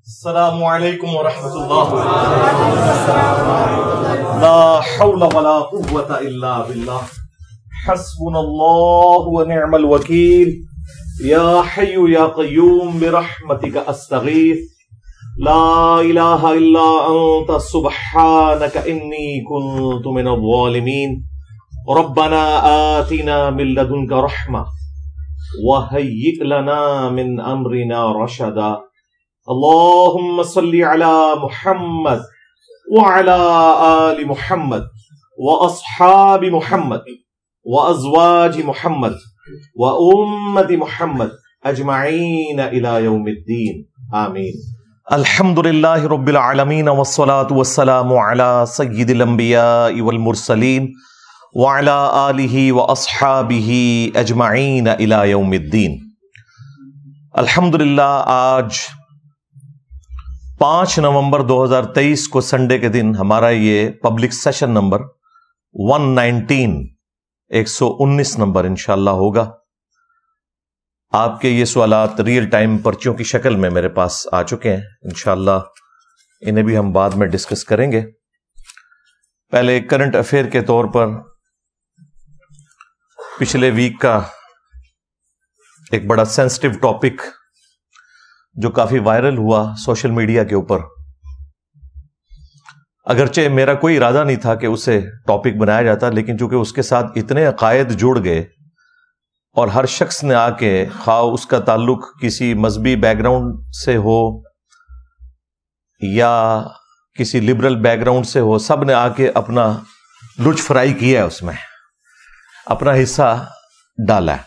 السلام علیکم ورحمۃ اللہ. لا حول ولا قوة الا باللہ. حسبنا اللہ ونعم الوکیل. یا حی یا قیوم برحمتک استغیث. لا الہ الا انت سبحانک انی کنت من الظالمین. ربنا آتنا من لدنک رحمہ وہیئ لنا من امرنا رشدا. اللهم صل على محمد وعلى آل محمد وأصحاب محمد وأزواج محمد وأمة محمد أجمعين إلى يوم الدين آمين. الحمد لله رب العالمين والصلاة والسلام على سيد الأنبياء والمرسلين وعلى آله وأصحابه أجمعين إلى يوم الدين. الحمد للہ آج 5 نومبر 2023 کو سنڈے کے دن ہمارا یہ پبلک سیشن نمبر 119 نمبر انشاءاللہ ہوگا. آپ کے یہ سوالات ریئل ٹائم پرچیوں کی شکل میں میرے پاس آ چکے ہیں. انشاءاللہ انہیں بھی ہم بعد میں ڈسکس کریں گے. پہلے کرنٹ افیئر کے طور پر پچھلے ویک کا ایک بڑا سینسٹیو ٹاپک جو کافی وائرل ہوا سوشل میڈیا کے اوپر، اگرچہ میرا کوئی ارادہ نہیں تھا کہ اسے ٹاپک بنایا جاتا، لیکن چونکہ اس کے ساتھ اتنے عقائد جڑ گئے اور ہر شخص نے آ کے، خواہ اس کا تعلق کسی مذہبی بیک گراؤنڈ سے ہو یا کسی لبرل بیک گراؤنڈ سے ہو، سب نے آ کے اپنا لچ فرائی کیا ہے، اس میں اپنا حصہ ڈالا ہے.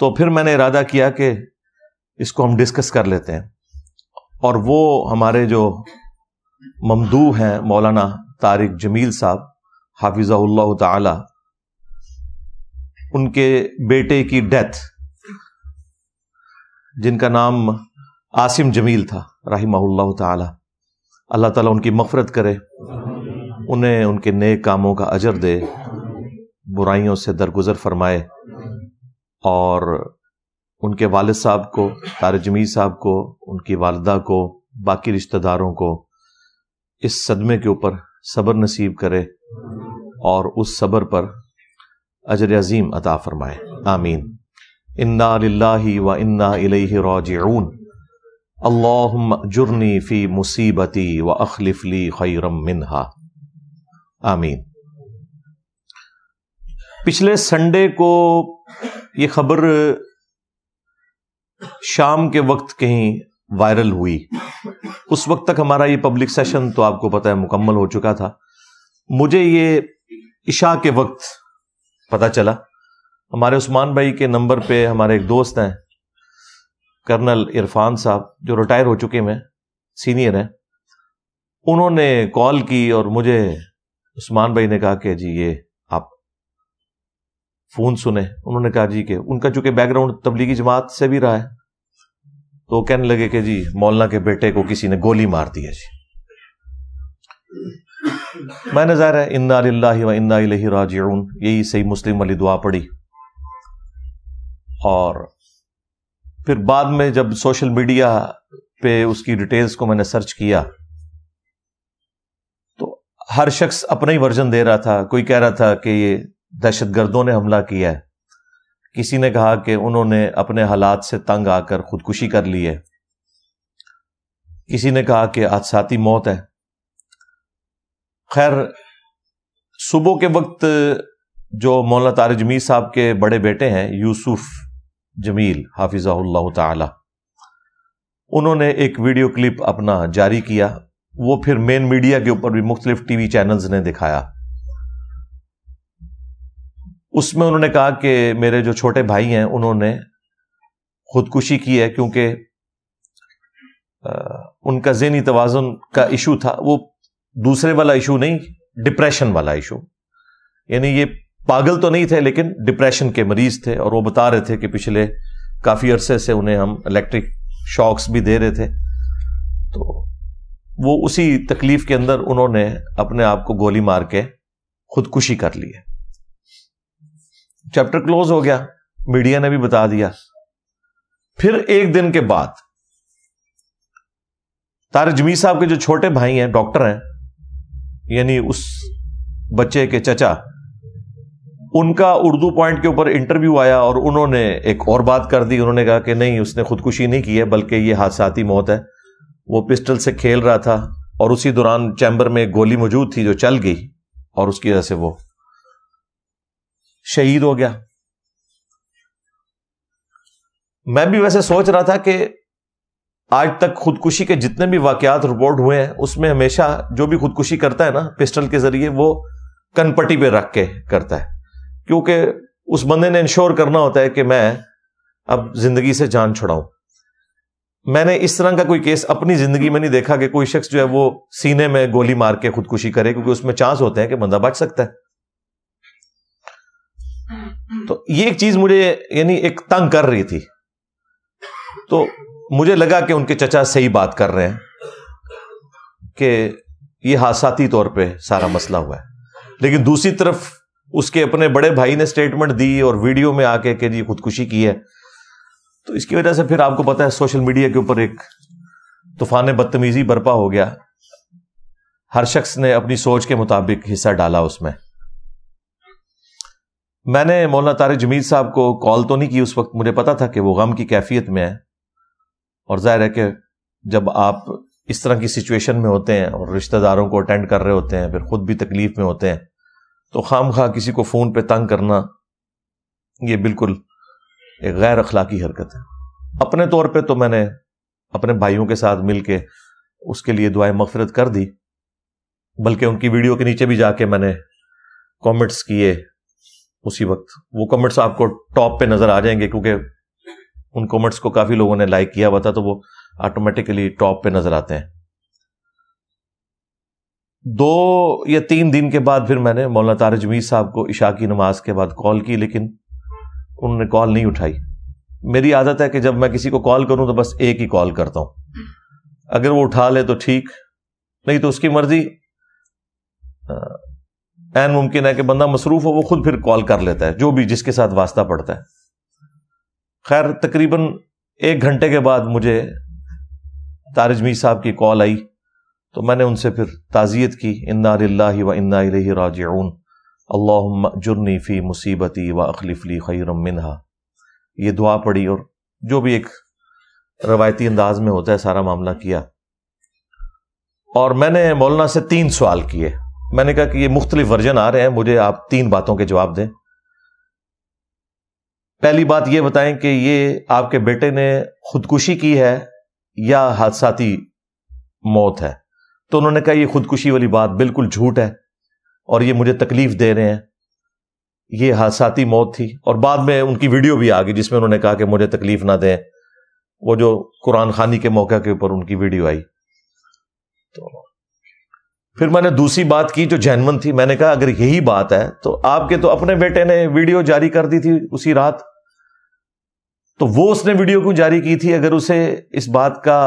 تو پھر میں نے ارادہ کیا کہ اس کو ہم ڈسکس کر لیتے ہیں. اور وہ ہمارے جو ممدوح ہیں مولانا طارق جمیل صاحب حافظہ اللہ تعالی، ان کے بیٹے کی ڈیتھ، جن کا نام عاصم جمیل تھا رحمہ اللہ تعالی، اللہ تعالیٰ ان کی مغفرت کرے، انہیں ان کے نیک کاموں کا اجر دے، برائیوں سے درگزر فرمائے، اور ان کے والد صاحب کو، طارق جمیل صاحب کو، ان کی والدہ کو، باقی رشتہ داروں کو اس صدمے کے اوپر صبر نصیب کرے اور اس صبر پر اجر عظیم عطا فرمائے. آمین. انا للہ و انا الیہ راجعون. اللہم اجرنی فی مصیبتی و اخلف لی خیرا منہا. آمین. پچھلے سنڈے کو یہ خبر شام کے وقت کہیں وائرل ہوئی. اس وقت تک ہمارا یہ پبلک سیشن تو آپ کو پتہ ہے مکمل ہو چکا تھا. مجھے یہ عشاء کے وقت پتہ چلا. ہمارے عثمان بھائی کے نمبر پہ ہمارے ایک دوست ہیں کرنل عرفان صاحب، جو ریٹائر ہو چکے ہیں، سینئر ہیں، انہوں نے کال کی اور مجھے عثمان بھائی نے کہا کہ جی یہ آپ فون سنیں. انہوں نے کہا جی کہ ان کا چونکہ بیک گراؤنڈ تبلیغی جماعت سے بھی رہا ہے، تو کہنے لگے کہ جی مولانا کے بیٹے کو کسی نے گولی مار دی ہے. جی میں نے ظاہر ہے انا للہ و انا الیہ راجعون یہی صحیح مسلم والی دعا پڑھی. اور پھر بعد میں جب سوشل میڈیا پہ اس کی ڈیٹیلز کو میں نے سرچ کیا تو ہر شخص اپنا ہی ورژن دے رہا تھا. کوئی کہہ رہا تھا کہ یہ دہشت گردوں نے حملہ کیا ہے، کسی نے کہا کہ انہوں نے اپنے حالات سے تنگ آ کر خودکشی کر لی ہے، کسی نے کہا کہ حادثاتی موت ہے. خیر، صبح کے وقت جو مولانا طارق جمیل صاحب کے بڑے بیٹے ہیں یوسف جمیل حافظہ اللہ تعالی، انہوں نے ایک ویڈیو کلپ اپنا جاری کیا. وہ پھر مین میڈیا کے اوپر بھی مختلف ٹی وی چینلز نے دکھایا. اس میں انہوں نے کہا کہ میرے جو چھوٹے بھائی ہیں انہوں نے خودکشی کی ہے کیونکہ ان کا ذہنی توازن کا ایشو تھا. وہ دوسرے والا ایشو نہیں، ڈپریشن والا ایشو. یعنی یہ پاگل تو نہیں تھے لیکن ڈپریشن کے مریض تھے، اور وہ بتا رہے تھے کہ پچھلے کافی عرصے سے انہیں ہم الیکٹرک شاکس بھی دے رہے تھے. تو وہ اسی تکلیف کے اندر انہوں نے اپنے آپ کو گولی مار کے خودکشی کر لی ہے. چیپٹر کلوز ہو گیا، میڈیا نے بھی بتا دیا. پھر ایک دن کے بعد طارق جمیل صاحب کے جو چھوٹے بھائی ہیں ڈاکٹر ہیں، یعنی اس بچے کے چچا، ان کا اردو پوائنٹ کے اوپر انٹرویو آیا اور انہوں نے ایک اور بات کر دی. انہوں نے کہا کہ نہیں، اس نے خودکشی نہیں کی ہے بلکہ یہ حادثاتی موت ہے. وہ پسٹل سے کھیل رہا تھا اور اسی دوران چیمبر میں ایک گولی موجود تھی جو چل گئی اور اس کی وجہ سے وہ شہید ہو گیا. میں بھی ویسے سوچ رہا تھا کہ آج تک خودکشی کے جتنے بھی واقعات رپورٹ ہوئے ہیں اس میں ہمیشہ جو بھی خودکشی کرتا ہے نا پسٹل کے ذریعے، وہ کن پٹی پہ رکھ کے کرتا ہے، کیونکہ اس بندے نے انشور کرنا ہوتا ہے کہ میں اب زندگی سے جان چھڑاؤں. میں نے اس طرح کا کوئی کیس اپنی زندگی میں نہیں دیکھا کہ کوئی شخص جو ہے وہ سینے میں گولی مار کے خودکشی کرے، کیونکہ اس میں چانس ہوتے ہیں کہ بندہ بچ سکتا ہے. تو یہ ایک چیز مجھے یعنی ایک تنگ کر رہی تھی. تو مجھے لگا کہ ان کے چچا صحیح بات کر رہے ہیں کہ یہ حادثاتی طور پہ سارا مسئلہ ہوا ہے. لیکن دوسری طرف اس کے اپنے بڑے بھائی نے سٹیٹمنٹ دی اور ویڈیو میں آ کے کہ جی خودکشی کی ہے. تو اس کی وجہ سے پھر آپ کو پتا ہے سوشل میڈیا کے اوپر ایک طوفان بدتمیزی برپا ہو گیا. ہر شخص نے اپنی سوچ کے مطابق حصہ ڈالا اس میں. میں نے مولانا طارق جمیل صاحب کو کال تو نہیں کی اس وقت، مجھے پتا تھا کہ وہ غم کی کیفیت میں ہے، اور ظاہر ہے کہ جب آپ اس طرح کی سچویشن میں ہوتے ہیں اور رشتہ داروں کو اٹینڈ کر رہے ہوتے ہیں، پھر خود بھی تکلیف میں ہوتے ہیں، تو خام خواہ کسی کو فون پہ تنگ کرنا یہ بالکل ایک غیر اخلاقی حرکت ہے. اپنے طور پہ تو میں نے اپنے بھائیوں کے ساتھ مل کے اس کے لیے دعائیں مغفرت کر دی، بلکہ ان کی ویڈیو کے نیچے بھی جا کے میں نے کامنٹس کیے اسی وقت. وہ کامنٹس آپ کو ٹاپ پہ نظر آ جائیں گے کیونکہ ان کامنٹس کو کافی لوگوں نے لائک کیا ہوا تھا، تو وہ آٹومیٹکلی ٹاپ پہ نظر آتے ہیں. 2 یا 3 دن کے بعد پھر میں نے مولانا طارق جمیل صاحب کو عشاء کی نماز کے بعد کال کی، لیکن انہوں نے کال نہیں اٹھائی. میری عادت ہے کہ جب میں کسی کو کال کروں تو بس ایک ہی کال کرتا ہوں، اگر وہ اٹھا لے تو ٹھیک، نہیں تو اس کی مرضی. عین ممکن ہے کہ بندہ مصروف ہو، وہ خود پھر کال کر لیتا ہے جو بھی جس کے ساتھ واسطہ پڑتا ہے. خیر تقریباً 1 گھنٹے کے بعد مجھے طارق جمیل صاحب کی کال آئی، تو میں نے ان سے پھر تعزیت کی. انا للہ و انا الیہ راجعون، اللہم اجرنی فی مصیبتی و اخلف لی خیرا منہا. یہ دعا پڑھی اور جو بھی ایک روایتی انداز میں ہوتا ہے سارا معاملہ کیا. اور میں نے مولانا سے 3 سوال کیے. میں نے کہا کہ یہ مختلف ورژن آ رہے ہیں، مجھے آپ 3 باتوں کے جواب دیں. پہلی بات یہ بتائیں کہ یہ آپ کے بیٹے نے خودکشی کی ہے یا حادثاتی موت ہے. تو انہوں نے کہا یہ خودکشی والی بات بالکل جھوٹ ہے اور یہ مجھے تکلیف دے رہے ہیں، یہ حادثاتی موت تھی. اور بعد میں ان کی ویڈیو بھی آ گئی جس میں انہوں نے کہا کہ مجھے تکلیف نہ دیں، وہ جو قرآن خوانی کے موقع کے اوپر ان کی ویڈیو آئی. تو پھر میں نے دوسری بات کی جو جینون تھی. میں نے کہا اگر یہی بات ہے تو آپ کے تو اپنے بیٹے نے ویڈیو جاری کر دی تھی اسی رات، تو وہ اس نے ویڈیو کیوں جاری کی تھی اگر اسے اس بات کا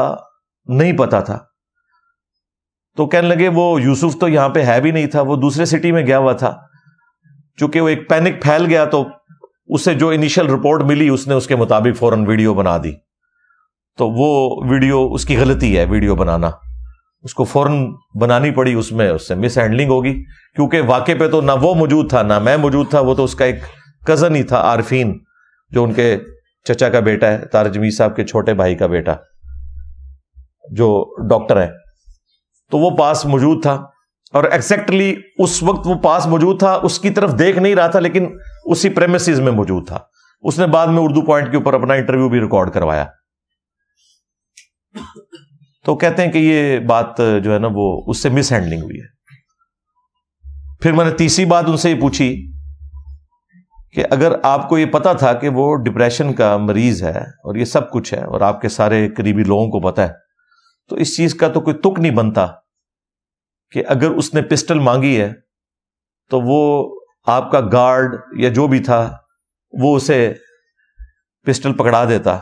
نہیں پتا تھا؟ تو کہنے لگے وہ یوسف تو یہاں پہ ہے بھی نہیں تھا، وہ دوسرے سٹی میں گیا ہوا تھا. چونکہ وہ ایک پینک پھیل گیا تو اسے جو انیشل رپورٹ ملی اس نے اس کے مطابق فوراً ویڈیو بنا دی. تو وہ ویڈیو اس کی غلطی ہے، ویڈیو بنانا اس کو فوراً بنانی پڑی، اس میں اس سے مس ہینڈلنگ ہوگی، کیونکہ واقع پہ تو نہ وہ موجود تھا نہ میں موجود تھا. وہ تو اس کا ایک کزن ہی تھا، عارفین، جو ان کے چچا کا بیٹا ہے، طارق جمیل صاحب کے چھوٹے بھائی کا بیٹا جو ڈاکٹر ہے. تو وہ پاس موجود تھا اور ایگزیکٹلی اس وقت وہ پاس موجود تھا، اس کی طرف دیکھ نہیں رہا تھا لیکن اسی پریمیسز میں موجود تھا. اس نے بعد میں اردو پوائنٹ کے اوپر اپنا انٹرویو بھی ریکارڈ کروایا. تو کہتے ہیں کہ یہ بات جو ہے نا وہ اس سے مس ہینڈلنگ ہوئی ہے. پھر میں نے تیسری بات ان سے یہ پوچھی کہ اگر آپ کو یہ پتا تھا کہ وہ ڈپریشن کا مریض ہے اور یہ سب کچھ ہے اور آپ کے سارے قریبی لوگوں کو پتا ہے، تو اس چیز کا تو کوئی تک نہیں بنتا کہ اگر اس نے پسٹل مانگی ہے تو وہ آپ کا گارڈ یا جو بھی تھا وہ اسے پسٹل پکڑا دیتا،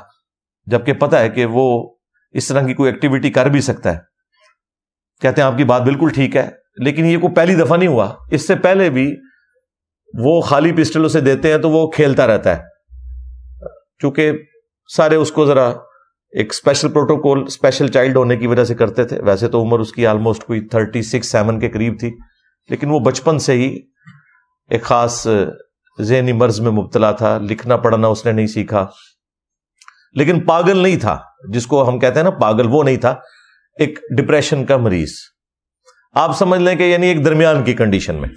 جبکہ پتا ہے کہ وہ اس طرح کی کوئی ایکٹیویٹی کر بھی سکتا ہے. کہتے ہیں آپ کی بات بالکل ٹھیک ہے، لیکن یہ کوئی پہلی دفعہ نہیں ہوا، اس سے پہلے بھی وہ خالی پسٹل اسے دیتے ہیں تو وہ کھیلتا رہتا ہے، چونکہ سارے اس کو ذرا ایک اسپیشل پروٹوکول اسپیشل چائلڈ ہونے کی وجہ سے کرتے تھے. ویسے تو عمر اس کی آلموسٹ کوئی 36-7 کے قریب تھی, لیکن وہ بچپن سے ہی ایک خاص ذہنی مرض میں مبتلا تھا. لکھنا پڑھنا اس نے نہیں سیکھا, لیکن پاگل نہیں تھا, جس کو ہم کہتے ہیں نا پاگل, وہ نہیں تھا. ایک ڈپریشن کا مریض آپ سمجھ لیں کہ یعنی ایک درمیان کی کنڈیشن میں.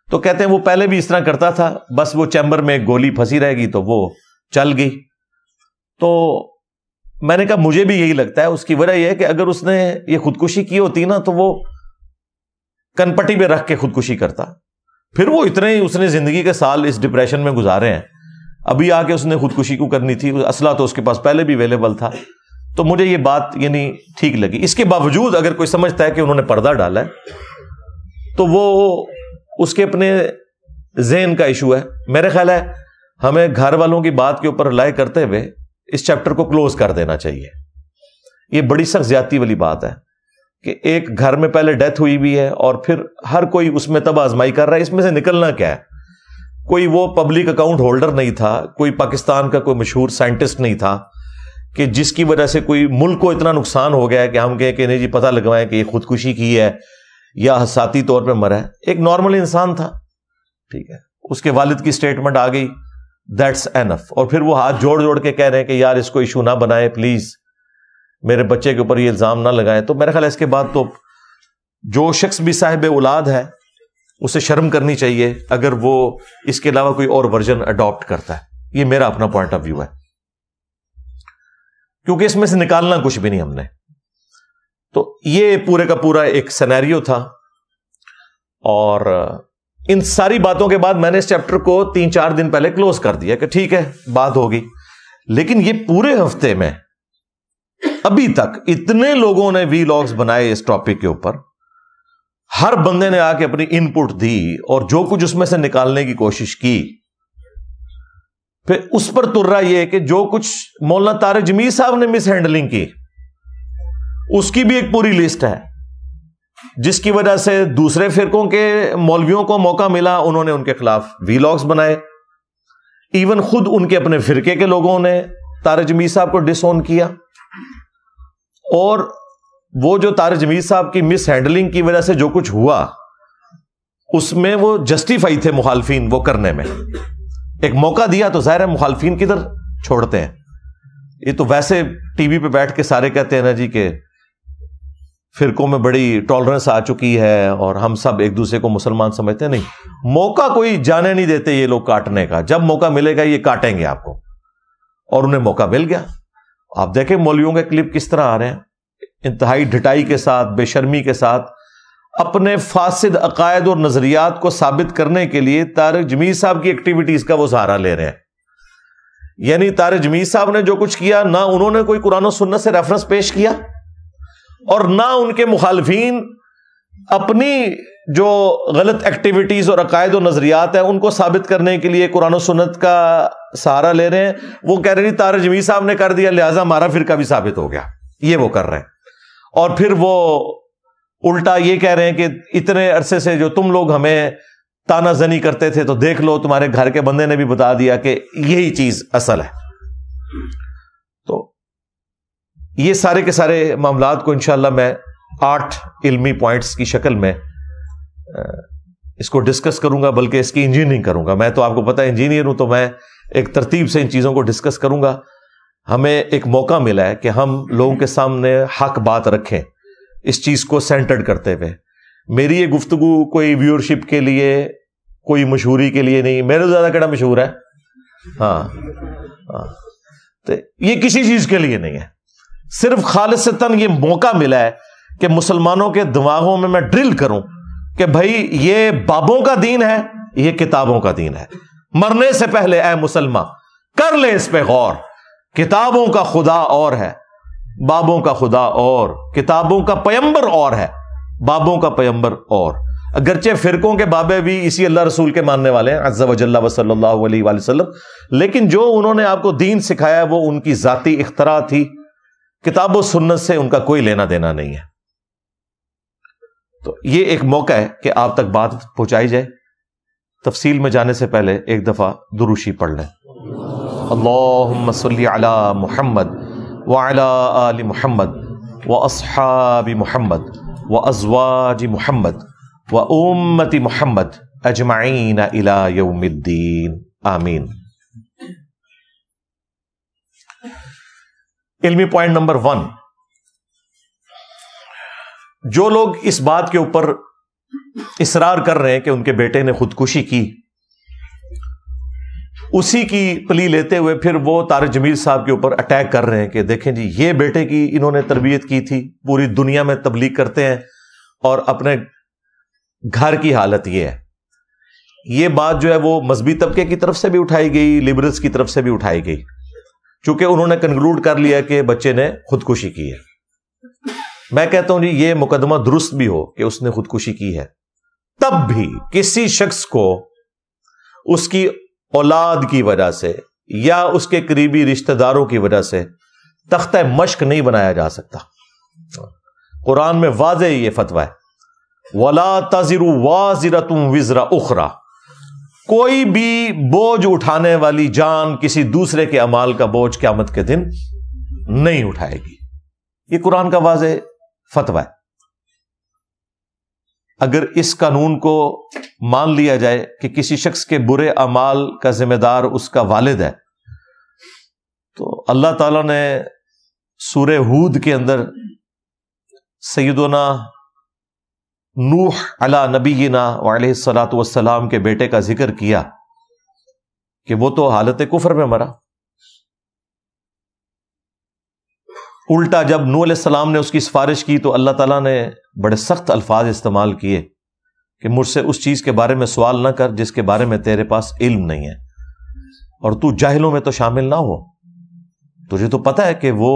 تو کہتے ہیں وہ پہلے بھی اس طرح کرتا تھا, بس وہ چیمبر میں ایک گولی پھنسی رہے گی تو وہ چل گئی. تو میں نے کہا مجھے بھی یہی لگتا ہے. اس کی وجہ یہ ہے کہ اگر اس نے یہ خودکشی کی ہوتی نا تو وہ کن پٹی پہ رکھ کے خودکشی کرتا. پھر وہ اتنے ہی اس نے زندگی کے سال اس ڈپریشن میں گزارے ہیں, ابھی آ کے اس نے خودکشی کو کرنی تھی. اسلحہ تو اس کے پاس پہلے بھی اویلیبل تھا. تو مجھے یہ بات یعنی ٹھیک لگی. اس کے باوجود اگر کوئی سمجھتا ہے کہ انہوں نے پردہ ڈالا ہے تو وہ اس کے اپنے ذہن کا ایشو ہے. میرے خیال ہے ہمیں گھر والوں کی بات کے اوپر رلائے کرتے ہوئے اس چیپٹر کو کلوز کر دینا چاہیے. یہ بڑی سخت زیادتی والی بات ہے کہ ایک گھر میں پہلے ڈیتھ ہوئی بھی ہے اور پھر ہر کوئی اس میں تباہ آزمائی کر رہا ہے. اس میں سے نکلنا کیا ہے؟ کوئی وہ پبلک اکاؤنٹ ہولڈر نہیں تھا, کوئی پاکستان کا کوئی مشہور سائنٹسٹ نہیں تھا کہ جس کی وجہ سے کوئی ملک کو اتنا نقصان ہو گیا ہے کہ ہم کہیں کہ نہیں جی پتہ لگوائیں کہ یہ خودکشی کی ہے یا حساسی طور پہ مرا ہے. ایک نارمل انسان تھا, ٹھیک ہے, اس کے والد کی سٹیٹمنٹ آ گئی, دیٹس اینف. اور پھر وہ ہاتھ جوڑ جوڑ کے کہہ رہے ہیں کہ یار اس کو ایشو نہ بنائے, پلیز میرے بچے کے اوپر یہ الزام نہ لگائیں. تو میرا خیال ہے اس کے بعد تو جو شخص بھی صاحب اولاد ہے اسے شرم کرنی چاہیے اگر وہ اس کے علاوہ کوئی اور ورژن اڈاپٹ کرتا ہے. یہ میرا اپنا پوائنٹ آف ویو ہے, کیونکہ اس میں سے نکالنا کچھ بھی نہیں ہم نے. تو یہ پورے کا پورا ایک سینیریو تھا. اور ان ساری باتوں کے بعد میں نے اس چیپٹر کو 3-4 دن پہلے کلوز کر دیا کہ ٹھیک ہے بات ہوگی. لیکن یہ پورے ہفتے میں ابھی تک اتنے لوگوں نے وی لاگز بنائے اس ٹاپک کے اوپر, ہر بندے نے آ کے اپنی ان پٹ دی اور جو کچھ اس میں سے نکالنے کی کوشش کی. پھر اس پر تر رہا یہ کہ جو کچھ مولانا طارق جمیل صاحب نے مس ہینڈلنگ کی اس کی بھی ایک پوری لسٹ ہے, جس کی وجہ سے دوسرے فرقوں کے مولویوں کو موقع ملا, انہوں نے ان کے خلاف وی لاگز بنائے. ایون خود ان کے اپنے فرقے کے لوگوں نے طارق جمیل صاحب کو ڈس اون کیا, اور وہ جو طارق جمیل صاحب کی مس ہینڈلنگ کی وجہ سے جو کچھ ہوا اس میں وہ جسٹیفائی تھے مخالفین وہ کرنے میں. ایک موقع دیا تو ظاہر ہے مخالفین کدھر چھوڑتے ہیں. یہ تو ویسے ٹی وی پہ بیٹھ کے سارے کہتے ہیں نا جی کہ فرقوں میں بڑی ٹالرنس آ چکی ہے اور ہم سب ایک دوسرے کو مسلمان سمجھتے ہیں. نہیں, موقع کوئی جانے نہیں دیتے یہ لوگ کاٹنے کا. جب موقع ملے گا یہ کاٹیں گے آپ کو, اور انہیں موقع مل گیا. آپ دیکھیں مولویوں کے کلپ کس طرح آ رہے ہیں, انتہائی ڈٹائی کے ساتھ, بے شرمی کے ساتھ, اپنے فاسد عقائد اور نظریات کو ثابت کرنے کے لیے طارق جمیل صاحب کی ایکٹیویٹیز کا وہ سہارا لے رہے ہیں. یعنی طارق جمیل صاحب نے جو کچھ کیا, نہ انہوں نے کوئی قرآن و سنت سے ریفرنس پیش کیا, اور نہ ان کے مخالفین اپنی جو غلط ایکٹیویٹیز اور عقائد و نظریات ہیں ان کو ثابت کرنے کے لیے قرآن و سنت کا سہارا لے رہے ہیں. وہ کہہ رہے ہیں طارق جمیل صاحب نے کر دیا لہذا ہمارا فرقہ بھی ثابت ہو گیا. یہ وہ کر رہے ہیں. اور پھر وہ الٹا یہ کہہ رہے ہیں کہ اتنے عرصے سے جو تم لوگ ہمیں تانا زنی کرتے تھے تو دیکھ لو تمہارے گھر کے بندے نے بھی بتا دیا کہ یہی چیز اصل ہے. تو یہ سارے کے سارے معاملات کو انشاءاللہ میں 8 علمی پوائنٹس کی شکل میں اس کو ڈسکس کروں گا, بلکہ اس کی انجینئرنگ کروں گا. میں تو آپ کو پتا ہے انجینئر ہوں, تو میں ایک ترتیب سے ان چیزوں کو ڈسکس کروں گا. ہمیں ایک موقع ملا ہے کہ ہم لوگوں کے سامنے حق بات رکھیں اس چیز کو سینٹرڈ کرتے ہوئے. میری یہ گفتگو کوئی ویورشپ کے لیے, کوئی مشہوری کے لیے نہیں. میرے زیادہ کیڑا مشہور ہے, ہاں, تو یہ کسی چیز کے لیے نہیں ہے. صرف خالصتاً یہ موقع ملا ہے کہ مسلمانوں کے دماغوں میں ڈرل کروں کہ بھائی یہ بابوں کا دین ہے, یہ کتابوں کا دین ہے. مرنے سے پہلے اے مسلمان کر لے اس پہ غور. کتابوں کا خدا اور ہے, بابوں کا خدا اور. کتابوں کا پیمبر اور ہے, بابوں کا پیمبر اور. اگرچہ فرقوں کے بابے بھی اسی اللہ رسول کے ماننے والے ہیں عز و جل و صلی اللہ علیہ وآلہ وسلم, لیکن جو انہوں نے آپ کو دین سکھایا وہ ان کی ذاتی اختراع تھی. کتاب و سنت سے ان کا کوئی لینا دینا نہیں ہے. تو یہ ایک موقع ہے کہ آپ تک بات پہنچائی جائے. تفصیل میں جانے سے پہلے ایک دفعہ دروشی پڑھ لیں. اللہم صلی علی محمد وعلی آل محمد واصحاب محمد وازواج محمد وامت محمد اجمعین الی یوم الدین آمین۔ علمی پوائنٹ نمبر 1، جو لوگ اس بات کے اوپر اصرار کر رہے ہیں کہ ان کے بیٹے نے خودکشی کی، اسی کی پلی لیتے ہوئے پھر وہ طارق جمیل صاحب کے اوپر اٹیک کر رہے ہیں کہ دیکھیں جی یہ بیٹے کی انہوں نے تربیت کی تھی، پوری دنیا میں تبلیغ کرتے ہیں اور اپنے گھر کی حالت یہ ہے۔ یہ بات جو ہے وہ مذہبی طبقے کی طرف سے بھی اٹھائی گئی، لبرلز کی طرف سے بھی اٹھائی گئی، چونکہ انہوں نے کنکلوڈ کر لیا کہ بچے نے خودکشی کی ہے۔ میں کہتا ہوں جی یہ مقدمہ درست بھی ہو کہ اس نے خودکشی کی ہے، تب بھی کسی شخص کو اس کی اولاد کی وجہ سے یا اس کے قریبی رشتہ داروں کی وجہ سے تختہ مشق نہیں بنایا جا سکتا۔ قرآن میں واضح یہ فتویٰ ہے، وَلَا تَزِرُ وَازِرَةٌ وِزْرَ أُخْرَى، کوئی بھی بوجھ اٹھانے والی جان کسی دوسرے کے اعمال کا بوجھ قیامت کے دن نہیں اٹھائے گی۔ یہ قرآن کا واضح فتویٰ ہے۔ اگر اس قانون کو مان لیا جائے کہ کسی شخص کے برے اعمال کا ذمہ دار اس کا والد ہے، تو اللہ تعالیٰ نے سورہ ہود کے اندر سیدنا نوح علی نبینا وعلیہ الصلاۃ والسلام کے بیٹے کا ذکر کیا کہ وہ تو حالت کفر میں مرا۔ الٹا جب نوح علیہ السلام نے اس کی سفارش کی تو اللہ تعالیٰ نے بڑے سخت الفاظ استعمال کیے کہ مجھ سے اس چیز کے بارے میں سوال نہ کر جس کے بارے میں تیرے پاس علم نہیں ہے، اور تو جاہلوں میں تو شامل نہ ہو، تجھے تو پتہ ہے کہ وہ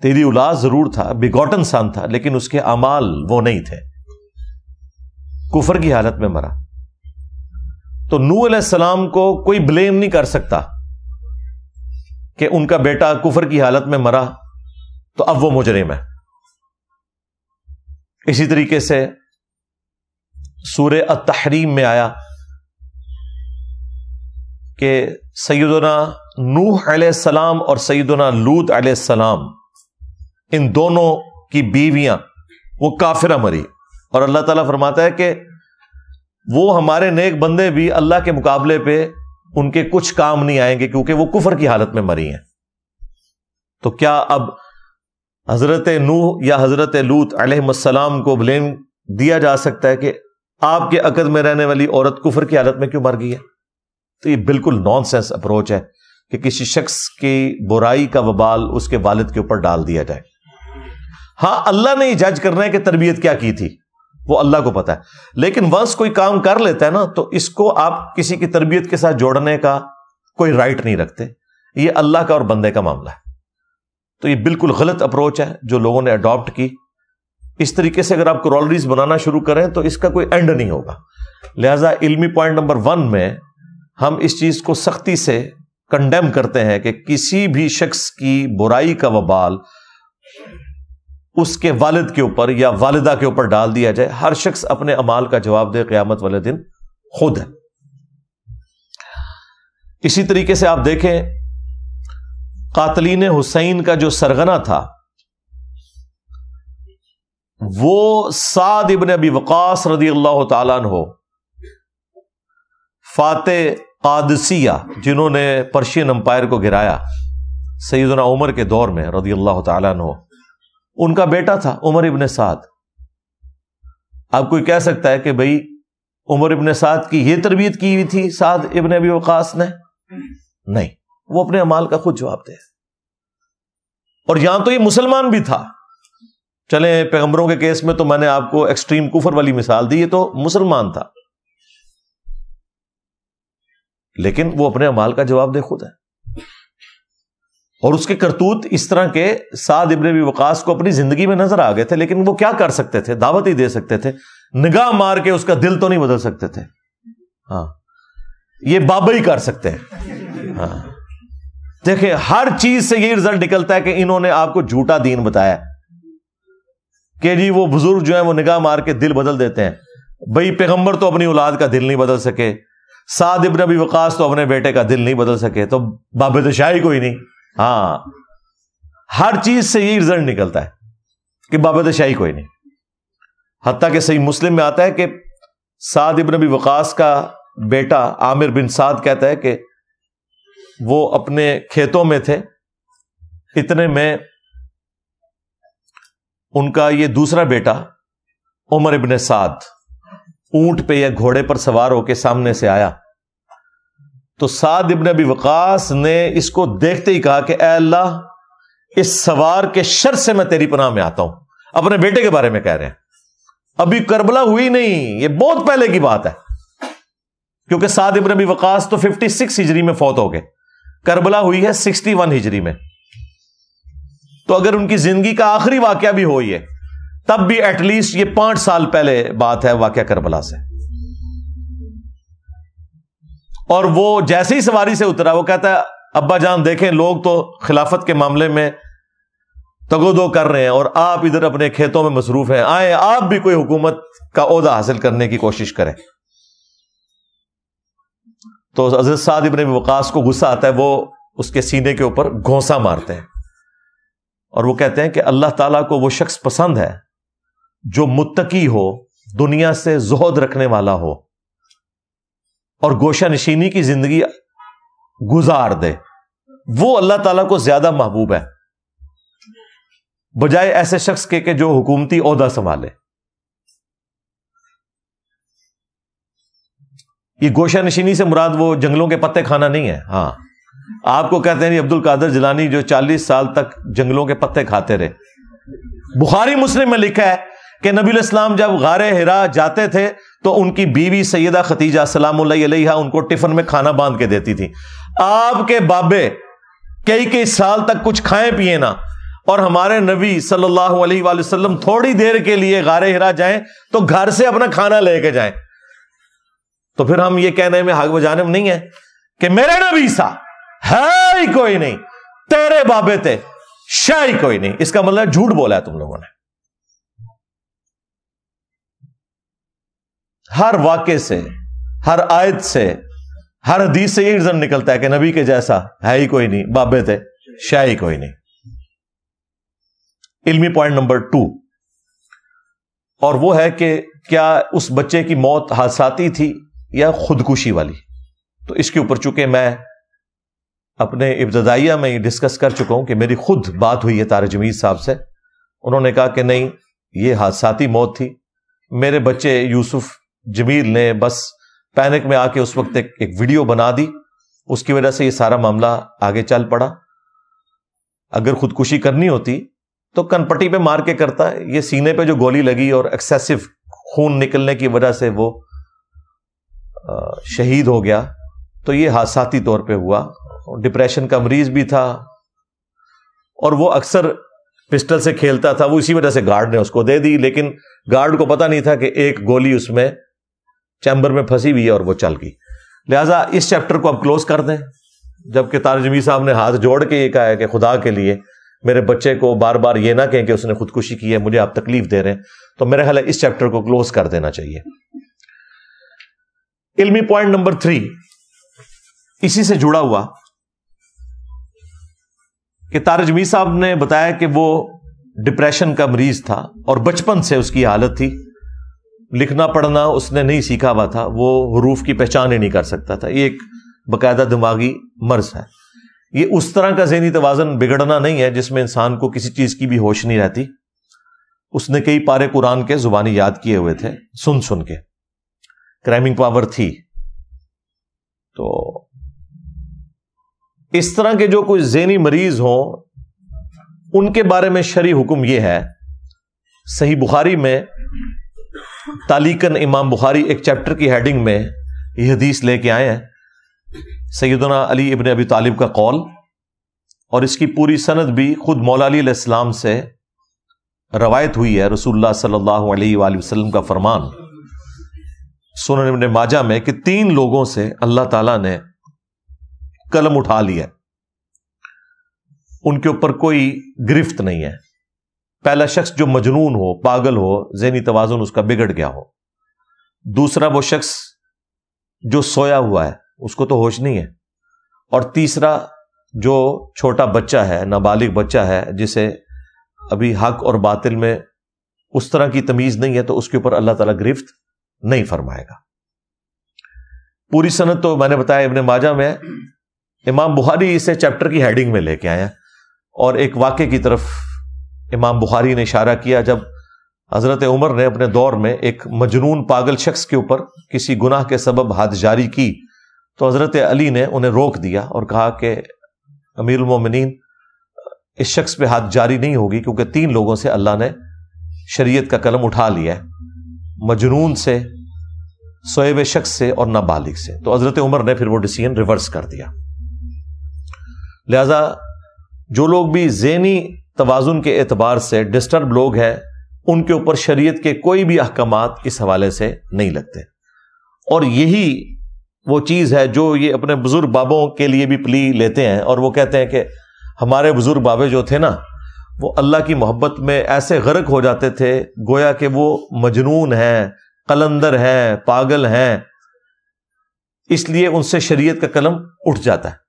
تیری اولاد ضرور تھا، بیگوٹن سان تھا، لیکن اس کے اعمال وہ نہیں تھے، کفر کی حالت میں مرا۔ تو نوح علیہ السلام کو کوئی بلیم نہیں کر سکتا کہ ان کا بیٹا کفر کی حالت میں مرا تو اب وہ مجرم ہے۔ اسی طریقے سے سورہ التحریم میں آیا کہ سیدنا نوح علیہ السلام اور سیدنا لوط علیہ السلام ان دونوں کی بیویاں وہ کافرہ مری، اور اللہ تعالیٰ فرماتا ہے کہ وہ ہمارے نیک بندے بھی اللہ کے مقابلے پہ ان کے کچھ کام نہیں آئیں گے کیونکہ وہ کفر کی حالت میں مری ہیں۔ تو کیا اب حضرت نوح یا حضرت لوط علیہ السلام کو بلیم دیا جا سکتا ہے کہ آپ کے عقد میں رہنے والی عورت کفر کی حالت میں کیوں مر گئی ہے؟ تو یہ بالکل نان سینس اپروچ ہے کہ کسی شخص کی برائی کا وبال اس کے والد کے اوپر ڈال دیا جائے۔ ہاں اللہ نے یہ جج کرنا ہے کہ تربیت کیا کی تھی، وہ اللہ کو پتا ہے، لیکن ونس کوئی کام کر لیتا ہے نا تو اس کو آپ کسی کی تربیت کے ساتھ جوڑنے کا کوئی رائٹ نہیں رکھتے، یہ اللہ کا اور بندے کا معاملہ ہے۔ تو یہ بالکل غلط اپروچ ہے جو لوگوں نے اڈاپٹ کی۔ اس طریقے سے اگر آپ کورولریز بنانا شروع کریں تو اس کا کوئی اینڈ نہیں ہوگا۔ لہذا علمی پوائنٹ نمبر 1 میں ہم اس چیز کو سختی سے کنڈیم کرتے ہیں کہ کسی بھی شخص کی برائی کا وبال اس کے والد کے اوپر یا والدہ کے اوپر ڈال دیا جائے۔ ہر شخص اپنے اعمال کا جواب دے قیامت والے دن خود ہے۔ اسی طریقے سے آپ دیکھیں قاتلین حسین کا جو سرغنہ تھا وہ سعد ابن ابی وقاص رضی اللہ تعالیٰ عنہ، فاتح قادسیہ جنہوں نے پرشین امپائر کو گرایا سیدنا عمر کے دور میں رضی اللہ تعالیٰ عنہ، ان کا بیٹا تھا عمر ابن سعد۔ اب کوئی کہہ سکتا ہے کہ بھئی عمر ابن سعد کی یہ تربیت کی ہوئی تھی سعد ابن ابی وقاص نے؟ نہیں، وہ اپنے اعمال کا خود جواب دے۔ اور یہاں تو یہ مسلمان بھی تھا، چلیں پیغمبروں کے کیس میں تو میں نے آپ کو ایکسٹریم کفر والی مثال دی، یہ تو مسلمان تھا، لیکن وہ اپنے اعمال کا جواب دے خود ہے۔ اور اس کے کرتوت اس طرح کے سعد ابن ابی وقاص کو اپنی زندگی میں نظر آ گئے تھے، لیکن وہ کیا کر سکتے تھے؟ دعوت ہی دے سکتے تھے، نگاہ مار کے اس کا دل تو نہیں بدل سکتے تھے۔ ہاں یہ بابا ہی کر سکتے ہیں۔ ہاں دیکھیں ہر چیز سے یہ رزلٹ نکلتا ہے کہ انہوں نے آپ کو جھوٹا دین بتایا کہ جی وہ بزرگ جو ہیں وہ نگاہ مار کے دل بدل دیتے ہیں۔ بھئی پیغمبر تو اپنی اولاد کا دل نہیں بدل سکے، سعد ابن ابی وقاص تو اپنے بیٹے کا دل نہیں بدل سکے، تو باب شاہی کوئی نہیں۔ ہاں ہر چیز سے یہی رزلٹ نکلتا ہے کہ بابت شاہی کوئی نہیں. حتیٰ کہ صحیح مسلم میں آتا ہے کہ سعد ابن ابی وقاص کا بیٹا عامر بن سعد کہتا ہے کہ وہ اپنے کھیتوں میں تھے، اتنے میں ان کا یہ دوسرا بیٹا عمر ابن سعد اونٹ پہ یا گھوڑے پر سوار ہو کے سامنے سے آیا. تو سعد ابن ابی وقاص نے اس کو دیکھتے ہی کہا کہ اے اللہ، اس سوار کے شر سے میں تیری پناہ میں آتا ہوں. اپنے بیٹے کے بارے میں کہہ رہے ہیں، ابھی کربلا ہوئی نہیں، یہ بہت پہلے کی بات ہے، کیونکہ سعد ابن ابی وقاص تو 56 ہجری میں فوت ہو گئے، کربلا ہوئی ہے 61 ہجری میں. تو اگر ان کی زندگی کا آخری واقعہ بھی ہو یہ، تب بھی ایٹ لیسٹ یہ 5 سال پہلے بات ہے واقعہ کربلا سے. اور وہ جیسے ہی سواری سے اترا وہ کہتا ہے ابا جان دیکھیں لوگ تو خلافت کے معاملے میں تگودو کر رہے ہیں اور آپ ادھر اپنے کھیتوں میں مصروف ہیں، آئیں آپ بھی کوئی حکومت کا عہدہ حاصل کرنے کی کوشش کریں. تو حضرت سعد ابن ابی وقاص کو غصہ آتا ہے، وہ اس کے سینے کے اوپر گھونسا مارتے ہیں اور وہ کہتے ہیں کہ اللہ تعالیٰ کو وہ شخص پسند ہے جو متقی ہو، دنیا سے زہد رکھنے والا ہو اور گوشہ نشینی کی زندگی گزار دے. وہ اللہ تعالیٰ کو زیادہ محبوب ہے بجائے ایسے شخص کے کہ جو حکومتی عہدہ سنبھالے. یہ گوشہ نشینی سے مراد وہ جنگلوں کے پتے کھانا نہیں ہے. ہاں آپ کو کہتے ہیں عبد القادر جیلانی جو 40 سال تک جنگلوں کے پتے کھاتے رہے. بخاری مسلم میں لکھا ہے کہ نبی الاسلام جب غار حرا جاتے تھے تو ان کی بیوی سیدہ خدیجہ سلام اللہ علیہا ان کو ٹفن میں کھانا باندھ کے دیتی تھی. آپ کے بابے کئی سال تک کچھ کھائیں پیئے نہ، اور ہمارے نبی صلی اللہ علیہ وآلہ وسلم تھوڑی دیر کے لیے غار حرا جائیں تو گھر سے اپنا کھانا لے کے جائیں. تو پھر ہم یہ کہنے میں حق بجانے میں نہیں ہے کہ میرے نبی سا ہے ہی کوئی نہیں، تیرے بابے تھے شاہی کوئی نہیں. اس کا مطلب جھوٹ بولا ہے تم لوگوں نے. ہر واقعے سے، ہر آیت سے، ہر حدیث سے یہ رزلٹ نکلتا ہے کہ نبی کے جیسا ہے ہی کوئی نہیں، بابے تھے شاہی کوئی نہیں. علمی پوائنٹ نمبر 2، اور وہ ہے کہ کیا اس بچے کی موت حادثاتی تھی یا خودکشی والی. تو اس کے اوپر چونکہ میں اپنے ابتدائیہ میں ڈسکس کر چکا ہوں کہ میری خود بات ہوئی ہے طارق جمیل صاحب سے، انہوں نے کہا کہ نہیں یہ حادثاتی موت تھی. میرے بچے یوسف جمیل نے بس پینک میں آ کے اس وقت ایک ویڈیو بنا دی، اس کی وجہ سے یہ سارا معاملہ آگے چل پڑا. اگر خودکشی کرنی ہوتی تو کن پٹی پہ مار کے کرتا ہے. یہ سینے پہ جو گولی لگی اور ایکسیسو خون نکلنے کی وجہ سے وہ شہید ہو گیا، تو یہ حادثاتی طور پہ ہوا. ڈپریشن کا مریض بھی تھا اور وہ اکثر پسٹل سے کھیلتا تھا، وہ اسی وجہ سے گارڈ نے اس کو دے دی، لیکن گارڈ کو پتا نہیں تھا کہ ایک گولی اس میں چیمبر میں پھنسی ہوئی ہے اور وہ چل گئی. لہٰذا اس چیپٹر کو اب کلوز کر دیں. جبکہ طارق جمیل صاحب نے ہاتھ جوڑ کے یہ کہا ہے کہ خدا کے لیے میرے بچے کو بار بار یہ نہ کہیں کہ اس نے خودکشی کی ہے، مجھے آپ تکلیف دے رہے ہیں، تو میرا خیال ہے اس چیپٹر کو کلوز کر دینا چاہیے. علمی پوائنٹ نمبر 3 اسی سے جڑا ہوا کہ طارق جمیل صاحب نے بتایا کہ وہ ڈپریشن کا مریض تھا اور بچپن سے اس کی حالت تھی، لکھنا پڑھنا اس نے نہیں سیکھا ہوا تھا، وہ حروف کی پہچان ہی نہیں کر سکتا تھا. یہ ایک باقاعدہ دماغی مرض ہے. یہ اس طرح کا ذہنی توازن بگڑنا نہیں ہے جس میں انسان کو کسی چیز کی بھی ہوش نہیں رہتی. اس نے کئی پارے قرآن کے زبانی یاد کیے ہوئے تھے سن کے، کرائمنگ پاور تھی. تو اس طرح کے جو کوئی ذہنی مریض ہوں ان کے بارے میں شرعی حکم یہ ہے. صحیح بخاری میں تعلیقاً امام بخاری ایک چیپٹر کی ہیڈنگ میں یہ حدیث لے کے آئے ہیں، سیدنا علی ابن ابی طالب کا قول، اور اس کی پوری سند بھی خود مولا علی علیہ السلام سے روایت ہوئی ہے. رسول اللہ صلی اللہ علیہ وآلہ وسلم کا فرمان سنن ابن ماجہ میں کہ 3 لوگوں سے اللہ تعالیٰ نے قلم اٹھا لیا، ان کے اوپر کوئی گرفت نہیں ہے. پہلا شخص جو مجنون ہو، پاگل ہو، ذہنی توازن اس کا بگڑ گیا ہو. دوسرا وہ شخص جو سویا ہوا ہے، اس کو تو ہوش نہیں ہے. اور تیسرا جو چھوٹا بچہ ہے، نابالغ بچہ ہے، جسے ابھی حق اور باطل میں اس طرح کی تمیز نہیں ہے، تو اس کے اوپر اللہ تعالیٰ گرفت نہیں فرمائے گا۔ پوری سند تو میں نے بتایا ابن ماجہ میں، امام بخاری اسے چیپٹر کی ہیڈنگ میں لے کے آیا، اور ایک واقعے کی طرف امام بخاری نے اشارہ کیا جب حضرت عمر نے اپنے دور میں ایک مجنون پاگل شخص کے اوپر کسی گناہ کے سبب حد جاری کی، تو حضرت علی نے انہیں روک دیا اور کہا کہ امیر المومنین، اس شخص پہ حد جاری نہیں ہوگی، کیونکہ 3 لوگوں سے اللہ نے شریعت کا قلم اٹھا لیا ہے، مجنون سے، سوئے ہوئے شخص سے، اور نابالغ سے۔ تو حضرت عمر نے پھر وہ ڈیسیژن ریورس کر دیا۔ لہذا جو لوگ بھی ذہنی توازن کے اعتبار سے ڈسٹرب لوگ ہیں، ان کے اوپر شریعت کے کوئی بھی احکامات اس حوالے سے نہیں لگتے، اور یہی وہ چیز ہے جو یہ اپنے بزرگ بابوں کے لیے بھی پلی لیتے ہیں، اور وہ کہتے ہیں کہ ہمارے بزرگ بابے جو تھے نا، وہ اللہ کی محبت میں ایسے غرق ہو جاتے تھے گویا کہ وہ مجنون ہیں، قلندر ہیں، پاگل ہیں، اس لیے ان سے شریعت کا قلم اٹھ جاتا ہے۔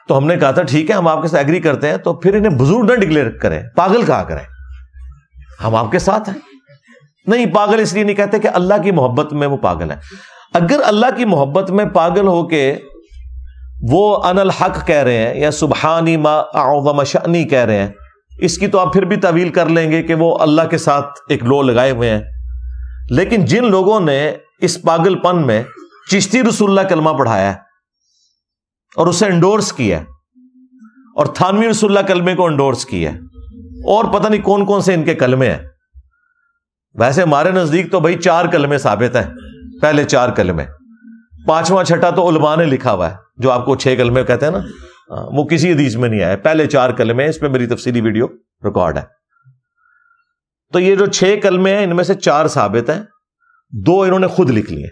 تو ہم نے کہا تھا ٹھیک ہے، ہم آپ کے ساتھ ایگری کرتے ہیں، تو پھر انہیں بزرگ نہ ڈکلیئر کریں، پاگل کہا کریں، ہم آپ کے ساتھ ہیں۔ نہیں، پاگل اس لیے نہیں کہتے کہ اللہ کی محبت میں وہ پاگل ہے۔ اگر اللہ کی محبت میں پاگل ہو کے وہ ان الحق کہہ رہے ہیں یا سبحانی ما اعظم شأنی کہہ رہے ہیں، اس کی تو آپ پھر بھی تعویل کر لیں گے کہ وہ اللہ کے ساتھ ایک لو لگائے ہوئے ہیں۔ لیکن جن لوگوں نے اس پاگل پن میں چشتی رسول اللہ کلمہ پڑھایا ہے اور اسے انڈورس کیا ہے، اور تھانوی رسول اللہ کلمے کو انڈورس کیا ہے، اور پتہ نہیں کون کون سے ان کے کلمے ہیں، ویسے ہمارے نزدیک تو بھائی 4 کلمے ثابت ہیں، پہلے 4 کلمے، 5واں چھٹا تو علماء نے لکھا ہوا ہے، جو آپ کو 6 کلمے کہتے ہیں نا، وہ کسی حدیث میں نہیں آیا، پہلے 4 کلمے، اس پہ میری تفصیلی ویڈیو ریکارڈ ہے۔ تو یہ جو 6 کلمے ہیں، ان میں سے 4 ثابت ہیں، 2 انہوں نے خود لکھ لیے۔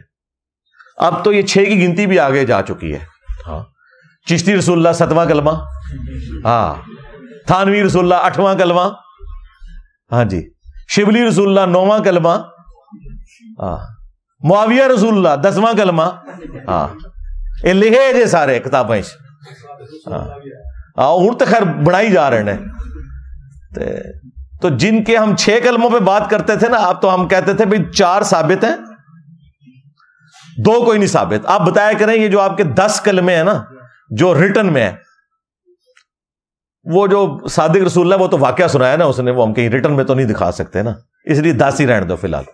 اب تو یہ 6 کی گنتی بھی آگے جا چکی ہے۔ ہاں، چشتی رسول اللہ 7واں کلمہ، ہاں، تھانوی رسول اللہ 8واں کلمہ، ہاں جی، شبلی رسول اللہ 9واں کلمہ، ہاں، معاویہ رسول اللہ 10واں کلمہ، ہاں، یہ لکھے جے سارے کتابیں، ہاں، ہوں تو خیر بڑھائی جا رہے ہیں۔ تو جن کے ہم 6 کلموں پہ بات کرتے تھے نا، اب تو ہم کہتے تھے بھائی 4 ثابت ہیں، 2 کوئی نہیں ثابت۔ آپ بتایا کریں یہ جو آپ کے 10 کلمے ہیں نا جو ریٹن میں ہیں، وہ جو صادق رسول اللہ وہ تو واقعہ سنایا نا اس نے، وہ ہم کہیں ریٹن میں تو نہیں دکھا سکتے نا، اس لیے 10 ہی رہنے دو فی الحال۔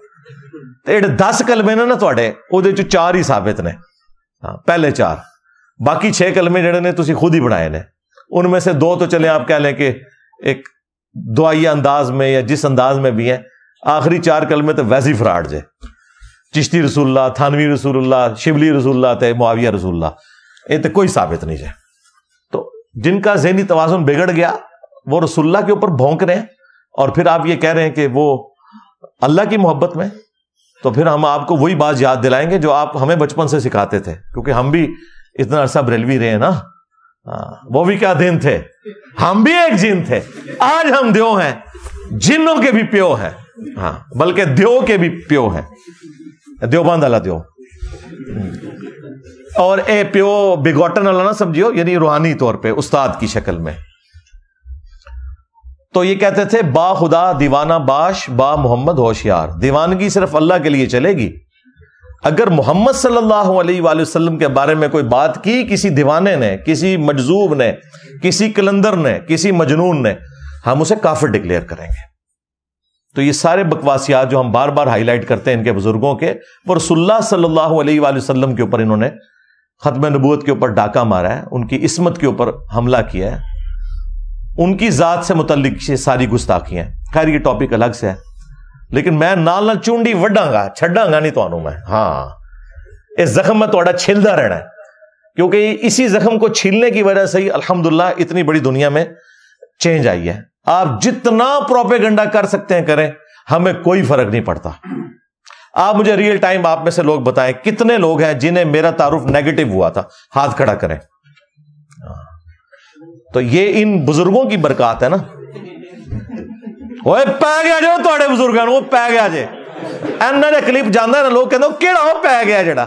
تو 10 کلمے نا تواڈے، وہ 4 ہی ثابت نے، ہاں، پہلے 4، باقی 6 کلمے جڑے نے تسی خود ہی بنائے نے، ان میں سے 2 تو چلیں آپ کہہ لیں کہ ایک دعائیہ انداز میں یا جس انداز میں بھی ہیں، آخری 4 کلمے تو ویسے ہی فراڈ جے، چشتی رسول اللہ، تھانوی رسول اللہ، شبلی رسول اللہ تے معاویہ رسول اللہ، یہ تو کوئی ثابت نہیں جائے۔ تو جن کا ذہنی توازن بگڑ گیا وہ رسول اللہ کے اوپر بھونک رہے ہیں، اور پھر آپ یہ کہہ رہے ہیں کہ وہ اللہ کی محبت میں، تو پھر ہم آپ کو وہی بات یاد دلائیں گے جو آپ ہمیں بچپن سے سکھاتے تھے، کیونکہ ہم بھی اتنا عرصہ بریلوی رہے نا، وہ بھی کیا دن تھے، ہم بھی ایک جن تھے، آج ہم دیو ہیں، جنوں کے بھی پیو ہیں، ہاں، بلکہ دیو کے بھی پیو ہیں، دیوبند والا دیو، اور اے پیو بگوٹن والا نہ سمجھیو، یعنی روحانی طور پہ استاد کی شکل میں۔ تو یہ کہتے تھے با خدا دیوانہ باش، با محمد ہوشیار، دیوانگی صرف اللہ کے لیے چلے گی، اگر محمد صلی اللہ علیہ وآلہ وسلم کے بارے میں کوئی بات کی کسی دیوانے نے، کسی مجذوب نے، کسی کلندر نے، کسی مجنون نے، ہم اسے کافر ڈکلیئر کریں گے۔ تو یہ سارے بکواسیات جو ہم بار بار ہائی لائٹ کرتے ہیں ان کے بزرگوں کے، وہ رسول اللہ صلی اللہ علیہ وآلہ وسلم کے اوپر انہوں نے ختم نبوت کے اوپر ڈاکہ مارا ہے، ان کی عصمت کے اوپر حملہ کیا ہے، ان کی ذات سے متعلق یہ ساری گستاخیاں ہیں۔ خیر یہ ٹاپک الگ سے ہے، لیکن میں نال چونڈی وڈاں گا، چھڈاں گا نہیں تانوں میں، ہاں، اس زخم میں تھوڑا چھلدا رہنا ہے، کیونکہ اسی زخم کو چھیلنے کی وجہ سے ہی الحمدللہ اتنی بڑی دنیا میں چینج آئی ہے۔ آپ جتنا پروپیگنڈا کر سکتے ہیں کریں، ہمیں کوئی فرق نہیں پڑتا۔ آپ مجھے ریئل ٹائم آپ میں سے لوگ بتائیں کتنے لوگ ہیں جنہیں میرا تعارف نیگیٹو ہوا تھا، ہاتھ کھڑا کریں۔ تو یہ ان بزرگوں کی برکات ہے نا۔ پی گیا جو تھوڑے بزرگوں وہ پی گیا جے، اینا جا کلپ جانا نا، لوگ کہتے ہیں کیڑا وہ پی گیا جڑا۔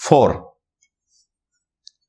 4,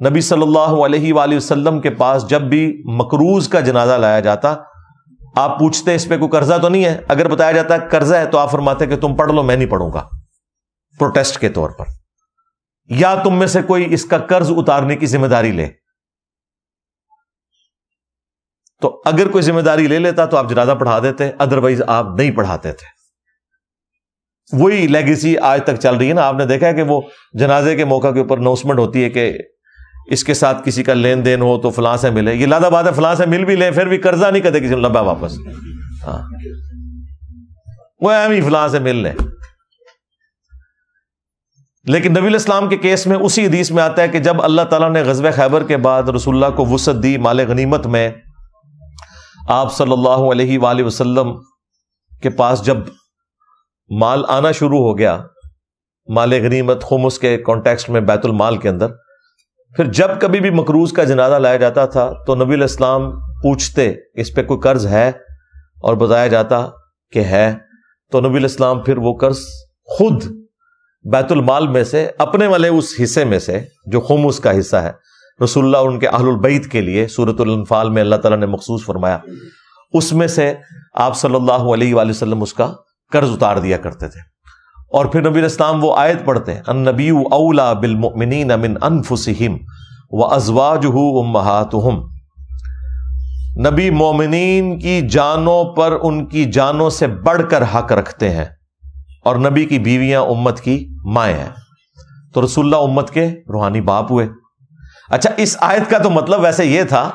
نبی صلی اللہ علیہ وآلہ وسلم کے پاس جب بھی مقروض کا جنازہ لایا جاتا، آپ پوچھتے اس پہ کوئی قرضہ تو نہیں ہے؟ اگر بتایا جاتا ہے قرضہ ہے تو آپ فرماتے کہ تم پڑھ لو، میں نہیں پڑھوں گا، پروٹیسٹ کے طور پر، یا تم میں سے کوئی اس کا قرض اتارنے کی ذمہ داری لے۔ تو اگر کوئی ذمہ داری لے لیتا تو آپ جنازہ پڑھا دیتے، ادروائز آپ نہیں پڑھاتے تھے۔ وہی لیگیسی آج تک چل رہی ہے نا۔ آپ نے دیکھا ہے کہ وہ جنازے کے موقع کے اوپر اناؤنسمنٹ ہوتی ہے کہ اس کے ساتھ کسی کا لین دین ہو تو فلاں سے ملے۔ یہ لادہ بات ہے، فلاں سے مل بھی لیں پھر بھی قرضہ نہیں کرتے کسی نے لبا واپس، ہاں وہ ایم ہی فلاں سے مل لیں۔ لیکن نبی علیہ السلام کے کیس میں اسی حدیث میں آتا ہے کہ جب اللہ تعالیٰ نے غزوہ خیبر کے بعد رسول اللہ کو وسعت دی مال غنیمت میں، آپ صلی اللہ علیہ وآلہ وسلم کے پاس جب مال آنا شروع ہو گیا، مال غنیمت خمس کے کانٹیکسٹ میں بیت المال کے اندر، پھر جب کبھی بھی مقروض کا جنازہ لایا جاتا تھا تو نبی علیہ السلام پوچھتے اس پہ کوئی قرض ہے، اور بتایا جاتا کہ ہے، تو نبی علیہ السلام پھر وہ قرض خود بیت المال میں سے اپنے والے اس حصے میں سے جو خمس کا حصہ ہے، رسول اللہ اور ان کے اہل البیت کے لیے سورۃ الانفال میں اللہ تعالیٰ نے مخصوص فرمایا، اس میں سے آپ صلی اللہ علیہ وآلہ وسلم اس کا قرض اتار دیا کرتے تھے۔ اور پھر نبی علیہ السلام وہ آیت پڑھتے ہیں، النبی اولا بالمؤمنین من انفسہم وازواجہ امہاتہم، نبی مومنین کی جانوں پر ان کی جانوں سے بڑھ کر حق رکھتے ہیں، اور نبی کی بیویاں امت کی مائیں ہیں۔ تو رسول اللہ امت کے روحانی باپ ہوئے۔ اچھا، اس آیت کا تو مطلب ویسے یہ تھا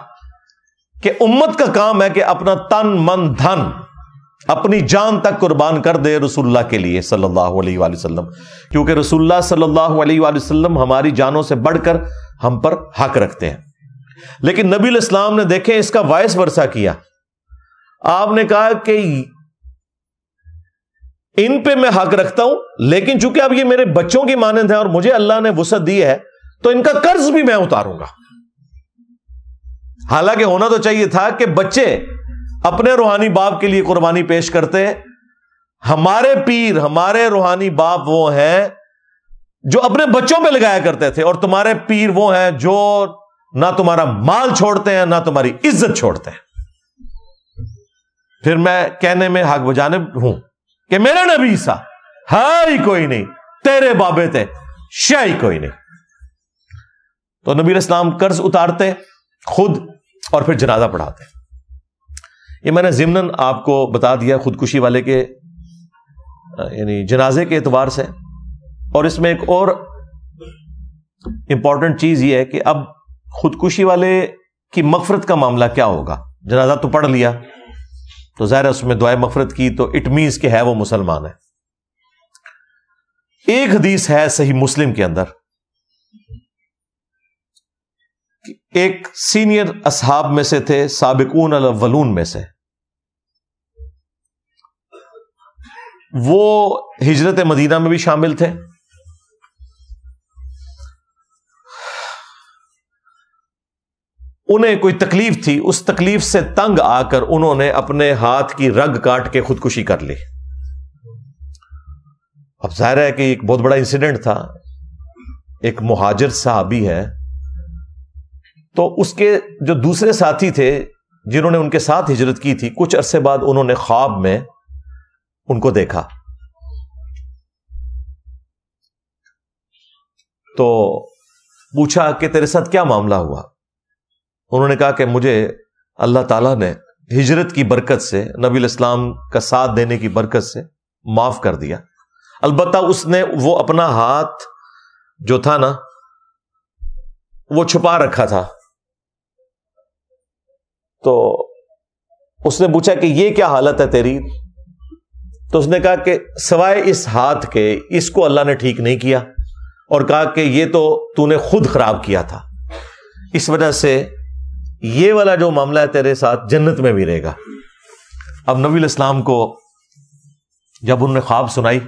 کہ امت کا کام ہے کہ اپنا تن من دھن اپنی جان تک قربان کر دے رسول اللہ کے لیے صلی اللہ علیہ وآلہ وسلم، کیونکہ رسول اللہ صلی اللہ علیہ وآلہ وسلم ہماری جانوں سے بڑھ کر ہم پر حق رکھتے ہیں۔ لیکن نبی علیہ السلام نے دیکھیں اس کا وائس ورثہ کیا۔ آپ نے کہا کہ ان پہ میں حق رکھتا ہوں، لیکن چونکہ اب یہ میرے بچوں کی مانند ہیں اور مجھے اللہ نے وسعت دی ہے تو ان کا قرض بھی میں اتاروں گا۔ حالانکہ ہونا تو چاہیے تھا کہ بچے اپنے روحانی باپ کے لیے قربانی پیش کرتے، ہمارے پیر ہمارے روحانی باپ وہ ہیں جو اپنے بچوں پہ لگایا کرتے تھے، اور تمہارے پیر وہ ہیں جو نہ تمہارا مال چھوڑتے ہیں نہ تمہاری عزت چھوڑتے ہیں۔ پھر میں کہنے میں حق بجانب ہوں کہ میرے نبی سا ہی کوئی نہیں، تیرے بابے تھے شاہی کوئی نہیں۔ تو نبی علیہ السلام قرض اتارتے خود اور پھر جنازہ پڑھاتے۔ یہ میں نے ضمناً آپ کو بتا دیا خودکشی والے کے یعنی جنازے کے اعتبار سے۔ اور اس میں ایک اور امپورٹنٹ چیز یہ ہے کہ اب خودکشی والے کی مغفرت کا معاملہ کیا ہوگا؟ جنازہ تو پڑھ لیا تو ظاہر ہے اس میں دعائے مغفرت کی تو اٹ مینز کہ ہے وہ مسلمان ہے۔ ایک حدیث ہے صحیح مسلم کے اندر، ایک سینئر اصحاب میں سے تھے، سابقون الاولون میں سے، وہ ہجرت مدینہ میں بھی شامل تھے۔ انہیں کوئی تکلیف تھی، اس تکلیف سے تنگ آ کر انہوں نے اپنے ہاتھ کی رگ کاٹ کے خودکشی کر لی۔ اب ظاہر ہے کہ ایک بہت بڑا انسیڈنٹ تھا، ایک مہاجر صحابی ہے، تو اس کے جو دوسرے ساتھی تھے جنہوں نے ان کے ساتھ ہجرت کی تھی، کچھ عرصے بعد انہوں نے خواب میں ان کو دیکھا، تو پوچھا کہ تیرے ساتھ کیا معاملہ ہوا؟ انہوں نے کہا کہ مجھے اللہ تعالیٰ نے ہجرت کی برکت سے، نبی علیہ السلام کا ساتھ دینے کی برکت سے معاف کر دیا، البتہ اس نے وہ اپنا ہاتھ جو تھا نا وہ چھپا رکھا تھا۔ تو اس نے پوچھا کہ یہ کیا حالت ہے تیری؟ تو اس نے کہا کہ سوائے اس ہاتھ کے اس کو اللہ نے ٹھیک نہیں کیا، اور کہا کہ یہ تو نے خود خراب کیا تھا، اس وجہ سے یہ والا جو معاملہ ہے تیرے ساتھ جنت میں بھی رہے گا۔ اب نبی علیہ السلام کو جب انہوں نے خواب سنائی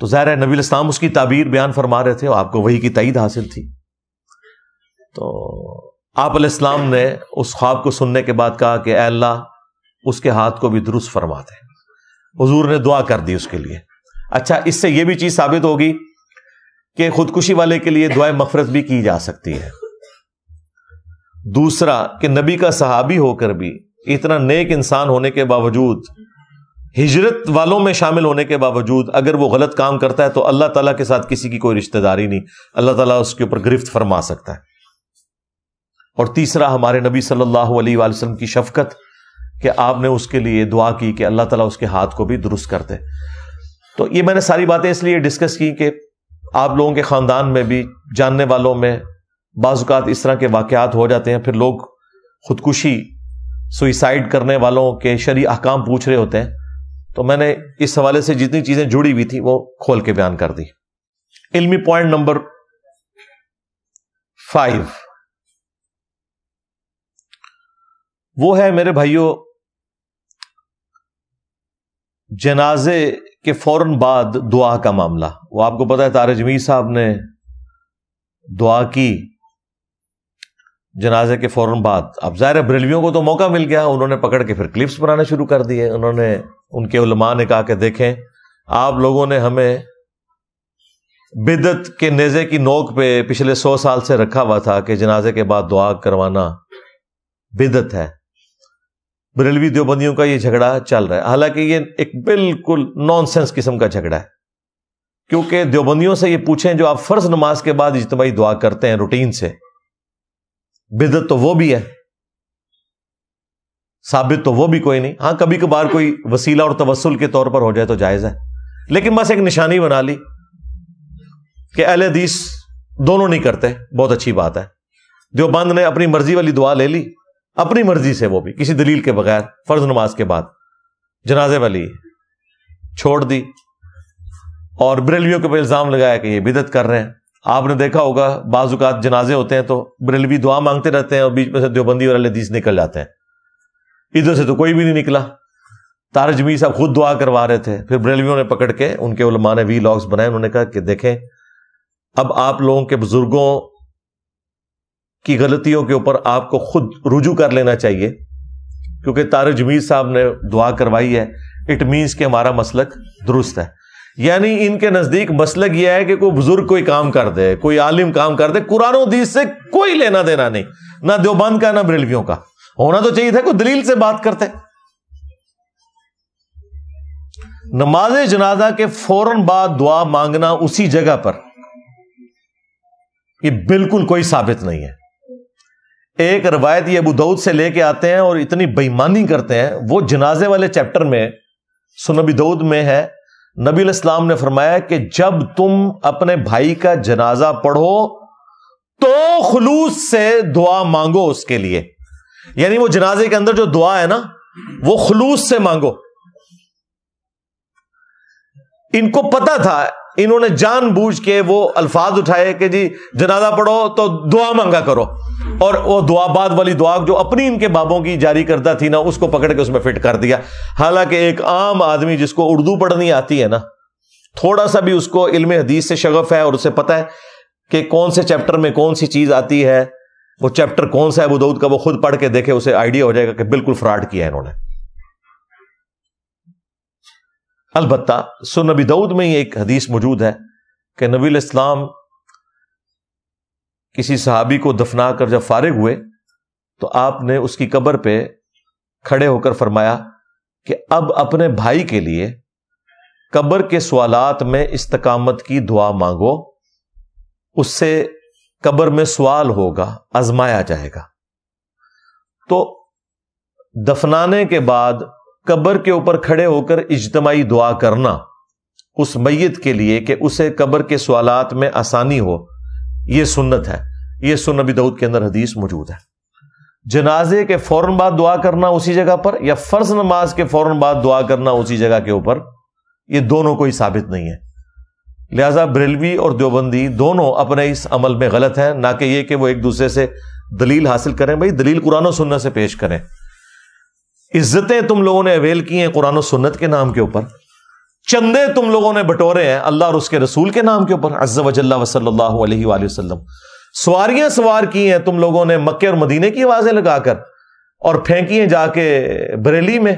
تو ظاہر ہے نبی علیہ السلام اس کی تعبیر بیان فرما رہے تھے اور آپ کو وحی کی تائید حاصل تھی۔ تو آپ علیہ السلام نے اس خواب کو سننے کے بعد کہا کہ اے اللہ اس کے ہاتھ کو بھی درست فرما دے۔ حضور نے دعا کر دی اس کے لیے۔ اچھا، اس سے یہ بھی چیز ثابت ہوگی کہ خودکشی والے کے لیے دعائے مغفرت بھی کی جا سکتی ہے۔ دوسرا کہ نبی کا صحابی ہو کر بھی اتنا نیک انسان ہونے کے باوجود، ہجرت والوں میں شامل ہونے کے باوجود اگر وہ غلط کام کرتا ہے تو اللہ تعالیٰ کے ساتھ کسی کی کوئی رشتہ داری نہیں، اللہ تعالیٰ اس کے اوپر گرفت فرما سکتا ہے۔ اور تیسرا ہمارے نبی صلی اللہ علیہ وآلہ وسلم کی شفقت کہ آپ نے اس کے لیے دعا کی کہ اللہ تعالیٰ اس کے ہاتھ کو بھی درست کر دے۔ تو یہ میں نے ساری باتیں اس لیے ڈسکس کی کہ آپ لوگوں کے خاندان میں بھی جاننے والوں میں بعض اوقات اس طرح کے واقعات ہو جاتے ہیں، پھر لوگ خودکشی سوئسائڈ کرنے والوں کے شرعی احکام پوچھ رہے ہوتے ہیں، تو میں نے اس حوالے سے جتنی چیزیں جڑی ہوئی تھی وہ کھول کے بیان کر دی۔ علمی پوائنٹ نمبر 5 وہ ہے میرے بھائیوں، جنازے کے فوراً بعد دعا کا معاملہ۔ وہ آپ کو پتا ہے طارق جمیل صاحب نے دعا کی جنازے کے فوراً بعد۔ اب ظاہر ہے بریلویوں کو تو موقع مل گیا، انہوں نے پکڑ کے پھر کلپس بنانے شروع کر دیے۔ ان کے علماء نے کہا کہ دیکھیں آپ لوگوں نے ہمیں بدعت کے نیزے کی نوک پہ پچھلے 100 سال سے رکھا ہوا تھا کہ جنازے کے بعد دعا کروانا بدعت ہے۔ بریلوی دیوبندیوں کا یہ جھگڑا چل رہا ہے، حالانکہ یہ ایک بالکل نان سینس قسم کا جھگڑا ہے، کیونکہ دیوبندیوں سے یہ پوچھیں جو آپ فرض نماز کے بعد اجتماعی دعا کرتے ہیں روٹین سے، بدعت تو وہ بھی ہے، ثابت تو وہ بھی کوئی نہیں۔ ہاں کبھی کبھار کوئی وسیلہ اور توسل کے طور پر ہو جائے تو جائز ہے، لیکن بس ایک نشانی بنا لی کہ اہل حدیث دونوں نہیں کرتے، بہت اچھی بات ہے۔ دیوبند نے اپنی مرضی والی دعا لے لی، اپنی مرضی سے، وہ بھی کسی دلیل کے بغیر، فرض نماز کے بعد جنازے والی چھوڑ دی، اور بریلویوں کے اوپر الزام لگایا کہ یہ بدعت کر رہے ہیں۔ آپ نے دیکھا ہوگا بعض اوقات جنازے ہوتے ہیں تو بریلوی دعا مانگتے رہتے ہیں اور بیچ میں سے دیوبندی اور اہل حدیث نکل جاتے ہیں، ادھر سے تو کوئی بھی نہیں نکلا۔ طارق جمیل صاحب خود دعا کروا رہے تھے، پھر بریلویوں نے پکڑ کے، ان کے علماء نے وی لاگز بنائے، انہوں نے کہا کہ دیکھیں اب آپ لوگوں کے بزرگوں کی غلطیوں کے اوپر آپ کو خود رجوع کر لینا چاہیے، کیونکہ طارق جمیل صاحب نے دعا کروائی ہے، اٹ مینس کہ ہمارا مسلک درست ہے۔ یعنی ان کے نزدیک مسلک یہ ہے کہ کوئی بزرگ کوئی کام کر دے، کوئی عالم کام کر دے، قرآن و حدیث سے کوئی لینا دینا نہیں، نہ دیوبند کا نہ بریلویوں کا۔ ہونا تو چاہیے تھا کوئی دلیل سے بات کرتے۔ نماز جنازہ کے فوراً بعد دعا مانگنا اسی جگہ پر، یہ بالکل کوئی ثابت نہیں ہے۔ ایک روایت یہ ابو داؤد سے لے کے آتے ہیں اور اتنی بےایمانی کرتے ہیں، وہ جنازے والے چیپٹر میں سنن ابی داؤد میں ہے، نبی علیہ السلام نے فرمایا کہ جب تم اپنے بھائی کا جنازہ پڑھو تو خلوص سے دعا مانگو اس کے لیے، یعنی وہ جنازے کے اندر جو دعا ہے نا وہ خلوص سے مانگو۔ ان کو پتا تھا، انہوں نے جان بوجھ کے وہ الفاظ اٹھائے کہ جی جنازہ پڑھو تو دعا مانگا کرو، اور وہ دعا بعد والی دعا جو اپنی ان کے بابوں کی جاری کردہ تھی نا اس کو پکڑ کے اس میں فٹ کر دیا۔ حالانکہ ایک عام آدمی جس کو اردو پڑھنی آتی ہے نا، تھوڑا سا بھی اس کو علم حدیث سے شغف ہے اور اسے پتا ہے کہ کون سے چیپٹر میں کون سی چیز آتی ہے، وہ چیپٹر کون سا ہے ابو داؤد کا، وہ خود پڑھ کے دیکھے، اسے آئیڈیا ہو جائے گا کہ بالکل فراڈ کیا ہے انہوں نے۔ البتہ سنن ابی داؤد میں یہ ایک حدیث موجود ہے کہ نبی علیہ السلام کسی صحابی کو دفنا کر جب فارغ ہوئے تو آپ نے اس کی قبر پہ کھڑے ہو کر فرمایا کہ اب اپنے بھائی کے لیے قبر کے سوالات میں استقامت کی دعا مانگو، اس سے قبر میں سوال ہوگا، آزمایا جائے گا۔ تو دفنانے کے بعد قبر کے اوپر کھڑے ہو کر اجتماعی دعا کرنا اس میت کے لیے کہ اسے قبر کے سوالات میں آسانی ہو، یہ سنت ہے، یہ سنن ابی داؤد کے اندر حدیث موجود ہے۔ جنازے کے فوراً بعد دعا کرنا اسی جگہ پر یا فرض نماز کے فوراً بعد دعا کرنا اسی جگہ کے اوپر، یہ دونوں کوئی ثابت نہیں ہے۔ لہذا بریلوی اور دیوبندی دونوں اپنے اس عمل میں غلط ہیں، نہ کہ یہ کہ وہ ایک دوسرے سے دلیل حاصل کریں۔ بھائی دلیل قرآن و سنت سے پیش کریں۔ عزتیں تم لوگوں نے اویل کی ہیں قرآن و سنت کے نام کے اوپر، چندے تم لوگوں نے بٹورے ہیں اللہ اور اس کے رسول کے نام کے اوپر عز و جل و صلی اللہ علیہ وآلہ وسلم، سواریاں سوار کی ہیں تم لوگوں نے مکے اور مدینے کی آوازیں لگا کر، اور پھینکی ہیں جا کے بریلی میں،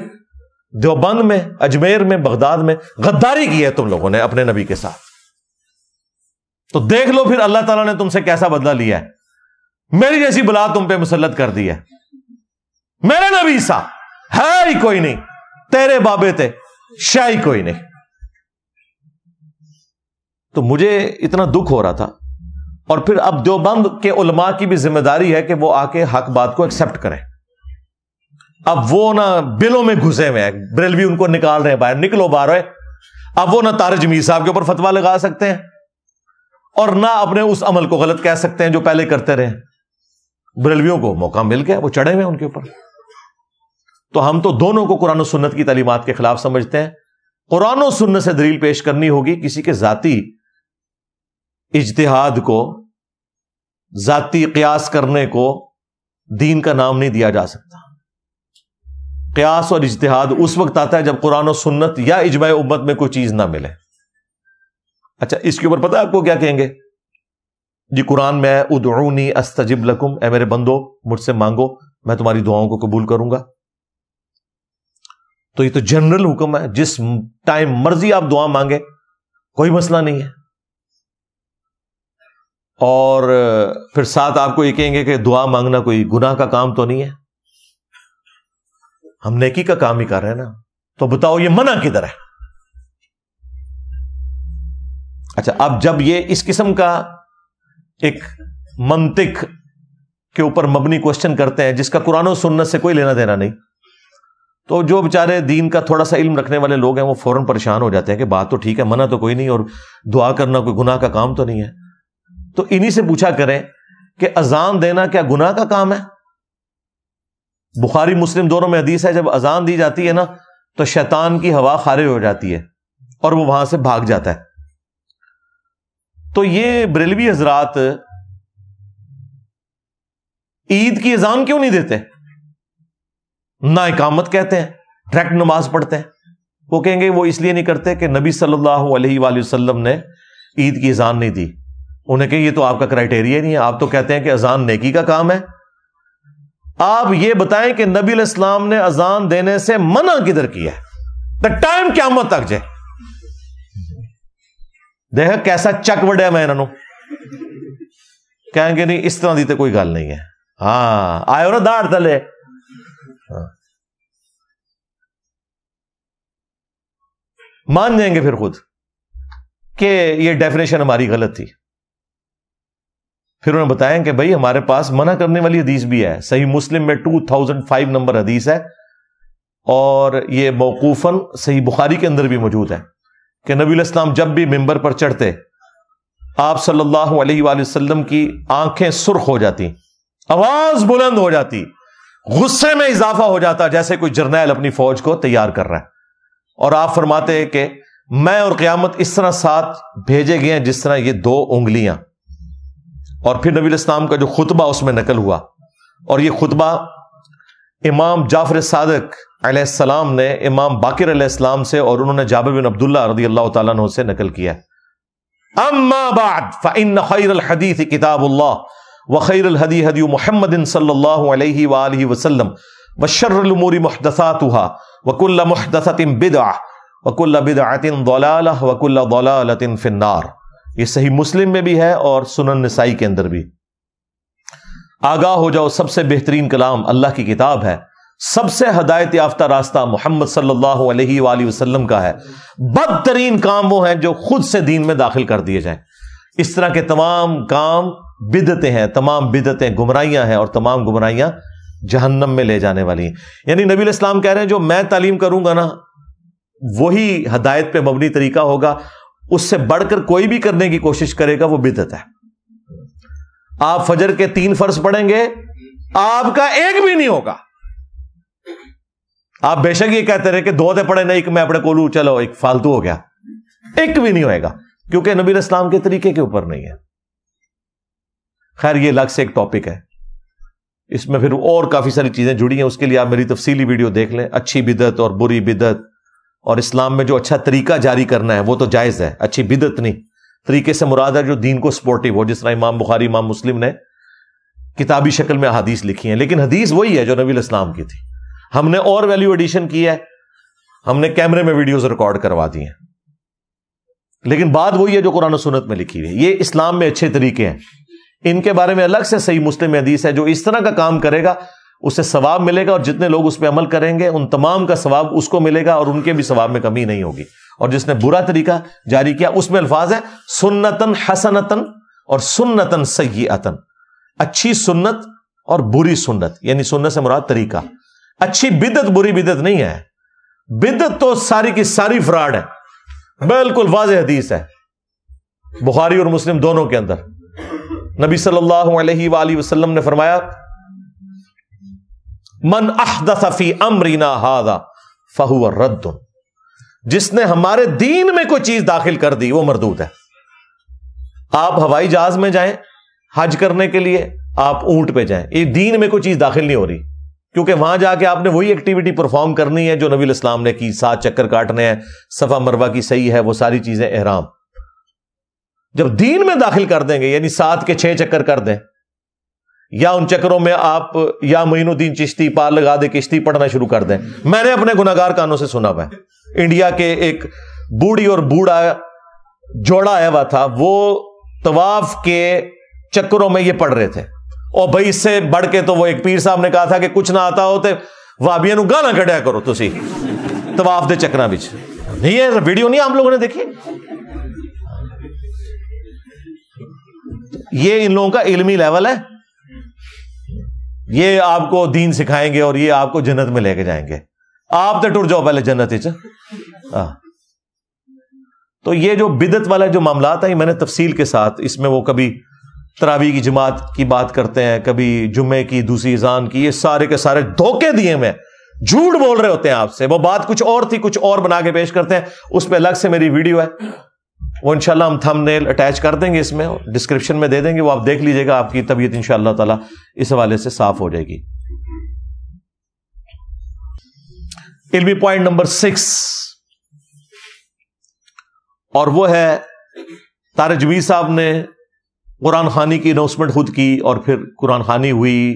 دیوبند میں، اجمیر میں، بغداد میں، غداری کی ہے تم لوگوں نے اپنے نبی کے ساتھ۔ تو دیکھ لو پھر اللہ تعالیٰ نے تم سے کیسا بدلہ لیا ہے۔ میری جیسی بلا تم پہ مسلط کر دی ہے، میرے نبی سا ہے ہی کوئی نہیں، تیرے بابے تھے شاہی کوئی نہیں۔ تو مجھے اتنا دکھ ہو رہا تھا۔ اور پھر اب دیوبند کے علماء کی بھی ذمہ داری ہے کہ وہ آ کے حق بات کو ایکسپٹ کریں۔ اب وہ نہ بلوں میں گھسے ہوئے ہیں، بریلوی ان کو نکال رہے ہیں باہر، نکلو باہر۔ اب وہ نہ طارق جمیل صاحب کے اوپر فتوا لگا سکتے ہیں اور نہ اپنے اس عمل کو غلط کہہ سکتے ہیں جو پہلے کرتے رہے۔ بریلویوں کو موقع مل گیا، وہ چڑھے ہوئے ہیں ان کے اوپر۔ تو ہم تو دونوں کو قرآن و سنت کی تعلیمات کے خلاف سمجھتے ہیں۔ قرآن و سنت سے دلیل پیش کرنی ہوگی، کسی کے ذاتی اجتہاد کو، ذاتی قیاس کرنے کو دین کا نام نہیں دیا جا سکتا۔ قیاس اور اجتہاد اس وقت آتا ہے جب قرآن و سنت یا اجماع امت میں کوئی چیز نہ ملے۔ اچھا، اس کے اوپر پتہ ہے آپ کو کیا کہیں گے؟ جی قرآن میں ادعونی استجب لکم، اے میرے بندو مجھ سے مانگو میں تمہاری دعاؤں کو قبول کروں گا۔ تو یہ تو جنرل حکم ہے، جس ٹائم مرضی آپ دعا مانگے کوئی مسئلہ نہیں ہے۔ اور پھر ساتھ آپ کو یہ کہیں گے کہ دعا مانگنا کوئی گناہ کا کام تو نہیں ہے، ہم نیکی کا کام ہی کر رہے ہیں نا، تو بتاؤ یہ منع کدھر ہے؟ اچھا، اب جب یہ اس قسم کا ایک منطق کے اوپر مبنی کوشچن کرتے ہیں جس کا قرآن و سنت سے کوئی لینا دینا نہیں، تو جو بیچارے دین کا تھوڑا سا علم رکھنے والے لوگ ہیں وہ فوراً پریشان ہو جاتے ہیں کہ بات تو ٹھیک ہے، منع تو کوئی نہیں اور دعا کرنا کوئی گناہ کا کام تو نہیں ہے۔ تو انہی سے پوچھا کریں کہ اذان دینا کیا گناہ کا کام ہے؟ بخاری مسلم دونوں میں حدیث ہے، جب اذان دی جاتی ہے نا تو شیطان کی ہوا خارج ہو جاتی ہے اور وہ وہاں سے بھاگ جاتا ہے۔ تو یہ بریلوی حضرات عید کی اذان کیوں نہیں دیتے؟ نہ اقامت کہتے ہیں، ڈائریکٹ نماز پڑھتے ہیں۔ وہ کہیں گے وہ اس لیے نہیں کرتے کہ نبی صلی اللہ علیہ وآلہ وسلم نے عید کی اذان نہیں دی۔ انہیں کہ یہ تو آپ کا کرائٹیریا نہیں ہے، آپ تو کہتے ہیں کہ اذان نیکی کا کام ہے۔ آپ یہ بتائیں کہ نبی علیہ السلام نے اذان دینے سے منع کدھر کیا ہے؟ دا ٹائم قیامت تک جائے دیکھا کیسا چک وڈیا میں انہوں کہیں گے نہیں اس طرح دی تو کوئی گل نہیں ہے۔ ہاں آئے نا داڑھ تلے، مان جائیں گے پھر خود کہ یہ ڈیفینیشن ہماری غلط تھی۔ پھر انہوں نے بتایا کہ بھائی ہمارے پاس منع کرنے والی حدیث بھی ہے، صحیح مسلم میں 2005 نمبر حدیث ہے، اور یہ موقوفاً صحیح بخاری کے اندر بھی موجود ہے کہ نبی علیہ السلام جب بھی ممبر پر چڑھتے آپ صلی اللہ علیہ وآلہ وسلم کی آنکھیں سرخ ہو جاتی، آواز بلند ہو جاتی، غصے میں اضافہ ہو جاتا جیسے کوئی جرنیل اپنی فوج کو تیار کر رہا ہے، اور آپ فرماتے کہ میں اور قیامت اس طرح ساتھ بھیجے گئے ہیں جس طرح یہ دو انگلیاں۔ اور پھر نبی علیہ السلام کا جو خطبہ اس میں نقل ہوا، اور یہ خطبہ امام جعفر صادق علیہ السلام نے امام باقر علیہ السلام سے، اور انہوں نے جابر بن عبداللہ رضی اللہ تعالیٰ عنہ سے نقل کیا۔ اما بعد فإن خیر الحدیث کتاب اللہ وخیر الہدی ہدی محمد صلی اللہ علیہ وآلہ وسلم وشر الامور محدثاتها وکل محدثۃ بدعہ وکل بدعۃ ضلالہ وکل ضلالۃ فی النار۔ یہ صحیح مسلم میں بھی ہے اور سنن نسائی کے اندر بھی۔ آگاہ ہو جاؤ، سب سے بہترین کلام اللہ کی کتاب ہے، سب سے ہدایت یافتہ راستہ محمد صلی اللہ علیہ وآلہ وسلم کا ہے، بدترین کام وہ ہیں جو خود سے دین میں داخل کر دیے جائیں۔ اس طرح کے تمام کام بدعتیں ہیں، تمام بدعتیں گمراہیاں ہیں، اور تمام گمراہیاں جہنم میں لے جانے والی ہیں۔ یعنی نبی علیہ السلام کہہ رہے ہیں جو میں تعلیم کروں گا نا وہی ہدایت پہ مبنی طریقہ ہوگا، اس سے بڑھ کر کوئی بھی کرنے کی کوشش کرے گا وہ بدعت ہے۔ آپ فجر کے 3 فرض پڑھیں گے، آپ کا ایک بھی نہیں ہوگا۔ آپ بے شک یہ کہتے رہے کہ 2 دے پڑھے نہیں کہ میں اپنے کولو چلو ایک فالتو ہو گیا، ایک بھی نہیں ہوئے گا، کیونکہ نبی علیہ السلام کے طریقے کے اوپر نہیں ہے۔ خیر یہ الگ سے ایک ٹاپک ہے، اس میں پھر اور کافی ساری چیزیں جڑی ہیں، اس کے لیے آپ میری تفصیلی ویڈیو دیکھ لیں، اچھی بدعت اور بری بدعت، اور اسلام میں جو اچھا طریقہ جاری کرنا ہے وہ تو جائز ہے، اچھی بدعت نہیں۔ طریقے سے مراد ہے جو دین کو سپورٹیو ہو، جس طرح امام بخاری امام مسلم نے کتابی شکل میں احادیث لکھی ہیں، لیکن حدیث وہی ہے جو نبی علیہ السلام کی تھی۔ ہم نے اور ویلیو ایڈیشن کی ہے، ہم نے کیمرے میں ویڈیوز ریکارڈ کروا دی ہیں، لیکن بات وہی ہے جو قرآن و سنت میں لکھی ہوئی ہے۔ یہ اسلام میں اچھے طریقے ہیں، ان کے بارے میں الگ سے صحیح مسلم حدیث ہے، جو اس طرح کا کام کرے گا اسے ثواب ملے گا، اور جتنے لوگ اس پہ عمل کریں گے ان تمام کا ثواب اس کو ملے گا، اور ان کے بھی ثواب میں کمی نہیں ہوگی۔ اور جس نے برا طریقہ جاری کیا اس میں الفاظ ہے سنتن حسنتن اور سنتن سیئتن، اچھی سنت اور بری سنت، یعنی سنت سے مراد طریقہ، اچھی بدعت بری بدعت نہیں ہے، بدعت تو ساری کی ساری فراڈ ہے، بالکل واضح حدیث ہے بخاری اور مسلم دونوں کے اندر۔ نبی صلی اللہ علیہ وآلہ وسلم نے فرمایا من احدث فی امرنا ھذا فہو رد، جس نے ہمارے دین میں کوئی چیز داخل کر دی وہ مردود ہے۔ آپ ہوائی جہاز میں جائیں حج کرنے کے لیے، آپ اونٹ پہ جائیں، یہ دین میں کوئی چیز داخل نہیں ہو رہی، کیونکہ وہاں جا کے آپ نے وہی ایکٹیویٹی پرفارم کرنی ہے جو نبی الاسلام نے کی، 7 چکر کاٹنے ہیں، صفا مروہ کی صحیح ہے، وہ ساری چیزیں احرام۔ جب دین میں داخل کر دیں گے، یعنی 7 کے 6 چکر کر دیں، یا ان چکروں میں آپ یا معین الدین چشتی پار لگا دے کشتی پڑھنا شروع کر دیں۔ میں نے اپنے گناہگار کانوں سے سنا ہوا ہے، انڈیا کے ایک بوڑھی اور بوڑھا جوڑا آیا ہوا تھا، وہ طواف کے چکروں میں یہ پڑھ رہے تھے، اور بھائی اس سے بڑھ کے تو وہ ایک پیر صاحب نے کہا تھا کہ کچھ نہ آتا ہو تے وابیاں نو گانا کڈیا کرو تسی طواف دے چکراں وچ۔ نہیں ہے ویڈیو نہیں آپ لوگوں نے دیکھی؟ یہ ان لوگوں کا علمی لیول ہے، یہ آپ کو دین سکھائیں گے اور یہ آپ کو جنت میں لے کے جائیں گے، آپ تو ٹر جاؤ پہلے جنت وچ۔ تو یہ جو بدعت والا جو معاملات ہیں میں نے تفصیل کے ساتھ، اس میں وہ کبھی تراویح کی جماعت کی بات کرتے ہیں، کبھی جمعے کی دوسری اذان کی، یہ سارے کے سارے دھوکے دیے میں جھوٹ بول رہے ہوتے ہیں آپ سے، وہ بات کچھ اور تھی کچھ اور بنا کے پیش کرتے ہیں، اس پہ الگ سے میری ویڈیو ہے، وہ انشاءاللہ ہم تھم نیل اٹیچ کر دیں گے، اس میں ڈسکرپشن میں دے دیں گے، وہ آپ دیکھ لیجئے گا، آپ کی طبیعت انشاءاللہ تعالی اس حوالے سے صاف ہو جائے گی۔ علمی پوائنٹ نمبر 6، اور وہ ہے طارق جمیل صاحب نے قرآن خوانی کی اناؤنسمنٹ خود کی، اور پھر قرآن خوانی ہوئی،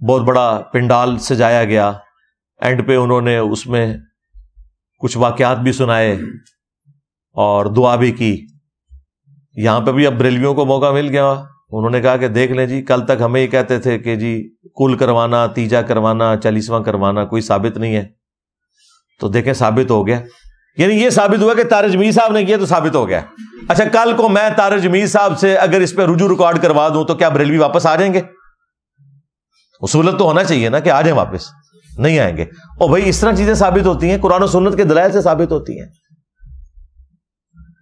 بہت بڑا پنڈال سجایا گیا، اینڈ پہ انہوں نے اس میں کچھ واقعات بھی سنائے اور دعا بھی کی۔ یہاں پہ بھی اب بریلویوں کو موقع مل گیا، انہوں نے کہا کہ دیکھ لیں جی، کل تک ہمیں یہ کہتے تھے کہ جی کل کروانا، تیجا کروانا، 40واں کروانا کوئی ثابت نہیں ہے، تو دیکھیں ثابت ہو گیا، یعنی یہ ثابت ہوا کہ طارق جمیل صاحب نے کیا تو ثابت ہو گیا۔ اچھا کل کو میں طارق جمیل صاحب سے اگر اس پہ رجوع ریکارڈ کروا دوں تو کیا بریلوی واپس آ جائیں گے؟ اصولت تو ہونا چاہیے نا کہ آ جائیں واپس، نہیں آئیں گے۔ اور بھائی اس طرح چیزیں ثابت ہوتی ہیں، قرآن و سنت کے دلائل سے ثابت ہوتی ہیں،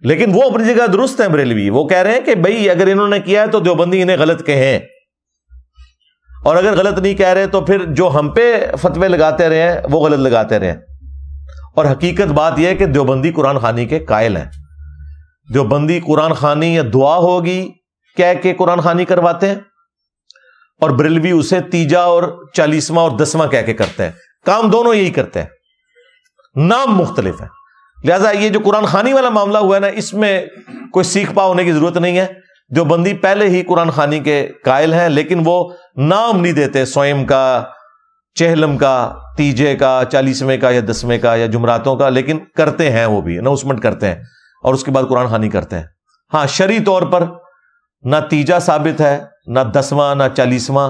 لیکن وہ اپنی جگہ درست ہیں بریلوی، وہ کہہ رہے ہیں کہ بھائی اگر انہوں نے کیا ہے تو دیوبندی انہیں غلط کہیں، اور اگر غلط نہیں کہہ رہے تو پھر جو ہم پہ فتوے لگاتے رہے ہیں وہ غلط لگاتے رہے ہیں۔ اور حقیقت بات یہ ہے کہ دیوبندی قرآن خوانی کے قائل ہیں، دیوبندی قرآن خوانی یا دعا ہوگی کہہ کے قرآن خوانی کرواتے ہیں، اور بریلوی اسے تیجا اور 40واں اور 10واں کہہ کے کرتے ہیں، کام دونوں یہی کرتے ہیں، نام مختلف ہے۔ لہذا یہ جو قرآن خوانی والا معاملہ ہوا ہے نا، اس میں کوئی سیکھ پا ہونے کی ضرورت نہیں ہے، دیوبندی پہلے ہی قرآن خوانی کے قائل ہیں، لیکن وہ نام نہیں دیتے سوئم کا، چہلم کا، تیجے کا، 40ویں کا یا 10ویں کا یا جمعراتوں کا، لیکن کرتے ہیں، وہ بھی اناؤنسمنٹ کرتے ہیں اور اس کے بعد قرآن خوانی کرتے ہیں۔ ہاں شرعی طور پر نہ تیجا ثابت ہے، نہ 10واں، نہ 40واں،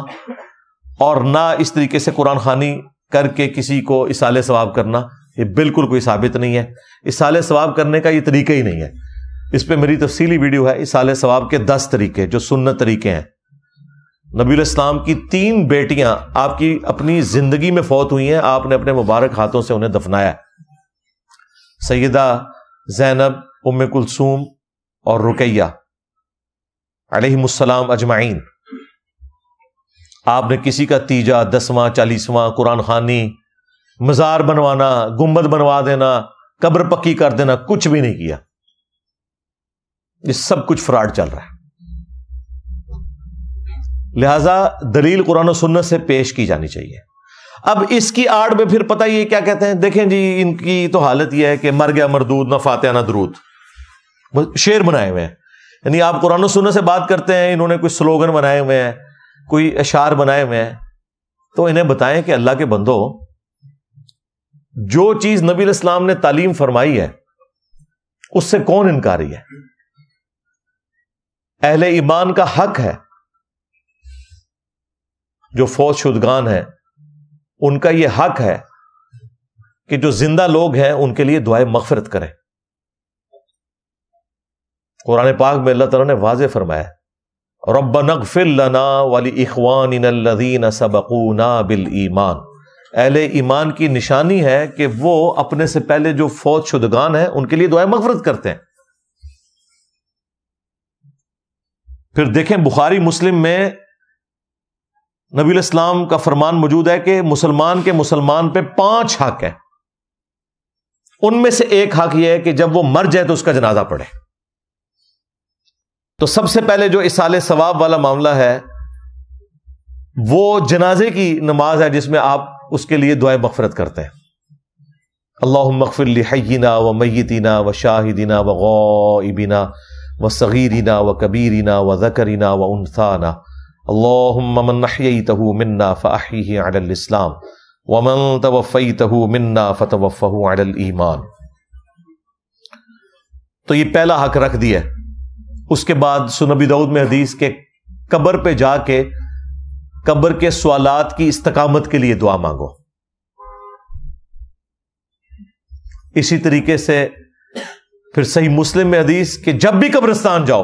اور نہ اس طریقے سے قرآن خوانی کر کے کسی کو اصالِ ثواب کرنا، یہ بالکل کوئی ثابت نہیں ہے۔ اصالِ ثواب کرنے کا یہ طریقہ ہی نہیں ہے، اس پہ میری تفصیلی ویڈیو ہے، اصالِ ثواب کے 10 طریقے جو سنت طریقے ہیں۔ نبی علیہ السلام کی 3 بیٹیاں آپ کی اپنی زندگی میں فوت ہوئی ہیں، آپ نے اپنے مبارک ہاتھوں سے انہیں دفنایا، سیدہ زینب، ام کلثوم اور رقیہ علیہم السلام اجمعین۔ آپ نے کسی کا تیجا، 10واں، 40واں، قرآن خوانی، مزار بنوانا، گنبد بنوا دینا، قبر پکی کر دینا، کچھ بھی نہیں کیا، یہ سب کچھ فراڈ چل رہا ہے۔ لہذا دلیل قرآن و سنت سے پیش کی جانی چاہیے۔ اب اس کی آڑ میں پھر پتہ یہ کیا کہتے ہیں، دیکھیں جی ان کی تو حالت یہ ہے کہ مر گیا مردود، نہ فاتحہ نہ درود، شعر بنائے ہوئے ہیں، یعنی آپ قرآن و سنت سے بات کرتے ہیں، انہوں نے کوئی سلوگن بنائے ہوئے ہیں، کوئی اشعار بنائے ہوئے ہیں، تو انہیں بتائیں کہ اللہ کے بندو، جو چیز نبی علیہ السلام نے تعلیم فرمائی ہے اس سے کون انکاری ہے؟ اہل ایمان کا حق ہے جو فوت شدگان ہیں ان کا یہ حق ہے کہ جو زندہ لوگ ہیں ان کے لیے دعائے مغفرت کریں. قرآن پاک میں اللہ تعالیٰ نے واضح فرمایا ربنا اغفر لنا ولاخواننا الذین سبقونا بالایمان. اہل ایمان کی نشانی ہے کہ وہ اپنے سے پہلے جو فوت شدگان ہیں ان کے لیے دعائے مغفرت کرتے ہیں. پھر دیکھیں بخاری مسلم میں نبی الاسلام کا فرمان موجود ہے کہ مسلمان کے مسلمان پہ 5 حق ہیں. ان میں سے ایک حق یہ ہے کہ جب وہ مر جائے تو اس کا جنازہ پڑھے. تو سب سے پہلے جو اصالہ ثواب والا معاملہ ہے وہ جنازے کی نماز ہے جس میں آپ اس کے لیے دعائے مغفرت کرتے ہیں. اللہم اغفر لحینا و میتنا و شاہدنا و غائبنا و صغیرنا و کبیرنا و ذکرنا و انثانا اللہم من احییتہ منا فاحیہ علی الاسلام ومن توفیتہ منا فتوفہ علی الایمان. تو یہ پہلا حق رکھ دیا. اس کے بعد سنن ابی داؤد میں حدیث کے قبر پہ جا کے قبر کے سوالات کی استقامت کے لیے دعا مانگو. اسی طریقے سے پھر صحیح مسلم میں حدیث کہ جب بھی قبرستان جاؤ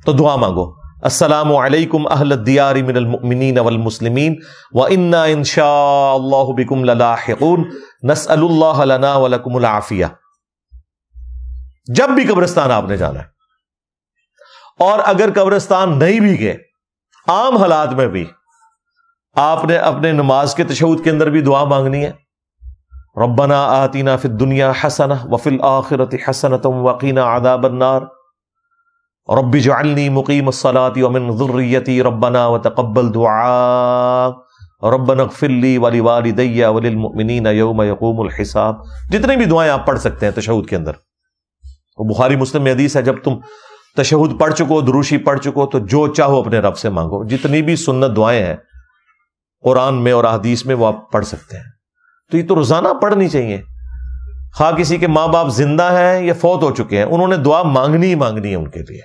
تو دعا مانگو السلام علیکم اہل الدیار من المؤمنین والمسلمین وإنا ان شاء اللہ بکم للاحقون نسأل اللہ لنا ولکم العافیہ. جب بھی قبرستان آپ نے جانا ہے. اور اگر قبرستان نہیں بھی گئے عام حالات میں بھی آپ نے اپنے نماز کے تشہد کے اندر بھی دعا مانگنی ہے ربنا آتنا فی الدنیا حسنہ وفی الآخرۃ حسنۃ وقنا عذاب النار رب اجعلنی مقیم الصلاۃ ومن ذریتی ربنا وتقبل دعاء ربنا اغفر لی ولوالدی وللمؤمنین یوم یقوم الحساب. جتنی بھی دعائیں آپ پڑھ سکتے ہیں تشہد کے اندر. بخاری مسلم میں حدیث ہے جب تم تشہد پڑھ چکو دروشی پڑھ چکو تو جو چاہو اپنے رب سے مانگو. جتنی بھی سنت دعائیں ہیں قرآن میں اور احادیث میں وہ آپ پڑھ سکتے ہیں. تو یہ تو روزانہ پڑھنی چاہیے. خواہ کسی کے ماں باپ زندہ ہیں یا فوت ہو چکے ہیں انہوں نے دعا مانگنی ہی مانگنی ہے ان کے لیے.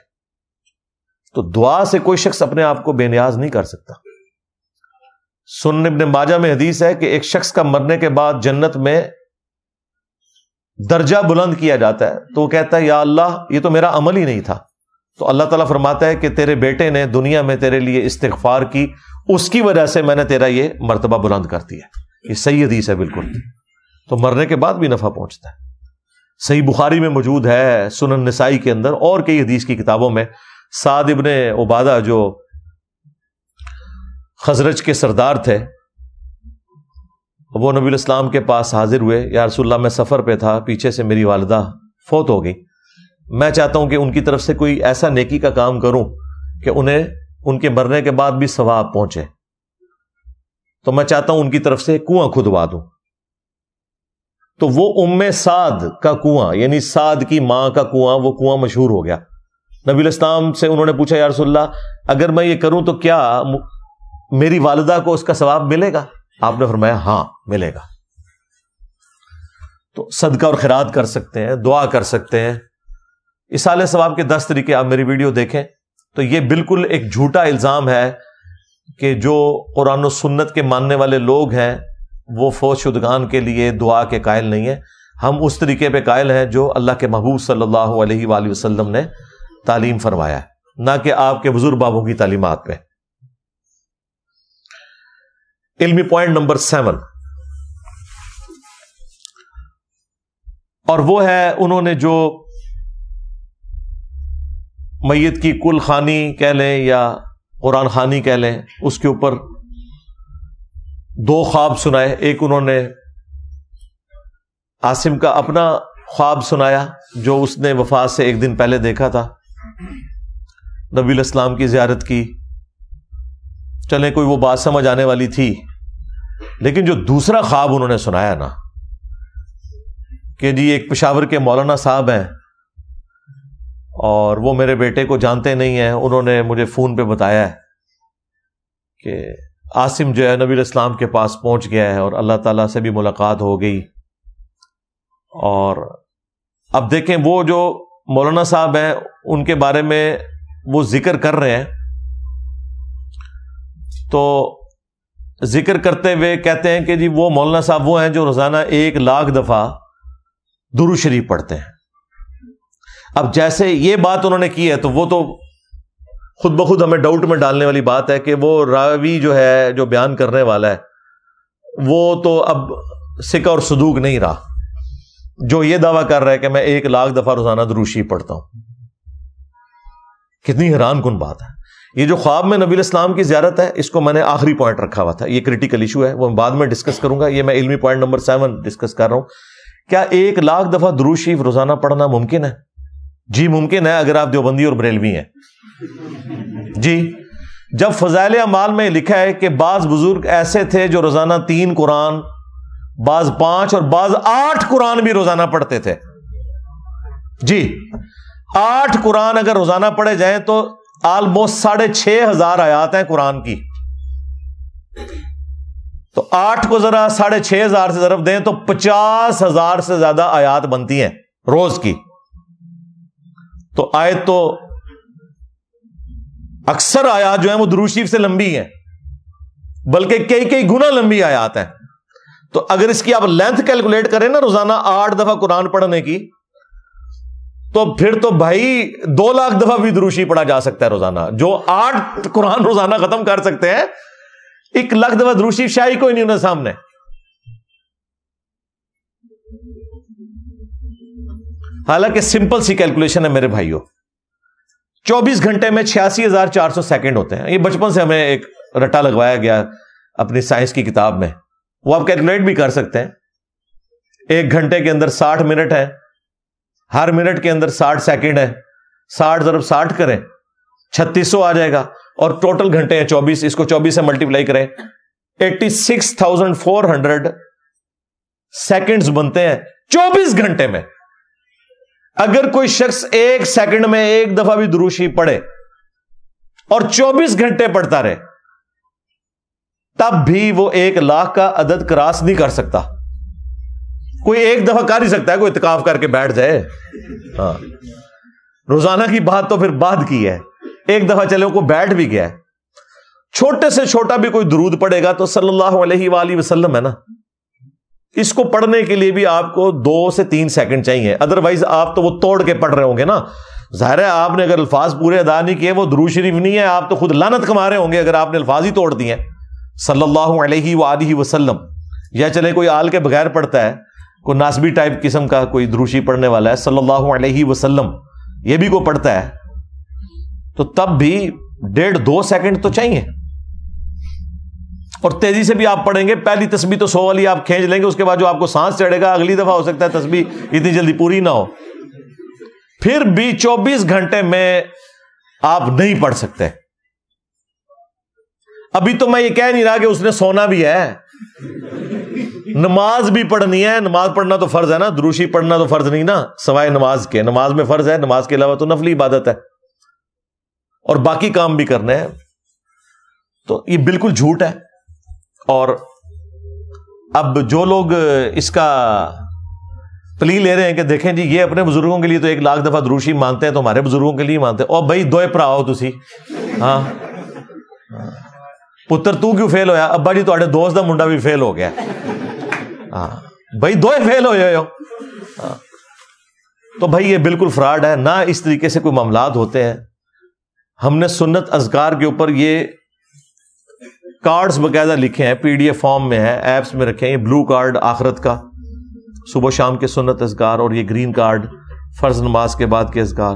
تو دعا سے کوئی شخص اپنے آپ کو بے نیاز نہیں کر سکتا. سنن ابن ماجہ میں حدیث ہے کہ ایک شخص کا مرنے کے بعد جنت میں درجہ بلند کیا جاتا ہے تو وہ کہتا ہے یا اللہ یہ تو میرا عمل ہی نہیں تھا. تو اللہ تعالیٰ فرماتا ہے کہ تیرے بیٹے نے دنیا میں تیرے لیے استغفار کی اس کی وجہ سے میں نے تیرا یہ مرتبہ بلند کر دیا. یہ صحیح حدیث ہے بالکل. تو مرنے کے بعد بھی نفع پہنچتا ہے. صحیح بخاری میں موجود ہے, سنن نسائی کے اندر اور کئی حدیث کی کتابوں میں. سعد ابن عبادہ جو خزرج کے سردار تھے وہ نبی الاسلام کے پاس حاضر ہوئے, یا رسول اللہ میں سفر پہ تھا, پیچھے سے میری والدہ فوت ہو گئی, میں چاہتا ہوں کہ ان کی طرف سے کوئی ایسا نیکی کا کام کروں کہ انہیں ان کے مرنے کے بعد بھی ثواب پہنچے. تو میں چاہتا ہوں ان کی طرف سے کنواں کھدوا دوں. تو وہ ام سعد کا کنواں یعنی سعد کی ماں کا کنواں, وہ کنواں مشہور ہو گیا. نبی الاسلام سے انہوں نے پوچھا یا رسول اللہ اگر میں یہ کروں تو کیا میری والدہ کو اس کا ثواب ملے گا؟ آپ نے فرمایا ہاں ملے گا. تو صدقہ اور خیرات کر سکتے ہیں, دعا کر سکتے ہیں. اصالہ ثواب کے 10 طریقے آپ میری ویڈیو دیکھیں. تو یہ بالکل ایک جھوٹا الزام ہے کہ جو قرآن و سنت کے ماننے والے لوگ ہیں وہ فوت شدگان کے لیے دعا کے قائل نہیں ہیں. ہم اس طریقے پہ قائل ہیں جو اللہ کے محبوب صلی اللہ علیہ وآلہ وسلم نے تعلیم فرمایا ہے, نہ کہ آپ کے بزرگ بابوں کی تعلیمات پہ. علمی پوائنٹ نمبر 7, اور وہ ہے انہوں نے جو میت کی کل خوانی کہہ لیں یا قرآن خوانی کہہ لیں, اس کے اوپر 2 خواب سنائے. ایک انہوں نے عاصم کا اپنا خواب سنایا جو اس نے وفات سے 1 دن پہلے دیکھا تھا. نبی الاسلام کی زیارت کی, چلیں کوئی وہ بات سمجھ آنے والی تھی. لیکن جو دوسرا خواب انہوں نے سنایا نا کہ جی ایک پشاور کے مولانا صاحب ہیں اور وہ میرے بیٹے کو جانتے نہیں ہیں, انہوں نے مجھے فون پہ بتایا ہے کہ عاصم جو ہے نبی الاسلام کے پاس پہنچ گیا ہے اور اللہ تعالیٰ سے بھی ملاقات ہو گئی. اور اب دیکھیں وہ جو مولانا صاحب ہیں ان کے بارے میں وہ ذکر کر رہے ہیں, تو ذکر کرتے ہوئے کہتے ہیں کہ جی وہ مولانا صاحب وہ ہیں جو روزانہ 1,00,000 دفعہ درود شریف پڑھتے ہیں. اب جیسے یہ بات انہوں نے کی ہے تو وہ تو خود بخود ہمیں ڈاؤٹ میں ڈالنے والی بات ہے کہ وہ راوی جو ہے جو بیان کرنے والا ہے وہ تو اب ثقہ اور صدوق نہیں رہا جو یہ دعویٰ کر رہا ہے کہ میں 1,00,000 دفعہ روزانہ درود شریف پڑھتا ہوں. کتنی حیران کن بات ہے. یہ جو خواب میں نبی الاسلام کی زیارت ہے اس کو میں نے آخری پوائنٹ رکھا ہوا تھا, یہ کریٹیکل ایشو ہے, وہ بعد میں ڈسکس کروں گا. یہ میں علمی پوائنٹ نمبر 7 ڈسکس کر رہا ہوں. کیا 1,00,000 دفعہ درود شریف روزانہ پڑھنا ممکن ہے؟ جی ممکن ہے, اگر آپ دیوبندی اور بریلوی ہیں. جی جب فضائل اعمال میں لکھا ہے کہ بعض بزرگ ایسے تھے جو روزانہ 3 قرآن, بعض 5 اور بعض 8 قرآن بھی روزانہ پڑھتے تھے. جی 8 قرآن اگر روزانہ پڑھے جائیں تو آلموسٹ 6,500 آیات ہیں قرآن کی. تو 8 کو ذرا 6,500 سے ضرب دیں تو 50,000 سے زیادہ آیات بنتی ہیں روز کی. تو آیت تو اکثر آیات جو ہیں وہ درود شریف سے لمبی ہیں, بلکہ کئی گنا لمبی آیات ہیں. تو اگر اس کی آپ لینتھ کیلکولیٹ کریں نا روزانہ 8 دفعہ قرآن پڑھنے کی, تو پھر تو بھائی 2,00,000 دفعہ بھی درود شریف پڑھا جا سکتا ہے روزانہ. جو 8 قرآن روزانہ ختم کر سکتے ہیں 1,00,000 دفعہ درود شریف شاہی کوئی نہیں انہیں سامنے. حالانکہ سمپل سی کیلکولیشن ہے میرے بھائیوں, 24 گھنٹے میں 86,400 سیکنڈ ہوتے ہیں. یہ بچپن سے ہمیں ایک رٹا لگوایا گیا اپنی سائنس کی کتاب میں, وہ آپ کیلکولیٹ بھی کر سکتے ہیں. 1 گھنٹے کے اندر 60 منٹ ہے, ہر منٹ کے اندر 60 سیکنڈ ہے, 60 ضرب 60 کریں 3600 آ جائے گا, اور ٹوٹل گھنٹے ہیں 24, اس کو 24 سے ملٹیپلائی کریں 86,400 سیکنڈز بنتے ہیں 24 گھنٹے میں. اگر کوئی شخص 1 سیکنڈ میں 1 دفعہ بھی درود شریف پڑھے اور 24 گھنٹے پڑھتا رہے, تب بھی وہ 1,00,000 کا عدد کراس نہیں کر سکتا. کوئی 1 دفعہ کر ہی سکتا ہے, کوئی اعتکاف کر کے بیٹھ جائے. ہاں روزانہ کی بات تو پھر بعد کی ہے, 1 دفعہ چلے وہ بیٹھ بھی گیا ہے. چھوٹے سے چھوٹا بھی کوئی درود پڑے گا تو صلی اللہ علیہ وآلہ وسلم ہے نا, اس کو پڑھنے کے لیے بھی آپ کو 2 سے 3 سیکنڈ چاہیے. ادروائز آپ تو وہ توڑ کے پڑھ رہے ہوں گے نا. ظاہر ہے آپ نے اگر الفاظ پورے ادا نہیں کیے وہ درود شریف نہیں ہے, آپ تو خود لعنت کما رہے ہوں گے اگر آپ نے الفاظ ہی توڑ دیے صلی اللہ علیہ وآلہ وسلم. یا چلے کوئی آل کے بغیر پڑھتا ہے, کوئی ناسبی ٹائپ قسم کا کوئی درود شریف پڑھنے والا ہے صلی اللہ علیہ وسلم, یہ بھی کوئی پڑھتا ہے, تو تب بھی 1.5-2 سیکنڈ تو چاہیے. اور تیزی سے بھی آپ پڑھیں گے, پہلی تسبیح تو 100 والی آپ کھینچ لیں گے, اس کے بعد جو آپ کو سانس چڑھے گا اگلی دفعہ ہو سکتا ہے تسبیح اتنی جلدی پوری نہ ہو. پھر بھی 24 گھنٹے میں آپ نہیں پڑھ سکتے. ابھی تو میں یہ کہہ نہیں رہا کہ اس نے سونا بھی ہے, نماز بھی پڑھنی ہے. نماز پڑھنا تو فرض ہے نا, درود شریف پڑھنا تو فرض نہیں نا سوائے نماز کے. نماز میں فرض ہے, نماز کے علاوہ تو نفلی عبادت ہے, اور باقی کام بھی کرنے ہیں. تو یہ بالکل جھوٹ ہے. اور اب جو لوگ اس کا پلی لے رہے ہیں کہ دیکھیں جی یہ اپنے بزرگوں کے لیے تو 1,00,000 دفعہ درود شریف مانتے ہیں تو ہمارے بزرگوں کے لیے مانتے ہیں. اور بھائی دوئے پراؤ تسی, ہاں پتر تو کیوں فیل ہویا, ابا جی تواڈے دوست دا منڈا بھی فیل ہو گیا. ہاں بھائی دوئے فیل ہوئے ہو. تو بھائی یہ بالکل فراڈ ہے, نہ اس طریقے سے کوئی معاملات ہوتے ہیں. ہم نے سنت اذکار کے اوپر یہ کارڈز باقاعدہ لکھے ہیں, PDF فارم میں ہے, ایپس میں رکھے ہیں. یہ بلو کارڈ آخرت کا صبح شام کے سنت اذکار, اور یہ گرین کارڈ فرض نماز کے بعد کے اذکار.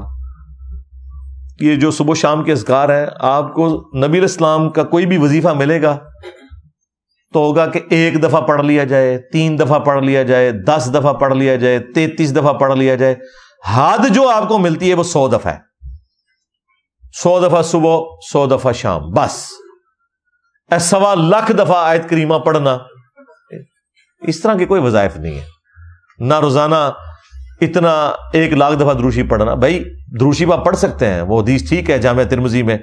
یہ جو صبح شام کے اذکار ہیں, آپ کو نبی الاسلام کا کوئی بھی وظیفہ ملے گا تو ہوگا کہ 1 دفعہ پڑھ لیا جائے, 3 دفعہ پڑھ لیا جائے, 10 دفعہ پڑھ لیا جائے, 33 دفعہ پڑھ لیا جائے. حد جو آپ کو ملتی ہے وہ 100 دفعہ ہے. 100 دفعہ صبح, 100 دفعہ شام, بس. 1.25 دفعہ آیت کریمہ پڑھنا, اس طرح کے کوئی وظائف نہیں ہے. نہ روزانہ اتنا 1,00,000 دفعہ درود شریف پڑھنا. بھائی درود شریف آپ پڑھ سکتے ہیں, وہ حدیث ٹھیک ہے جامع ترمذی میں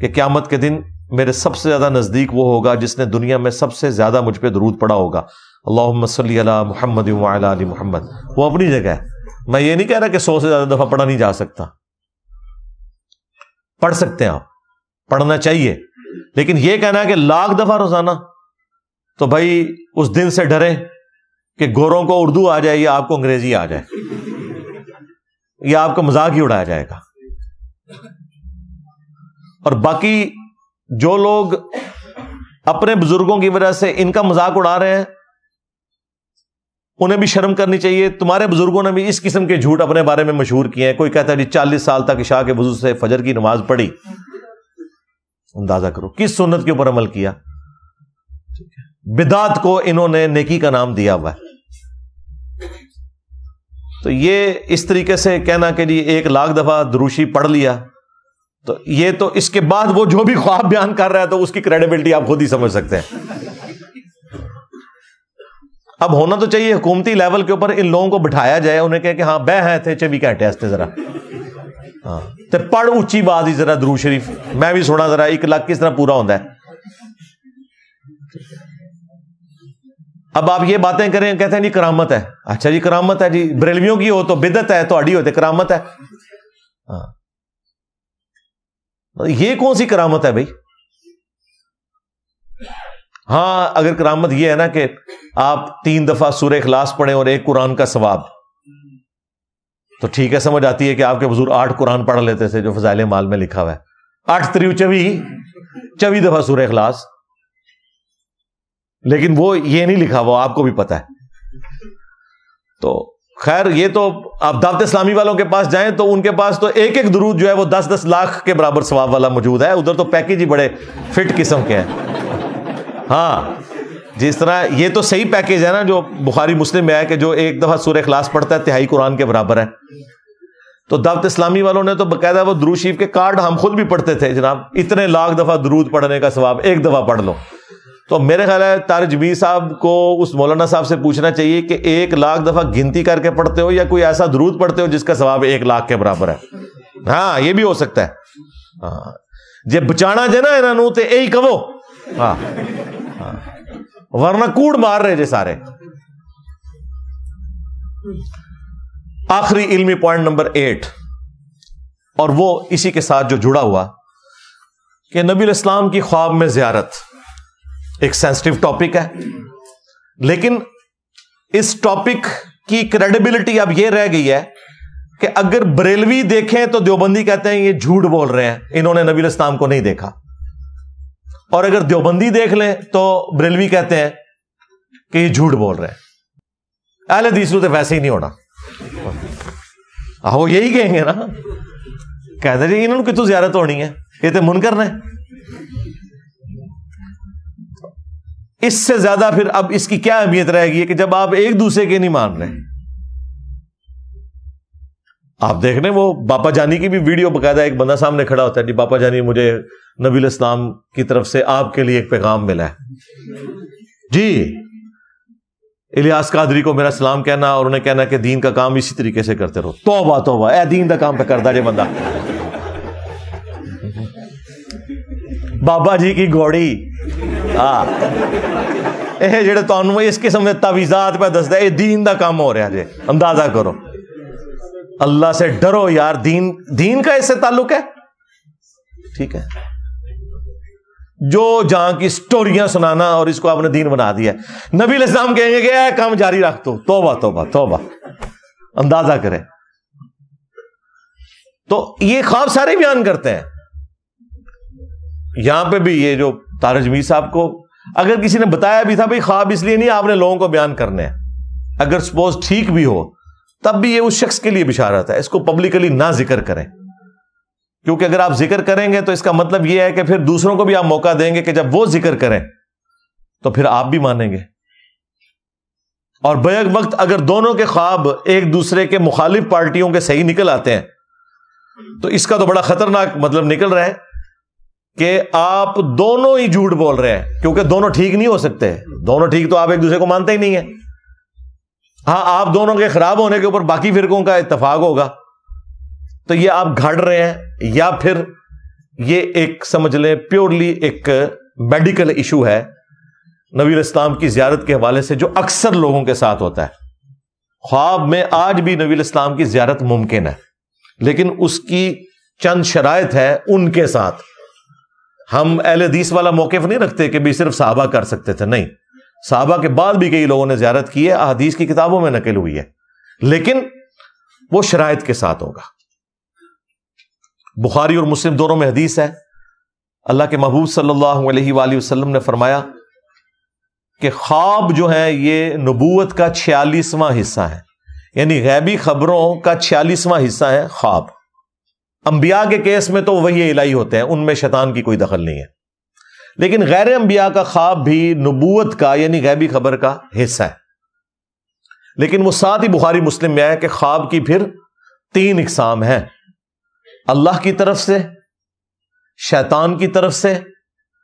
کہ قیامت کے دن میرے سب سے زیادہ نزدیک وہ ہوگا جس نے دنیا میں سب سے زیادہ مجھ پہ درود پڑھا ہوگا. اللہم صلی علی محمد وعلی آل محمد. وہ اپنی جگہ ہے, میں یہ نہیں کہہ رہا کہ 100 سے زیادہ دفعہ پڑھا نہیں جا سکتا, پڑھ سکتے ہیں آپ, پڑھنا چاہیے. لیکن یہ کہنا کہ 1,00,000 دفعہ روزانہ, تو بھائی اس دن سے ڈریں کہ گوروں کو اردو آ جائے یا آپ کو انگریزی آ جائے, یا آپ کا مذاق ہی اڑایا جائے گا. اور باقی جو لوگ اپنے بزرگوں کی وجہ سے ان کا مذاق اڑا رہے ہیں, انہیں بھی شرم کرنی چاہیے. تمہارے بزرگوں نے بھی اس قسم کے جھوٹ اپنے بارے میں مشہور کیے ہیں. کوئی کہتا ہے جی 40 سال تک عشاء کے وضو سے فجر کی نماز پڑھی. اندازہ کرو کس سنت کے اوپر عمل کیا. بدعت کو انہوں نے نیکی کا نام دیا ہوا ہے. تو یہ اس طریقے سے کہنا کہ جی 1,00,000 دفعہ دروشی پڑھ لیا, تو یہ تو اس کے بعد وہ جو بھی خواب بیان کر رہا ہے تو اس کی کریڈیبلٹی آپ خود ہی سمجھ سکتے ہیں. اب ہونا تو چاہیے حکومتی لیول کے اوپر ان لوگوں کو بٹھایا جائے, انہیں کہے کہ ہاں بہ ہیں تھے 24 گھنٹے ہستے ذرا, ہاں تے پڑھ اونچی بات ہی ذرا درود شریف میں بھی سنا ذرا 1,00,000 کس طرح پورا ہوتا ہے. اب آپ یہ باتیں کریں کہتے ہیں جی کرامت ہے. اچھا جی کرامت ہے, جی بریلویوں کی ہو تو بدعت ہے, تہاڈی ہوتے کرامت ہے. ہاں یہ کون سی کرامت ہے بھائی؟ ہاں اگر کرامت یہ ہے نا کہ آپ 3 دفعہ سورہ اخلاص پڑھیں اور 1 قرآن کا ثواب, تو ٹھیک ہے, سمجھ آتی ہے کہ آپ کے بزرگ 8 قرآن پڑھ لیتے تھے جو فضائل مال میں لکھا ہوا ہے. 8 3 24 دفعہ سورہ اخلاص, لیکن وہ یہ نہیں لکھا, وہ آپ کو بھی پتا ہے. تو خیر یہ تو آپ دعوت اسلامی والوں کے پاس جائیں تو ان کے پاس تو ایک درود جو ہے وہ 10 لاکھ کے برابر ثواب والا موجود ہے. ادھر تو پیکج ہی بڑے فٹ قسم کے ہیں. ہاں جس طرح یہ تو صحیح پیکج ہے نا جو بخاری مسلم میں ہے کہ جو 1 دفعہ سورہ اخلاص پڑھتا ہے 3/4 قرآن کے برابر ہے. تو دعوت اسلامی والوں نے تو باقاعدہ وہ درود شریف کے کارڈ ہم خود بھی پڑھتے تھے, جناب اتنے لاکھ دفعہ درود پڑھنے کا ثواب 1 دفعہ پڑھ لو. تو میرے خیال ہے طارق جمیل صاحب کو اس مولانا صاحب سے پوچھنا چاہیے کہ 1,00,000 دفعہ گنتی کر کے پڑھتے ہو یا کوئی ایسا درود پڑھتے ہو جس کا ثواب 1,00,000 کے برابر ہے. ہاں یہ بھی ہو سکتا ہے. ہاں جے بچانا جے نا انہوں تے یہی کہو, ہاں ورنہ کوڑ مار رہے جے سارے. آخری علمی پوائنٹ نمبر 8, اور وہ اسی کے ساتھ جو جڑا ہوا کہ نبی الاسلام کی خواب میں زیارت ایک سینسٹیو ٹاپک ہے, لیکن اس ٹاپک کی کریڈیبلٹی اب یہ رہ گئی ہے کہ اگر بریلوی دیکھیں تو دیوبندی کہتے ہیں یہ جھوٹ بول رہے ہیں, انہوں نے نبی الاسلام کو نہیں دیکھا. اور اگر دیوبندی دیکھ لیں تو بریلوی کہتے ہیں کہ یہ جھوٹ بول رہے ہیں. اہل حدیث تو ویسے ہی نہیں ہونا, وہ یہی کہیں گے نا, کہتے ہیں جی انہوں نے کتوں زیارت ہونی ہے, یہ تو منکر نے. اس سے زیادہ پھر اب اس کی کیا اہمیت رہے گی کہ جب آپ ایک دوسرے کے نہیں مان رہے. آپ دیکھ رہے ہیں وہ باپا جانی کی بھی ویڈیو باقاعدہ ایک بندہ سامنے کھڑا ہوتا ہے, جی باپا جانی مجھے نبی الاسلام کی طرف سے آپ کے لیے ایک پیغام ملا ہے, جی الیاس قادری کو میرا سلام کہنا اور انہیں کہنا کہ دین کا کام اسی طریقے سے کرتے رہو. توبہ توبہ, اے دین کا کام پہ کرتا جے بندہ. بابا جی کی گھوڑی یہ جڑے تانوں اس قسم کے تعویذات پہ دسدا ہے, دین دا کام ہو رہا جے. اندازہ کرو, اللہ سے ڈرو یار. دین کا اس سے تعلق ہے, ٹھیک ہے, جو جہاں کی سٹوریاں سنانا اور اس کو آپ نے دین بنا دیا. نبی علیہ السلام کہیں گے کہ اے کام جاری رکھ تو. توبہ توبہ توبہ, اندازہ کرے. تو یہ خواب سارے بیان کرتے ہیں. یہاں پہ بھی یہ جو طارق جمیل صاحب کو اگر کسی نے بتایا بھی تھا بھائی خواب اس لیے نہیں آپ نے لوگوں کو بیان کرنے ہیں, اگر سپوز ٹھیک بھی ہو تب بھی یہ اس شخص کے لیے بشارت ہے. اس کو پبلکلی نہ ذکر کریں, کیونکہ اگر آپ ذکر کریں گے تو اس کا مطلب یہ ہے کہ پھر دوسروں کو بھی آپ موقع دیں گے کہ جب وہ ذکر کریں تو پھر آپ بھی مانیں گے. اور بیک وقت اگر دونوں کے خواب ایک دوسرے کے مخالف پارٹیوں کے صحیح نکل آتے ہیں تو اس کا تو بڑا خطرناک مطلب نکل رہا ہے کہ آپ دونوں ہی جھوٹ بول رہے ہیں, کیونکہ دونوں ٹھیک نہیں ہو سکتے. دونوں ٹھیک تو آپ ایک دوسرے کو مانتے ہی نہیں ہیں. ہاں آپ دونوں کے خراب ہونے کے اوپر باقی فرقوں کا اتفاق ہوگا, تو یہ آپ گھڑ رہے ہیں یا پھر یہ ایک سمجھ لیں پیورلی ایک میڈیکل ایشو ہے نبی علیہ السلام کی زیارت کے حوالے سے جو اکثر لوگوں کے ساتھ ہوتا ہے. خواب میں آج بھی نبی علیہ السلام کی زیارت ممکن ہے, لیکن اس کی چند شرائط ہے ان کے ساتھ. ہم اہل حدیث والا موقف نہیں رکھتے کہ بھی صرف صحابہ کر سکتے تھے, نہیں. صحابہ کے بعد بھی کئی لوگوں نے زیارت کی ہے، احادیث کی کتابوں میں نقل ہوئی ہے، لیکن وہ شرائط کے ساتھ ہوگا۔ بخاری اور مسلم دونوں میں حدیث ہے، اللہ کے محبوب صلی اللہ علیہ وآلہ وسلم نے فرمایا کہ خواب جو ہے یہ نبوت کا 46واں حصہ ہے، یعنی غیبی خبروں کا 46واں حصہ ہے خواب۔ انبیاء کے کیس میں تو وحی الہی ہوتے ہیں، ان میں شیطان کی کوئی دخل نہیں ہے، لیکن غیر انبیاء کا خواب بھی نبوت کا یعنی غیبی خبر کا حصہ ہے۔ لیکن وہ ساتھ ہی بخاری مسلم میں آیا کہ خواب کی پھر 3 اقسام ہیں، اللہ کی طرف سے، شیطان کی طرف سے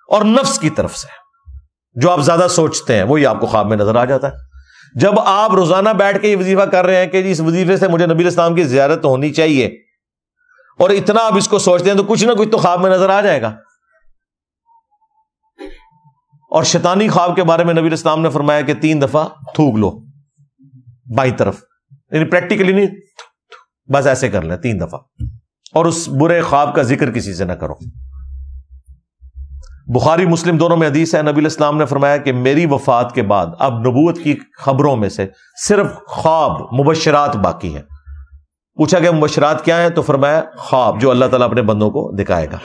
اور نفس کی طرف سے۔ جو آپ زیادہ سوچتے ہیں وہی آپ کو خواب میں نظر آ جاتا ہے۔ جب آپ روزانہ بیٹھ کے یہ وظیفہ کر رہے ہیں کہ اس وظیفے سے مجھے نبی علیہ السلام کی زیارت ہونی چاہیے، اور اتنا آپ اس کو سوچتے ہیں تو کچھ نہ کچھ تو خواب میں نظر آ جائے گا۔ اور شیطانی خواب کے بارے میں نبی علیہ السلام نے فرمایا کہ 3 دفعہ تھوک لو بائیں طرف، یعنی پریکٹیکلی نہیں، بس ایسے کر لیں 3 دفعہ، اور اس برے خواب کا ذکر کسی سے نہ کرو۔ بخاری مسلم دونوں میں حدیث ہے، نبی علیہ السلام نے فرمایا کہ میری وفات کے بعد اب نبوت کی خبروں میں سے صرف خواب، مبشرات باقی ہیں۔ پوچھا کہ مبشرات کیا ہیں؟ تو فرمایا خواب جو اللہ تعالیٰ اپنے بندوں کو دکھائے گا۔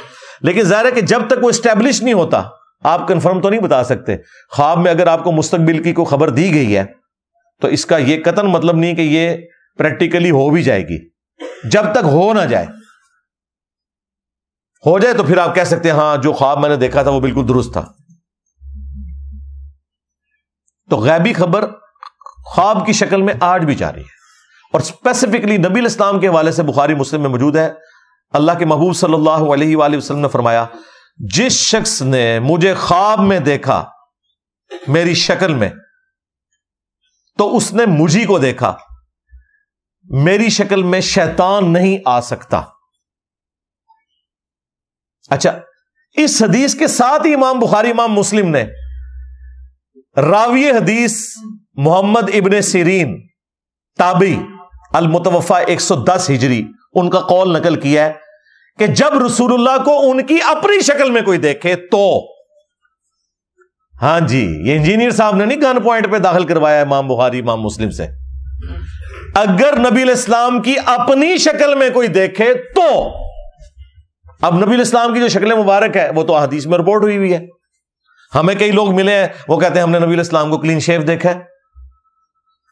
لیکن ظاہر ہے کہ جب تک وہ اسٹیبلش نہیں ہوتا آپ کنفرم تو نہیں بتا سکتے۔ خواب میں اگر آپ کو مستقبل کی کوئی خبر دی گئی ہے تو اس کا یہ قطعاً مطلب نہیں کہ یہ پریکٹیکلی ہو بھی جائے گی، جب تک ہو نہ جائے۔ ہو جائے تو پھر آپ کہہ سکتے ہیں ہاں جو خواب میں نے دیکھا تھا وہ بالکل درست تھا۔ تو غیبی خبر خواب کی شکل میں آج بھی جاری ہے، اور اسپیسیفکلی نبی علیہ السلام کے حوالے سے بخاری مسلم میں موجود ہے۔ اللہ کے محبوب صلی اللہ علیہ وآلہ وسلم نے فرمایا جس شخص نے مجھے خواب میں دیکھا میری شکل میں تو اس نے مجھی کو دیکھا، میری شکل میں شیطان نہیں آ سکتا۔ اچھا، اس حدیث کے ساتھ ہی امام بخاری امام مسلم نے راوی حدیث محمد ابن سیرین تابعی المتوفا 110 ہجری ان کا قول نقل کیا ہے کہ جب رسول اللہ کو ان کی اپنی شکل میں کوئی دیکھے تو، ہاں جی، یہ انجینئر صاحب نے نہیں گن پوائنٹ پہ داخل کروایا امام بخاری امام مسلم سے، اگر نبی علیہ السلام کی اپنی شکل میں کوئی دیکھے تو، اب نبی علیہ السلام کی جو شکل مبارک ہے وہ تو احادیث میں رپورٹ ہوئی ہوئی ہے۔ ہمیں کئی لوگ ملے ہیں وہ کہتے ہیں ہم نے نبی علیہ السلام کو کلین شیو دیکھا ہے،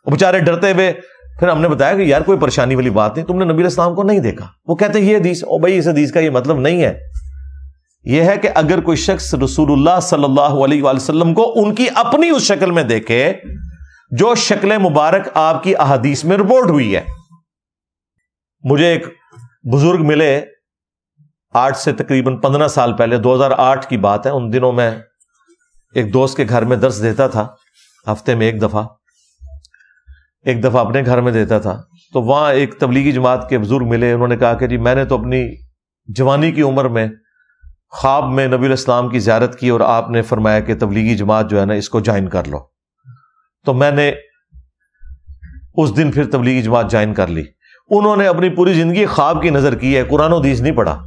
وہ بیچارے ڈرتے ہوئے، پھر ہم نے بتایا کہ یار کوئی پریشانی والی بات نہیں، تم نے نبی علیہ السلام کو نہیں دیکھا۔ وہ کہتے ہیں یہ حدیث، او بھائی اس حدیث کا یہ مطلب نہیں ہے، یہ ہے کہ اگر کوئی شخص رسول اللہ صلی اللہ علیہ وآلہ وسلم کو ان کی اپنی اس شکل میں دیکھے جو شکل مبارک آپ کی احادیث میں رپورٹ ہوئی ہے۔ مجھے ایک بزرگ ملے آج سے تقریباً 15 سال پہلے، 2008 کی بات ہے، ان دنوں میں ایک دوست کے گھر میں درس دیتا تھا، ہفتے میں ایک دفعہ اپنے گھر میں دیتا تھا، تو وہاں ایک تبلیغی جماعت کے بزرگ ملے، انہوں نے کہا کہ جی میں نے تو اپنی جوانی کی عمر میں خواب میں نبی علیہ السلام کی زیارت کی اور آپ نے فرمایا کہ تبلیغی جماعت جو ہے نا اس کو جوائن کر لو، تو میں نے اس دن پھر تبلیغی جماعت جوائن کر لی۔ انہوں نے اپنی پوری زندگی خواب کی نظر کی ہے، قرآن و حدیث نہیں پڑھا۔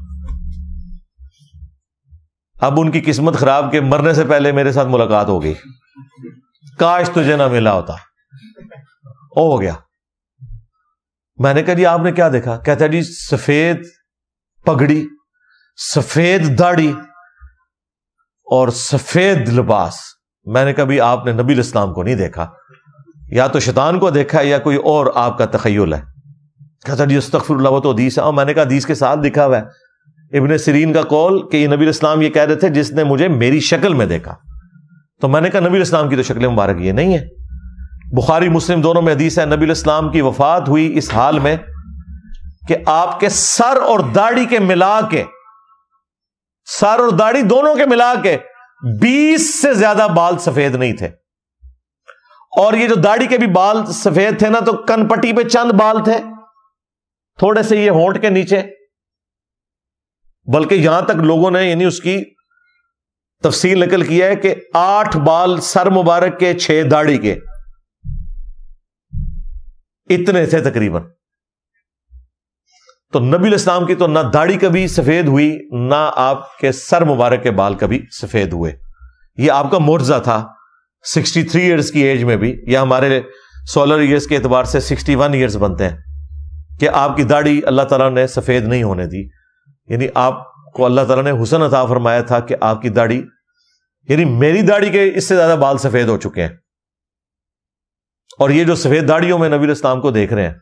اب ان کی قسمت خراب کہ مرنے سے پہلے میرے ساتھ ملاقات ہو گئی، کاش تجھے نہ ملا ہوتا، ہو گیا۔ میں نے کہا جی آپ نے کیا دیکھا؟ کہتا ہے جی سفید پگڑی، سفید داڑھی اور سفید لباس۔ میں نے کہا بھی آپ نے نبی علیہ السلام کو نہیں دیکھا، یا تو شیطان کو دیکھا یا کوئی اور آپ کا تخیل ہے۔ کہتا جی استغفر اللہ، وہ تو حدیث ہے۔ اور میں نے کہا حدیث کے ساتھ لکھا ہوا ہے ابن سیرین کا قول کہ یہ نبی علیہ السلام یہ کہہ رہے تھے جس نے مجھے میری شکل میں دیکھا، تو میں نے کہا نبی علیہ السلام کی تو شکل مبارک یہ نہیں ہے۔ بخاری مسلم دونوں میں حدیث ہے، نبی علیہ السلام کی وفات ہوئی اس حال میں کہ آپ کے سر اور داڑھی کے ملا کے، سر اور داڑھی دونوں کے ملا کے 20 سے زیادہ بال سفید نہیں تھے، اور یہ جو داڑھی کے بھی بال سفید تھے نا تو کن پٹی پہ چند بال تھے، تھوڑے سے یہ ہونٹ کے نیچے، بلکہ یہاں تک لوگوں نے یعنی اس کی تفصیل نقل کیا ہے کہ 8 بال سر مبارک کے، 6 داڑھی کے، اتنے تھے تقریباً۔ تو نبی علیہ السلام کی تو نہ داڑھی کبھی سفید ہوئی، نہ آپ کے سر مبارک کے بال کبھی سفید ہوئے۔ یہ آپ کا معجزہ تھا 63 ایئرز کی ایج میں بھی، یا ہمارے سولر ایئرز کے اعتبار سے 61 ایئرز بنتے ہیں، کہ آپ کی داڑھی اللہ تعالیٰ نے سفید نہیں ہونے دی. یعنی آپ کو اللہ تعالیٰ نے حسن عطا فرمایا تھا کہ آپ کی داڑھی، یعنی میری داڑھی کے اس سے زیادہ بال سفید ہو چکے ہیں. اور یہ جو سفید داڑھیوں میں نبی الاسلام کو دیکھ رہے ہیں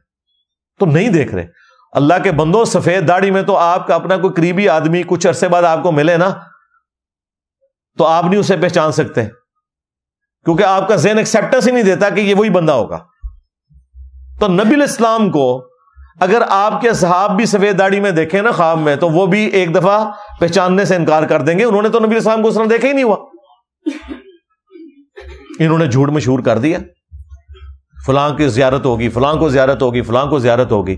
تو نہیں دیکھ رہے. اللہ کے بندوں، سفید داڑھی میں تو آپ کا اپنا کوئی قریبی آدمی کچھ عرصے بعد آپ کو ملے نا تو آپ نہیں اسے پہچان سکتے، کیونکہ آپ کا ذہن ایکسیپٹنس ہی نہیں دیتا کہ یہ وہی بندہ ہوگا. تو نبی الاسلام کو اگر آپ کے اصحاب بھی سفید داڑھی میں دیکھیں نا خواب میں، تو وہ بھی ایک دفعہ پہچاننے سے انکار کر دیں گے. انہوں نے تو نبی الاسلام کو اس طرح دیکھا ہی نہیں ہوا، انہوں نے جھوٹ مشہور کر دیا، فلاں کی زیارت ہوگی، فلاں کو زیارت ہوگی، فلاں کو زیارت ہوگی.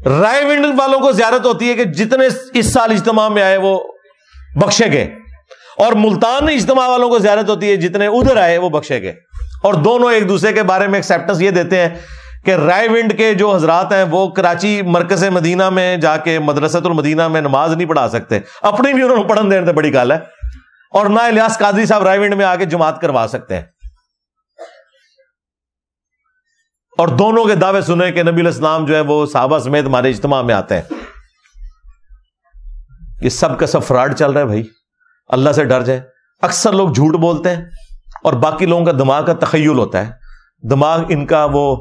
رائے ونڈ والوں کو زیارت ہوتی ہے کہ جتنے اس سال اجتماع میں آئے وہ بخشے گئے، اور ملتان اجتماع والوں کو زیارت ہوتی ہے جتنے ادھر آئے وہ بخشے گئے. اور دونوں ایک دوسرے کے بارے میں ایکسیپٹنس یہ دیتے ہیں کہ رائے ونڈ کے جو حضرات ہیں وہ کراچی مرکز مدینہ میں جا کے مدرسۃ المدینہ میں نماز نہیں پڑھا سکتے، اپنی بھی انہوں نے پڑھن دینے بڑی گل ہے، اور نہ الیاس قادری صاحب رائے ونڈ میں آ کے جماعت کروا سکتے ہیں. اور دونوں کے دعوے سنے کہ نبی الاسلام جو ہے وہ صحابہ سمیت ہمارے اجتماع میں آتے ہیں. یہ سب کا سب فراڈ چل رہا ہے بھائی. اللہ سے ڈر جائے. اکثر لوگ جھوٹ بولتے ہیں اور باقی لوگوں کا دماغ کا تخیل ہوتا ہے. دماغ ان کا وہ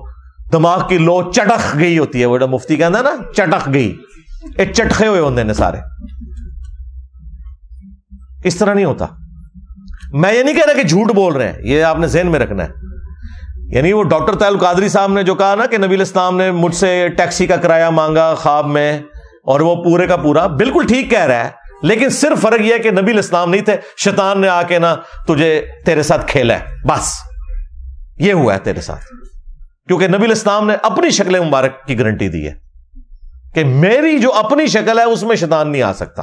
دماغ کی لو چٹخ گئی ہوتی ہے، وہ مفتی کہنا ہے نا چٹخ گئی، یہ چٹخے ہوئے ہوتے ہیں سارے. اس طرح نہیں ہوتا. میں یہ نہیں کہہ رہا کہ جھوٹ بول رہے ہیں، یہ آپ نے ذہن میں رکھنا ہے. یعنی وہ ڈاکٹر طاہر القادری صاحب نے جو کہا نا کہ نبی الاسلام نے مجھ سے ٹیکسی کا کرایہ مانگا خواب میں، اور وہ پورے کا پورا بالکل ٹھیک کہہ رہا ہے، لیکن صرف فرق یہ ہے کہ نبی الاسلام نہیں تھے، شیطان نے آ کے نا تجھے تیرے ساتھ کھیلا ہے، بس یہ ہوا ہے تیرے ساتھ. کیونکہ نبی الاسلام نے اپنی شکل مبارک کی گارنٹی دی ہے کہ میری جو اپنی شکل ہے اس میں شیطان نہیں آ سکتا.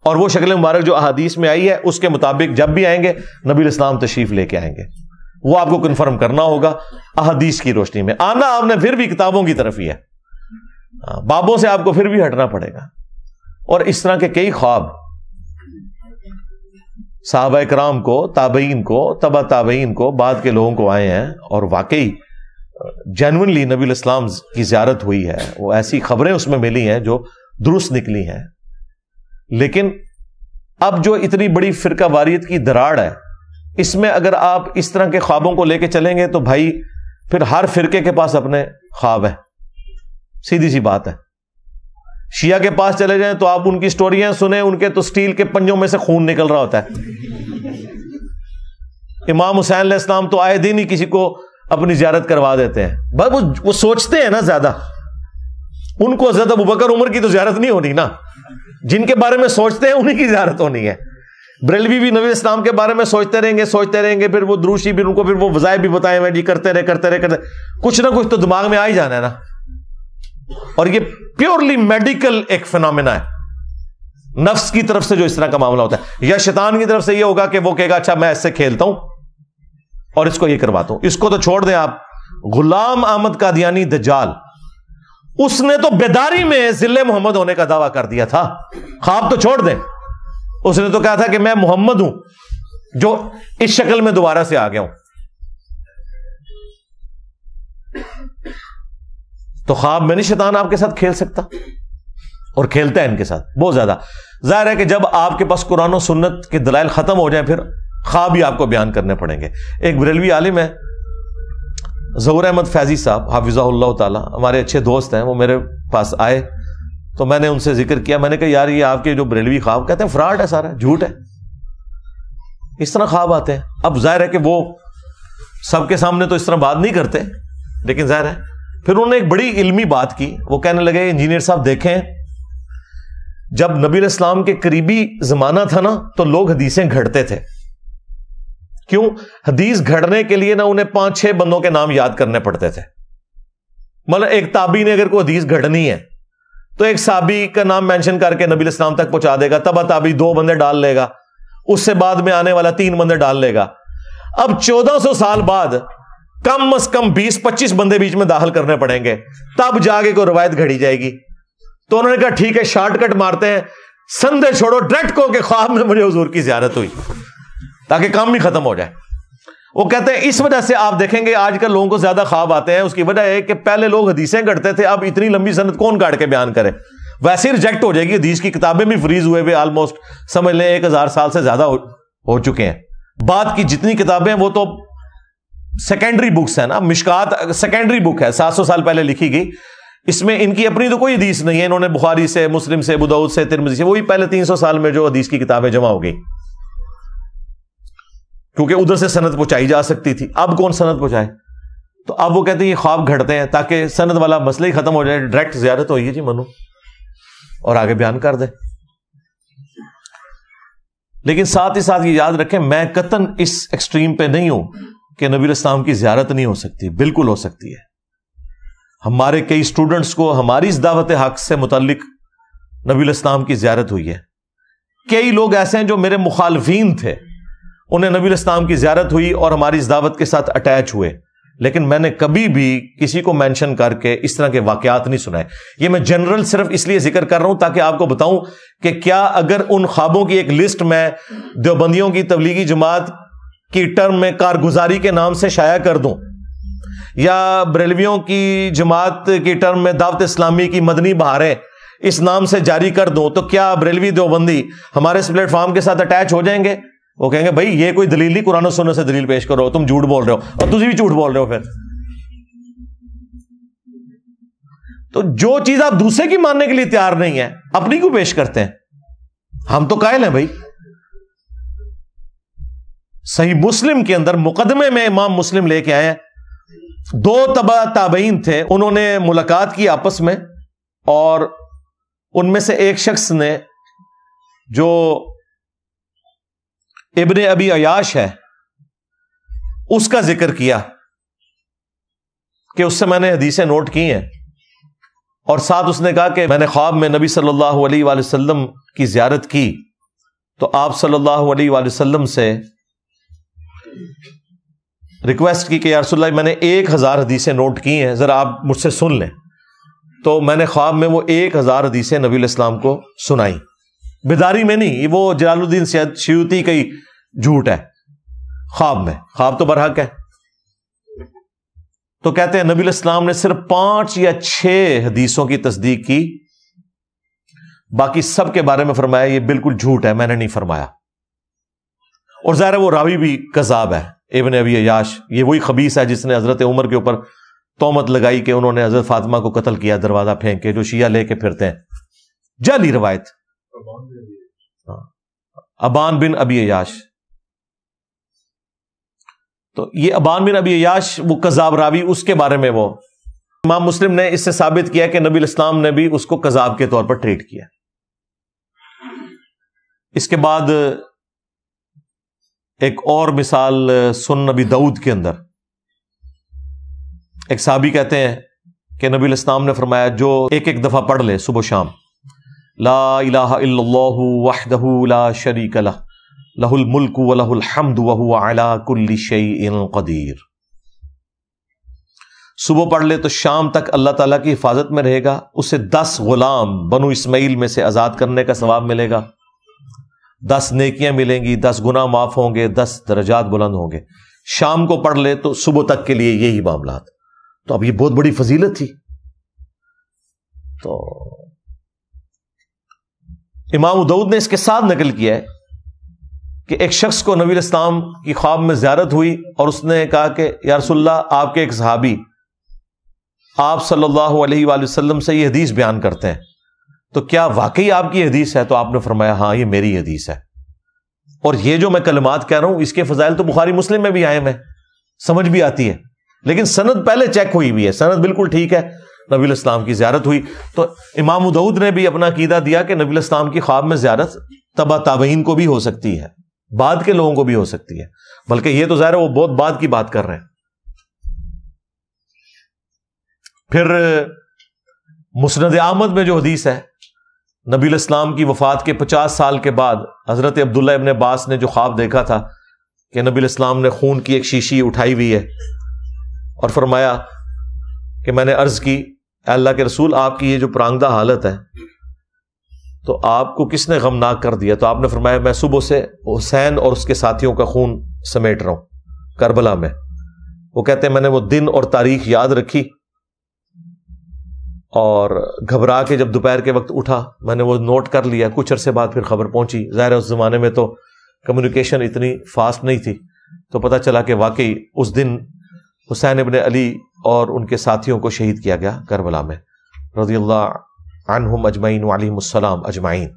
اور وہ شکل مبارک جو احادیث میں آئی ہے اس کے مطابق جب بھی آئیں گے نبی الاسلام تشریف لے کے آئیں گے. وہ آپ کو کنفرم کرنا ہوگا احادیث کی روشنی میں. آنا آپ نے پھر بھی کتابوں کی طرف ہی ہے، بابوں سے آپ کو پھر بھی ہٹنا پڑے گا. اور اس طرح کے کئی خواب صحابہ کرام کو، تابعین کو، تبع تابعین کو، بعد کے لوگوں کو آئے ہیں، اور واقعی جینوئنلی نبی الاسلام کی زیارت ہوئی ہے. وہ ایسی خبریں اس میں ملی ہیں جو درست نکلی ہیں. لیکن اب جو اتنی بڑی فرقہ واریت کی دراڑ ہے، اس میں اگر آپ اس طرح کے خوابوں کو لے کے چلیں گے تو بھائی پھر ہر فرقے کے پاس اپنے خواب ہیں. سیدھی سی بات ہے. شیعہ کے پاس چلے جائیں تو آپ ان کی سٹوریاں سنیں، ان کے تو سٹیل کے پنجوں میں سے خون نکل رہا ہوتا ہے. امام حسین علیہ السلام تو آئے دن ہی کسی کو اپنی زیارت کروا دیتے ہیں. بس وہ سوچتے ہیں نا زیادہ، ان کو حضرت ابوبکر عمر کی تو زیارت نہیں ہونی نا، جن کے بارے میں سوچتے ہیں انہیں کی زیارت ہونی ہے. بریلوی بھی نبی اسلام کے بارے میں سوچتے رہیں گے، پھر وہ دروشی بھی ان کو پھر وہ وظائف بھی بتائے ہوئے جی کرتے رہے کچھ نہ کچھ تو دماغ میں آ ہی جانا ہے نا. اور یہ پیورلی میڈیکل ایک فینومینا ہے، نفس کی طرف سے جو اس طرح کا معاملہ ہوتا ہے. یا شیطان کی طرف سے یہ ہوگا کہ وہ کہے گا اچھا میں اس سے کھیلتا ہوں اور اس کو یہ کرواتا ہوں. اس کو تو چھوڑ دیں آپ. غلام احمد قادیانی دجال، اس نے تو بیداری میں ذل محمد ہونے کا دعویٰ کر دیا تھا. خواب تو چھوڑ دیں، اس نے تو کہا تھا کہ میں محمد ہوں جو اس شکل میں دوبارہ سے آ گیا ہوں. تو خواب میں نہیں شیطان آپ کے ساتھ کھیل سکتا، اور کھیلتا ہے ان کے ساتھ بہت زیادہ. ظاہر ہے کہ جب آپ کے پاس قرآن و سنت کے دلائل ختم ہو جائیں پھر خواب بھی آپ کو بیان کرنے پڑیں گے. ایک بریلوی عالم ہے ظہور احمد فیضی صاحب حافظہ اللہ تعالی، ہمارے اچھے دوست ہیں. وہ میرے پاس آئے تو میں نے ان سے ذکر کیا. میں نے کہا یار یہ آپ کے جو بریلوی خواب کہتے ہیں فراڈ ہے، سارا جھوٹ ہے، اس طرح خواب آتے ہیں. اب ظاہر ہے کہ وہ سب کے سامنے تو اس طرح بات نہیں کرتے، لیکن ظاہر ہے پھر انہوں نے ایک بڑی علمی بات کی. وہ کہنے لگے انجینئر صاحب دیکھیں، جب نبی علیہ السلام کے قریبی زمانہ تھا نا تو لوگ حدیثیں گھڑتے تھے. کیوں؟ حدیث گھڑنے کے لیے نا انہیں 5-6 بندوں کے نام یاد کرنے پڑتے تھے. مطلب ایک تابعی نے اگر کوئی حدیث گھڑنی ہے تو ایک صحابی کا نام مینشن کر کے نبی علیہ السلام تک پہنچا دے گا، تبع تابعی 2 بندے ڈال لے گا، اس سے بعد میں آنے والا 3 بندے ڈال لے گا. اب 1400 سال بعد کم از کم 20-25 بندے بیچ میں داخل کرنے پڑیں گے، تب جا کے کوئی روایت گھڑی جائے گی. تو انہوں نے کہا ٹھیک ہے شارٹ کٹ مارتے ہیں، سندے چھوڑو ڈائریکٹ کو کہ خواب میں مجھے حضور کی زیارت ہوئی. تاکہ کام بھی ختم ہو جائے. وہ کہتے ہیں اس وجہ سے آپ دیکھیں گے آج کل لوگوں کو زیادہ خواب آتے ہیں. اس کی وجہ ہے کہ پہلے لوگ حدیثیں گھڑتے تھے, اب اتنی لمبی سند کون کاٹ کے بیان کرے, ویسے ہی ریجیکٹ ہو جائے گی. حدیث کی کتابیں بھی فریز ہوئے آلموسٹ سمجھ لیں 1000 سال سے زیادہ ہو چکے ہیں. بعد کی جتنی کتابیں وہ تو سیکنڈری بکس ہیں نا. مشکات سیکنڈری بک ہے, 700 سال پہلے لکھی گئی. اس میں ان کی اپنی تو کوئی حدیث نہیں ہے. انہوں نے بخاری سے, مسلم سے, ابو داؤد سے, ترمذی سے, وہی پہلے 300 سال میں جو حدیث کی کتابیں جمع ہو گئی, کیونکہ ادھر سے سند پہنچائی جا سکتی تھی. اب کون سند پہنچائے؟ تو اب وہ کہتے ہیں یہ خواب گھڑتے ہیں تاکہ سند والا مسئلہ ہی ختم ہو جائے. ڈائریکٹ زیارت ہوئی ہے جی منو, اور آگے بیان کر دے. لیکن ساتھ ہی ساتھ یہ یاد رکھیں, میں قطعاً اس ایکسٹریم پہ نہیں ہوں کہ نبی الاسلام کی زیارت نہیں ہو سکتی. بالکل ہو سکتی ہے. ہمارے کئی اسٹوڈنٹس کو ہماری اس دعوت حق سے متعلق نبی الاسلام کی زیارت ہوئی ہے. کئی لوگ ایسے ہیں جو میرے مخالفین تھے, انہیں نبی الاسلام کی زیارت ہوئی اور ہماری اس دعوت کے ساتھ اٹیچ ہوئے. لیکن میں نے کبھی بھی کسی کو مینشن کر کے اس طرح کے واقعات نہیں سنائے. یہ میں جنرل صرف اس لیے ذکر کر رہا ہوں تاکہ آپ کو بتاؤں کہ کیا اگر ان خوابوں کی ایک لسٹ میں دیوبندیوں کی تبلیغی جماعت کی ٹرم میں کارگزاری کے نام سے شائع کر دوں, یا بریلویوں کی جماعت کی ٹرم میں دعوت اسلامی کی مدنی بہاریں اس نام سے جاری کر دوں, تو کیا بریلوی دیوبندی ہمارے اس پلیٹ فارم کے ساتھ اٹیچ ہو جائیں گے؟ وہ کہیں گے بھائی یہ کوئی دلیل نہیں, قرآن و سنت سے دلیل پیش کرو, تم جھوٹ بول رہے ہو, اور تجھے بھی جھوٹ بول رہے ہو. پھر تو جو چیز آپ دوسرے کی ماننے کے لیے تیار نہیں ہے اپنی کو پیش کرتے ہیں. ہم تو قائل ہیں بھائی. صحیح مسلم کے اندر مقدمے میں امام مسلم لے کے آئے ہیں, 2 تابعین تھے, انہوں نے ملاقات کی آپس میں, اور ان میں سے ایک شخص نے جو ابن ابی عیاش ہے اس کا ذکر کیا کہ اس سے میں نے حدیثیں نوٹ کی ہیں, اور ساتھ اس نے کہا کہ میں نے خواب میں نبی صلی اللہ علیہ وآلہ وسلم کی زیارت کی, تو آپ صلی اللہ علیہ وآلہ وسلم سے ریکویسٹ کی کہ یا رسول اللہ میں نے 1000 حدیثیں نوٹ کی ہیں, ذرا آپ مجھ سے سن لیں. تو میں نے خواب میں وہ 1000 حدیثیں نبی علیہ السلام کو سنائی, بیداری میں نہیں. وہ جلال الدین سیوطی کا ہی جھوٹ ہے. خواب میں, خواب تو برحق ہے. تو کہتے ہیں نبی علیہ السلام نے صرف 5 یا 6 حدیثوں کی تصدیق کی, باقی سب کے بارے میں فرمایا یہ بالکل جھوٹ ہے, میں نے نہیں فرمایا. اور ظاہر ہے وہ راوی بھی کذاب ہے, ابن ابی عیاش. یہ وہی خبیث ہے جس نے حضرت عمر کے اوپر تہمت لگائی کہ انہوں نے حضرت فاطمہ کو قتل کیا دروازہ پھینک کے, جو شیعہ لے کے پھرتے ہیں. جعلی روایت. ابان بن ابی عیاش. تو یہ ابان بن ابی عیاش وہ کذاب راوی, اس کے بارے میں وہ امام مسلم نے اس سے ثابت کیا کہ نبی الاسلام نے بھی اس کو کذاب کے طور پر ٹریٹ کیا. اس کے بعد ایک اور مثال سنن نبی داؤد کے اندر ایک صحابی کہتے ہیں کہ نبی الاسلام نے فرمایا جو ایک دفعہ پڑھ لے صبح و شام, لا الہ الا اللہ وحدہ لا شریک لہ لہ الملک ولہ الحمد وہو علی کل شیء قدیر. صبح پڑھ لے تو شام تک اللہ تعالیٰ کی حفاظت میں رہے گا, اسے 10 غلام بنو اسماعیل میں سے آزاد کرنے کا ثواب ملے گا, 10 نیکیاں ملیں گی, 10 گناہ معاف ہوں گے, 10 درجات بلند ہوں گے. شام کو پڑھ لے تو صبح تک کے لیے یہی معاملات. تو اب یہ بہت بڑی فضیلت تھی. تو امام داؤد نے اس کے ساتھ نقل کیا ہے کہ ایک شخص کو نبی الاسلام کی خواب میں زیارت ہوئی, اور اس نے کہا کہ یا رسول اللہ آپ کے ایک صحابی آپ صلی اللہ علیہ وآلہ وسلم سے یہ حدیث بیان کرتے ہیں, تو کیا واقعی آپ کی حدیث ہے؟ تو آپ نے فرمایا ہاں یہ میری حدیث ہے, اور یہ جو میں کلمات کہہ رہا ہوں اس کے فضائل تو بخاری مسلم میں بھی آئے ہیں, سمجھ بھی آتی ہے. لیکن سند پہلے چیک ہوئی بھی ہے, سند بالکل ٹھیک ہے, نبی الاسلام کی زیارت ہوئی. تو امام داؤد نے بھی اپنا عقیدہ دیا کہ نبی الاسلام کی خواب میں زیارت تبع تابعین کو بھی ہو سکتی ہے, بعد کے لوگوں کو بھی ہو سکتی ہے, بلکہ یہ تو ظاہر ہے وہ بہت بعد کی بات کر رہے ہیں. پھر مسند احمد میں جو حدیث ہے, نبی الاسلام کی وفات کے 50 سال کے بعد حضرت عبداللہ ابن عباس نے جو خواب دیکھا تھا کہ نبی الاسلام نے خون کی ایک شیشی اٹھائی ہوئی ہے, اور فرمایا کہ میں نے عرض کی اے اللہ کے رسول آپ کی یہ جو پرانگدہ حالت ہے تو آپ کو کس نے غمناک کر دیا؟ تو آپ نے فرمایا میں صبح سے حسین اور اس کے ساتھیوں کا خون سمیٹ رہا ہوں کربلا میں۔ وہ کہتے ہیں میں نے وہ دن اور تاریخ یاد رکھی اور گھبرا کے جب دوپہر کے وقت اٹھا میں نے وہ نوٹ کر لیا۔ کچھ عرصے بعد پھر خبر پہنچی، ظاہر ہے اس زمانے میں تو کمیونیکیشن اتنی فاسٹ نہیں تھی، تو پتہ چلا کہ واقعی اس دن حسین ابن علی اور ان کے ساتھیوں کو شہید کیا گیا کربلا میں، رضی اللہ عنہم اجمعین وعلیہم السلام اجمعین۔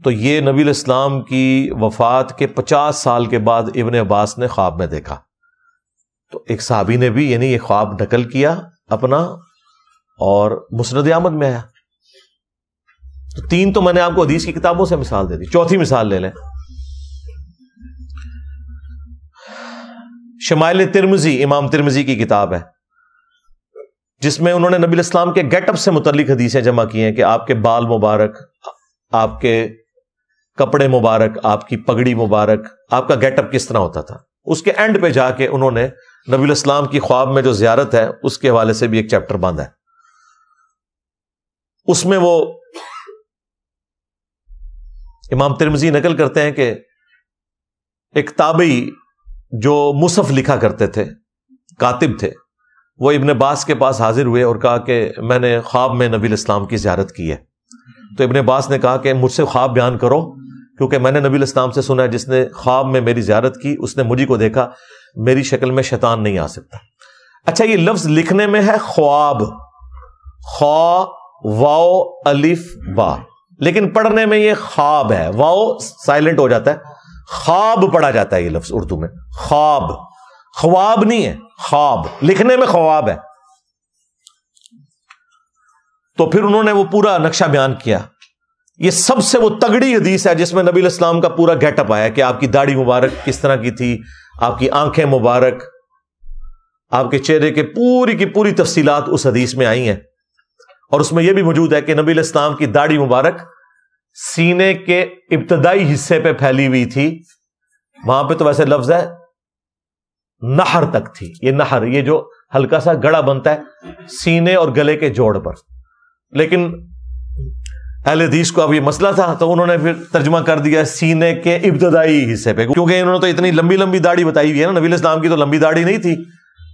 تو یہ نبی الاسلام کی وفات کے 50 سال کے بعد ابن عباس نے خواب میں دیکھا۔ تو ایک صحابی نے بھی یعنی یہ خواب نقل کیا اپنا اور مسند احمد میں آیا۔ تو 3 تو میں نے آپ کو حدیث کی کتابوں سے مثال دے دی، چوتھی مثال لے لیں۔ شمائل ترمذی، امام ترمذی کی کتاب ہے جس میں انہوں نے نبی الاسلام کے گیٹ اپ سے متعلق حدیثیں جمع کی ہیں کہ آپ کے بال مبارک، آپ کے کپڑے مبارک، آپ کی پگڑی مبارک، آپ کا گیٹ اپ کس طرح ہوتا تھا۔ اس کے اینڈ پہ جا کے انہوں نے نبی الاسلام کی خواب میں جو زیارت ہے اس کے حوالے سے بھی ایک چیپٹر باندھا ہے۔ اس میں وہ امام ترمذی نقل کرتے ہیں کہ ایک تابعی جو مصحف لکھا کرتے تھے، کاتب تھے، وہ ابن عباس کے پاس حاضر ہوئے اور کہا کہ میں نے خواب میں نبی الاسلام کی زیارت کی ہے۔ تو ابن عباس نے کہا کہ مجھ سے خواب بیان کرو، کیونکہ میں نے نبی الاسلام سے سنا ہے جس نے خواب میں میری زیارت کی اس نے مجھے کو دیکھا، میری شکل میں شیطان نہیں آ سکتا۔ اچھا، یہ لفظ لکھنے میں ہے خواب، خوا واو الف با، لیکن پڑھنے میں یہ خواب ہے، واو سائلنٹ ہو جاتا ہے، خواب پڑھا جاتا ہے یہ لفظ اردو میں، خواب، خواب نہیں ہے، خواب، لکھنے میں خواب ہے۔ تو پھر انہوں نے وہ پورا نقشہ بیان کیا۔ یہ سب سے وہ تگڑی حدیث ہے جس میں نبی الاسلام کا پورا گیٹ اپ آیا کہ آپ کی داڑھی مبارک کس طرح کی تھی، آپ کی آنکھیں مبارک، آپ کے چہرے کے پوری کی پوری تفصیلات اس حدیث میں آئی ہیں۔ اور اس میں یہ بھی موجود ہے کہ نبی الاسلام کی داڑھی مبارک سینے کے ابتدائی حصے پہ پھیلی ہوئی تھی، وہاں پہ تو ویسے لفظ ہے نہر تک تھی۔ یہ نہر، یہ جو ہلکا سا گڑا بنتا ہے سینے اور گلے کے جوڑ پر، لیکن اہل حدیث کو اب یہ مسئلہ تھا تو انہوں نے پھر ترجمہ کر دیا سینے کے ابتدائی حصے پہ، کیونکہ انہوں نے تو اتنی لمبی لمبی داڑھی بتائی ہوئی ہے نا، نبی الاسلام کی تو لمبی داڑھی نہیں تھی،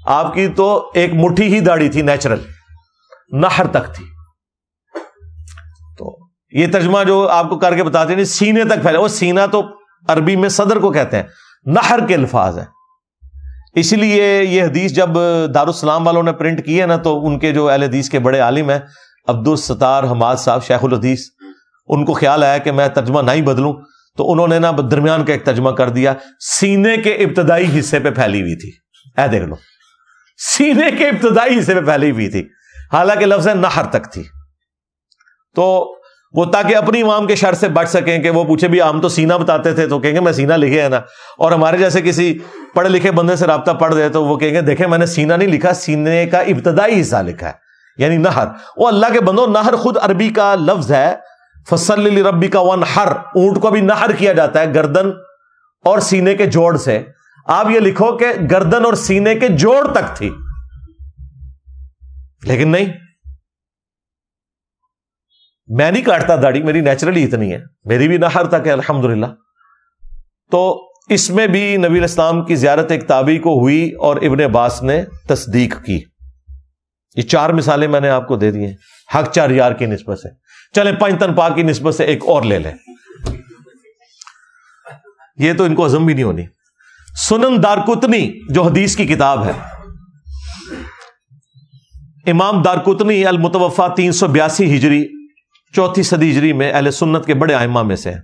آپ کی تو ایک مٹھی ہی داڑھی تھی نیچرل، نہر تک تھی۔ تو یہ ترجمہ جو آپ کو کر کے بتاتے ہیں سینے تک پھیلا، وہ سینہ تو عربی میں صدر کو کہتے ہیں، نہر کے الفاظ ہیں۔ اسی لیے یہ حدیث جب دارالسلام والوں نے پرنٹ کی ہے نا تو ان کے جو اہل حدیث کے بڑے عالم ہیں عبدالستار حماد صاحب شیخ الحدیث، ان کو خیال آیا کہ میں ترجمہ نہ ہی بدلوں، تو انہوں نے نا درمیان کا ایک ترجمہ کر دیا، سینے کے ابتدائی حصے پہ پھیلی ہوئی تھی۔ اے دیکھ لو، سینے کے ابتدائی حصے پہ پھیلی ہوئی تھی، حالانکہ لفظ نہر تک تھی۔ تو وہ تاکہ اپنی عوام کے شر سے بچ سکیں کہ وہ پوچھے بھی ہم تو سینہ بتاتے تھے، تو کہیں گے میں سینہ لکھے ہے نا، اور ہمارے جیسے کسی پڑھے لکھے بندے سے رابطہ پڑھ دے تو وہ کہیں گے دیکھیں میں نے سینہ نہیں لکھا، سینے کا ابتدائی حصہ لکھا ہے، یعنی نہر۔ وہ اللہ کے بندو، نہر خود عربی کا لفظ ہے، فصل لربک وانحر، اونٹ کو بھی نہر کیا جاتا ہے گردن اور سینے کے جوڑ سے، آپ یہ لکھو کہ گردن اور سینے کے جوڑ تک تھی، لیکن نہیں، میں نہیں کاٹتا داڑھی، میری نیچرلی اتنی ہے، میری بھی نہر تک ہے الحمدللہ۔ تو اس میں بھی نبی الاسلام کی زیارت ایک تابعی کو ہوئی اور ابن عباس نے تصدیق کی۔ یہ 4 مثالیں میں نے آپ کو دے دی ہیں حق 4 یار کی نسبت سے۔ چلیں 5 تن پاک کی نسبت سے ایک اور لے لیں، یہ تو ان کو ہضم بھی نہیں ہونی۔ سنن دارقطنی جو حدیث کی کتاب ہے، امام دارقطنی المتوفا 382 ہجری 4 صدی ہجری میں اہل سنت کے بڑے ائمہ میں سے ہیں۔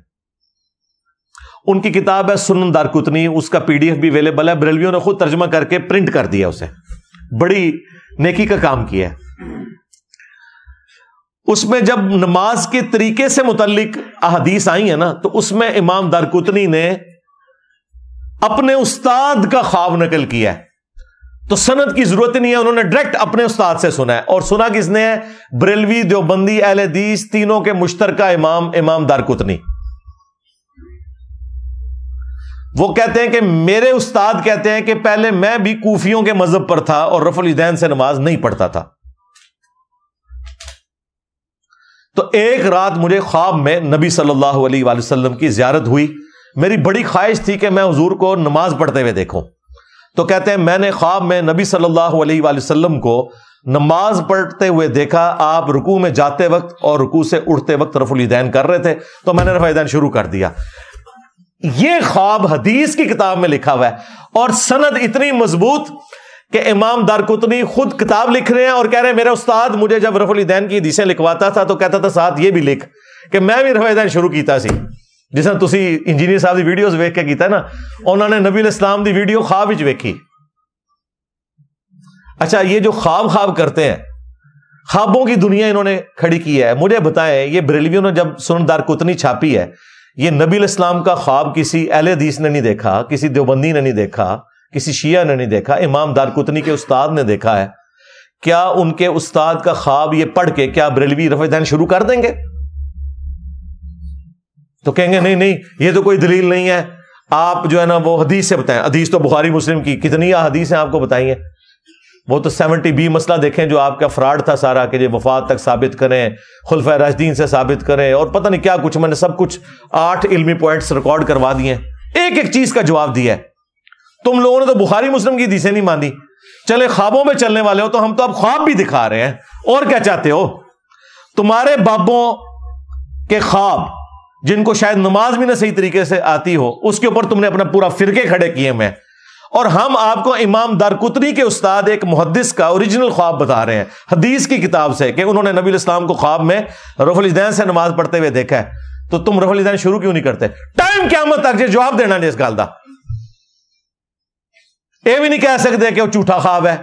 ان کی کتاب ہے سنن دارقطنی، اس کا PDF بھی اویلیبل ہے، بریلویوں نے خود ترجمہ کر کے پرنٹ کر دیا، اسے بڑی نیکی کا کام کیا ہے۔ اس میں جب نماز کے طریقے سے متعلق احادیث آئی ہیں نا تو اس میں امام دارقطنی نے اپنے استاد کا خواب نقل کیا ہے، تو سند کی ضرورت نہیں ہے، انہوں نے ڈائریکٹ اپنے استاد سے سنا ہے، اور سنا کس نے ہے؟ بریلوی، دیوبندی، اہل حدیث تینوں کے مشترکہ امام دارقطنی۔ وہ کہتے ہیں کہ میرے استاد کہتے ہیں کہ پہلے میں بھی کوفیوں کے مذہب پر تھا اور رفع الیدین سے نماز نہیں پڑھتا تھا، تو ایک رات مجھے خواب میں نبی صلی اللہ علیہ وآلہ وسلم کی زیارت ہوئی. میری بڑی خواہش تھی کہ میں حضور کو نماز پڑھتے ہوئے دیکھوں. تو کہتے ہیں میں نے خواب میں نبی صلی اللہ علیہ وآلہ وسلم کو نماز پڑھتے ہوئے دیکھا. آپ رکوع میں جاتے وقت اور رکوع سے اٹھتے وقت رفع الیدین کر رہے تھے, تو میں نے رفع الیدین شروع کر دیا. یہ خواب حدیث کی کتاب میں لکھا ہوا ہے, اور سند اتنی مضبوط کہ امام دارقطنی خود کتاب لکھ رہے ہیں اور کہہ رہے ہیں میرا استاد مجھے جب رفع الیدین کی حدیثیں لکھواتا تھا تو کہتا تھا ساتھ یہ بھی لکھ کہ میں بھی رفع الیدین شروع کیتا سی. جس طرح تسی انجینئر صاحب دی ویڈیوز ویکھ کے کیتا ہے نا, انہوں نے نبی علیہ السلام دی ویڈیو خواب وچ ویکھی. اچھا, یہ جو خواب کرتے ہیں, خوابوں کی دنیا انہوں نے کھڑی کی ہے. مجھے بتائیں, یہ بریلویوں نے جب سنن دارقطنی چھاپی ہے, یہ نبی علیہ السلام کا خواب کسی اہل حدیث نے نہیں دیکھا, کسی دیوبندی نے نہیں دیکھا, کسی شیعہ نے نہیں دیکھا, امام دارقطنی کے استاد نے دیکھا ہے. کیا ان کے استاد کا خواب یہ پڑھ کے کیا بریلوی رفع الیدین شروع کر دیں گے؟ تو کہیں گے نہیں یہ تو کوئی دلیل نہیں ہے, آپ جو ہے نا وہ حدیث سے بتائیں. حدیث تو بخاری مسلم کی کتنی حدیث ہیں آپ کو بتائیے. وہ تو 70B مسئلہ دیکھیں جو آپ کا فراڈ تھا سارا, کہ یہ وفات تک ثابت کریں, خلفائے راشدین سے ثابت کریں, اور پتہ نہیں کیا کچھ. میں نے سب کچھ 8 علمی پوائنٹس ریکارڈ کروا دیے, ایک ایک چیز کا جواب دیا ہے. تم لوگوں نے تو بخاری مسلم کی حدیثیں نہیں مانی. چلے خوابوں میں چلنے والے ہو تو ہم تو اب خواب بھی دکھا رہے ہیں. اور کیا چاہتے ہو؟ تمہارے بابوں کے خواب جن کو شاید نماز بھی نہ صحیح طریقے سے آتی ہو, اس کے اوپر تم نے اپنا پورا فرقے کھڑے کیے میں, اور ہم آپ کو امام دارقطنی کے استاد ایک محدث کا اوریجنل خواب بتا رہے ہیں حدیث کی کتاب سے, کہ انہوں نے نبی علیہ السلام کو خواب میں رفع الیدین سے نماز پڑھتے ہوئے دیکھا ہے. تو تم رفع الیدین شروع کیوں نہیں کرتے؟ ٹائم قیامت تک جی جواب دینا نہیں اس گل دا. یہ بھی نہیں کہہ سکتے کہ وہ جھوٹا خواب ہے,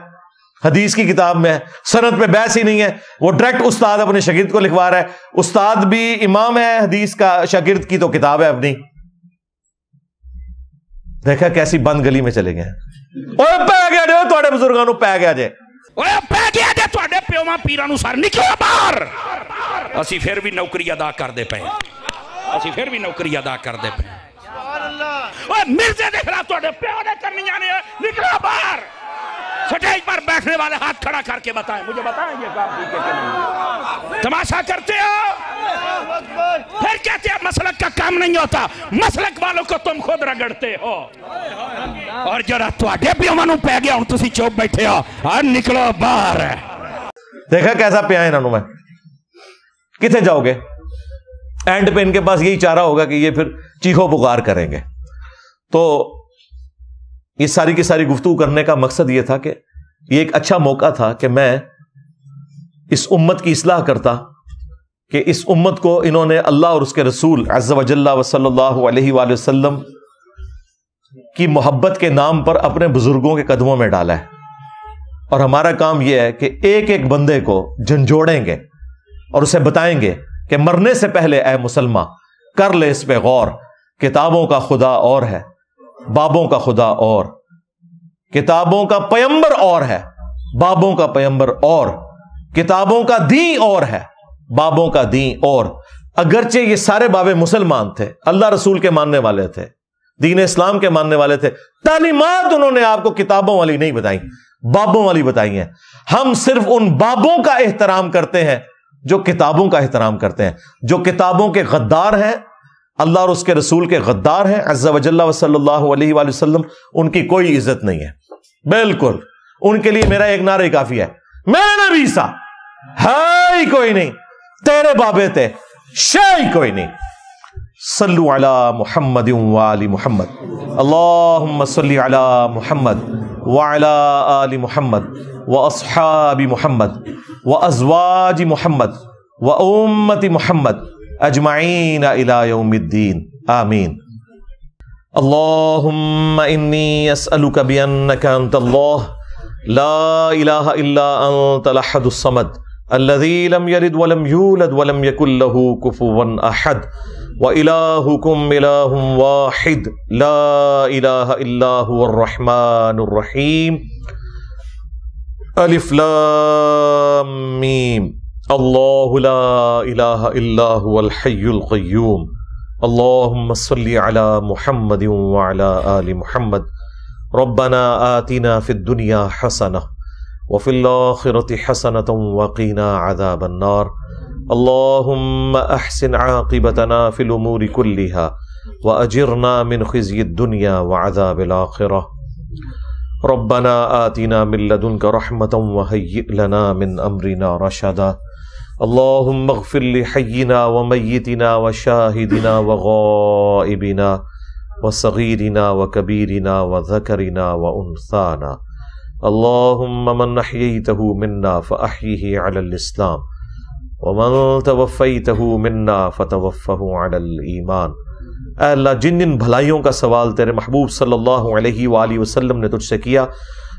حدیث کی کتاب میں سند پہ بحث ہی نہیں ہے. وہ ڈائریکٹ استاد اپنے شاگرد کو لکھوا رہا ہے. استاد بھی امام ہے حدیث کا, شاگرد کی تو کتاب ہے اپنی. دیکھا کیسی بند گلی میں چلے گئے. پی گیا جے تھوڑے بزرگوں پی گیا جے, پی گیا جے تھوڑے پیواں پیراں نوں سر نکلو باہر. اسی پھر بھی نوکری ادا کردے پے, اسی پھر بھی نوکری ادا کردے پے. مرزے دے خلاف تھوڑے پیو نے کرنی جانے, نکلو باہر. سٹیج پر بیٹھنے والے ہاتھ کھڑا کر کے بتائیں, مجھے بتائیں یہ کام ٹھیک ہے کہ نہیں؟ تماشا کرتے ہو, پھر کہتے ہیں مسلک کا کام نہیں ہوتا. مسلک والوں کو تم خود رگڑتے ہو, اور جڑا تواڈے پیواں نوں پے گیا ہن تسی چوپ بیٹھے ہو, اور نکلو باہر. دیکھا کیسا پیا انہاں نوں میں. کتنے جاؤ گے؟ اینڈ پہ ان کے پاس یہی چارہ ہوگا کہ یہ پھر چیخو پکار کریں گے. تو یہ ساری کی ساری گفتگو کرنے کا مقصد یہ تھا کہ یہ ایک اچھا موقع تھا کہ میں اس امت کی اصلاح کرتا, کہ اس امت کو انہوں نے اللہ اور اس کے رسول عز و جل و صلی اللہ علیہ وآلہ وسلم کی محبت کے نام پر اپنے بزرگوں کے قدموں میں ڈالا ہے. اور ہمارا کام یہ ہے کہ ایک ایک بندے کو جھنجھوڑیں گے اور اسے بتائیں گے کہ مرنے سے پہلے اے مسلمان کر لے اس پہ غور. کتابوں کا خدا اور ہے, بابوں کا خدا اور, کتابوں کا پیمبر اور ہے, بابوں کا پیمبر اور, کتابوں کا دین اور ہے, بابوں کا دین اور. اگرچہ یہ سارے بابے مسلمان تھے, اللہ رسول کے ماننے والے تھے, دین اسلام کے ماننے والے تھے, تعلیمات انہوں نے آپ کو کتابوں والی نہیں بتائی, بابوں والی بتائی ہیں. ہم صرف ان بابوں کا احترام کرتے ہیں جو کتابوں کا احترام کرتے ہیں. جو کتابوں کے غدار ہیں, اللہ اور اس کے رسول کے غدار ہیں عز و جل و صلی اللہ علیہ وآلہ وسلم, ان کی کوئی عزت نہیں ہے. بالکل ان کے لیے میرا ایک نعرہ کافی ہے, میرا نبی سا ہے ہی کوئی نہیں, تیرے بابے تھے شاہی کوئی نہیں. صلو علی محمد وآل محمد, اللہم صلی علی محمد وعلی آل محمد واصحاب محمد وازواج محمد وامت محمد اجمعین الی یوم الدین, آمین. اللہم انی اسألک بانک انت اللہ لا الہ الا انت الاحد الصمد الذی لم یلد ولم یولد ولم یکن له کفوا احد وإلہکم الہ واحد لا الہ الا هو الرحمن الرحیم. الف لام میم. اللہ لا الہ الا هو الحی القیوم. اللہم صلی علی محمد وعلی آل محمد. ربنا آتنا فی الدنیا حسنہ وفی الآخرة حسنة وقنا عذاب النار. اللهم احسن عاقبتنا في الامور كلها واجرنا من خزي الدنيا وعذاب الاخرة. ربنا آتنا من لدنك رحمة وهيئ لنا من امرنا رشدا. اللهم اغفر لحينا وميتنا وشاهدنا وغائبنا وصغيرنا وكبيرنا وذكرنا وأنثانا. اللهم من أحييته منا فأحيه على الإسلام ومن توفيته منا فتوفه على الإيمان. اے اللہ، جن جن بھلائیوں کا سوال تیرے محبوب صلی اللہ علیہ وآلہ وسلم نے تجھ سے کیا،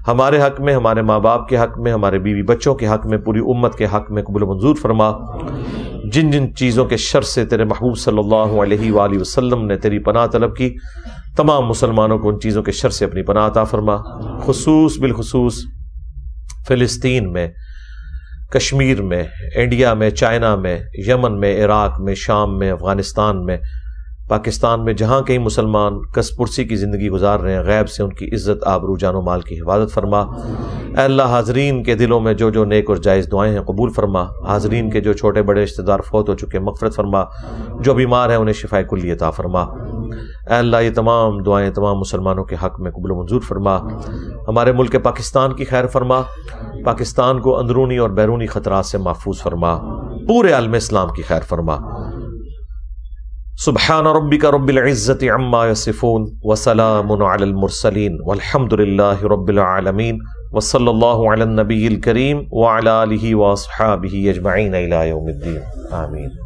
ہمارے حق میں، ہمارے ماں باپ کے حق میں، ہمارے بیوی بچوں کے حق میں، پوری امت کے حق میں قبول و منظور فرما۔ جن جن چیزوں کے شر سے تیرے محبوب صلی اللہ علیہ وآلہ وسلم نے تیری پناہ طلب کی، تمام مسلمانوں کو ان چیزوں کے شر سے اپنی پناہ عطا فرما۔ بالخصوص فلسطین میں، کشمیر میں، انڈیا میں، چائنا میں، یمن میں، عراق میں، شام میں، افغانستان میں، پاکستان میں، جہاں کہیں مسلمان کس پرسی کی زندگی گزار رہے ہیں، غیب سے ان کی عزت، آبرو، جان و مال کی حفاظت فرما۔ اے اللہ، حاضرین کے دلوں میں جو جو نیک اور جائز دعائیں ہیں قبول فرما۔ حاضرین کے جو چھوٹے بڑے رشتہ دار فوت ہو چکے مغفرت فرما، جو بیمار ہیں انہیں شفائے کلی عطا فرما۔ اے اللہ، یہ تمام دعائیں تمام مسلمانوں کے حق میں قبول و منظور فرما۔ ہمارے ملک پاکستان کی خیر فرما، پاکستان کو اندرونی اور بیرونی خطرات سے محفوظ فرما، پورے عالم اسلام کی خیر فرما۔ سبحان ربک رب العزت عما یصفون وسلام علی المرسلین والحمد للہ رب العالمین، وصلی اللہ علی النبی الکریم وعلی آلہ واصحابہ اجمعین الی یوم الدین، آمین۔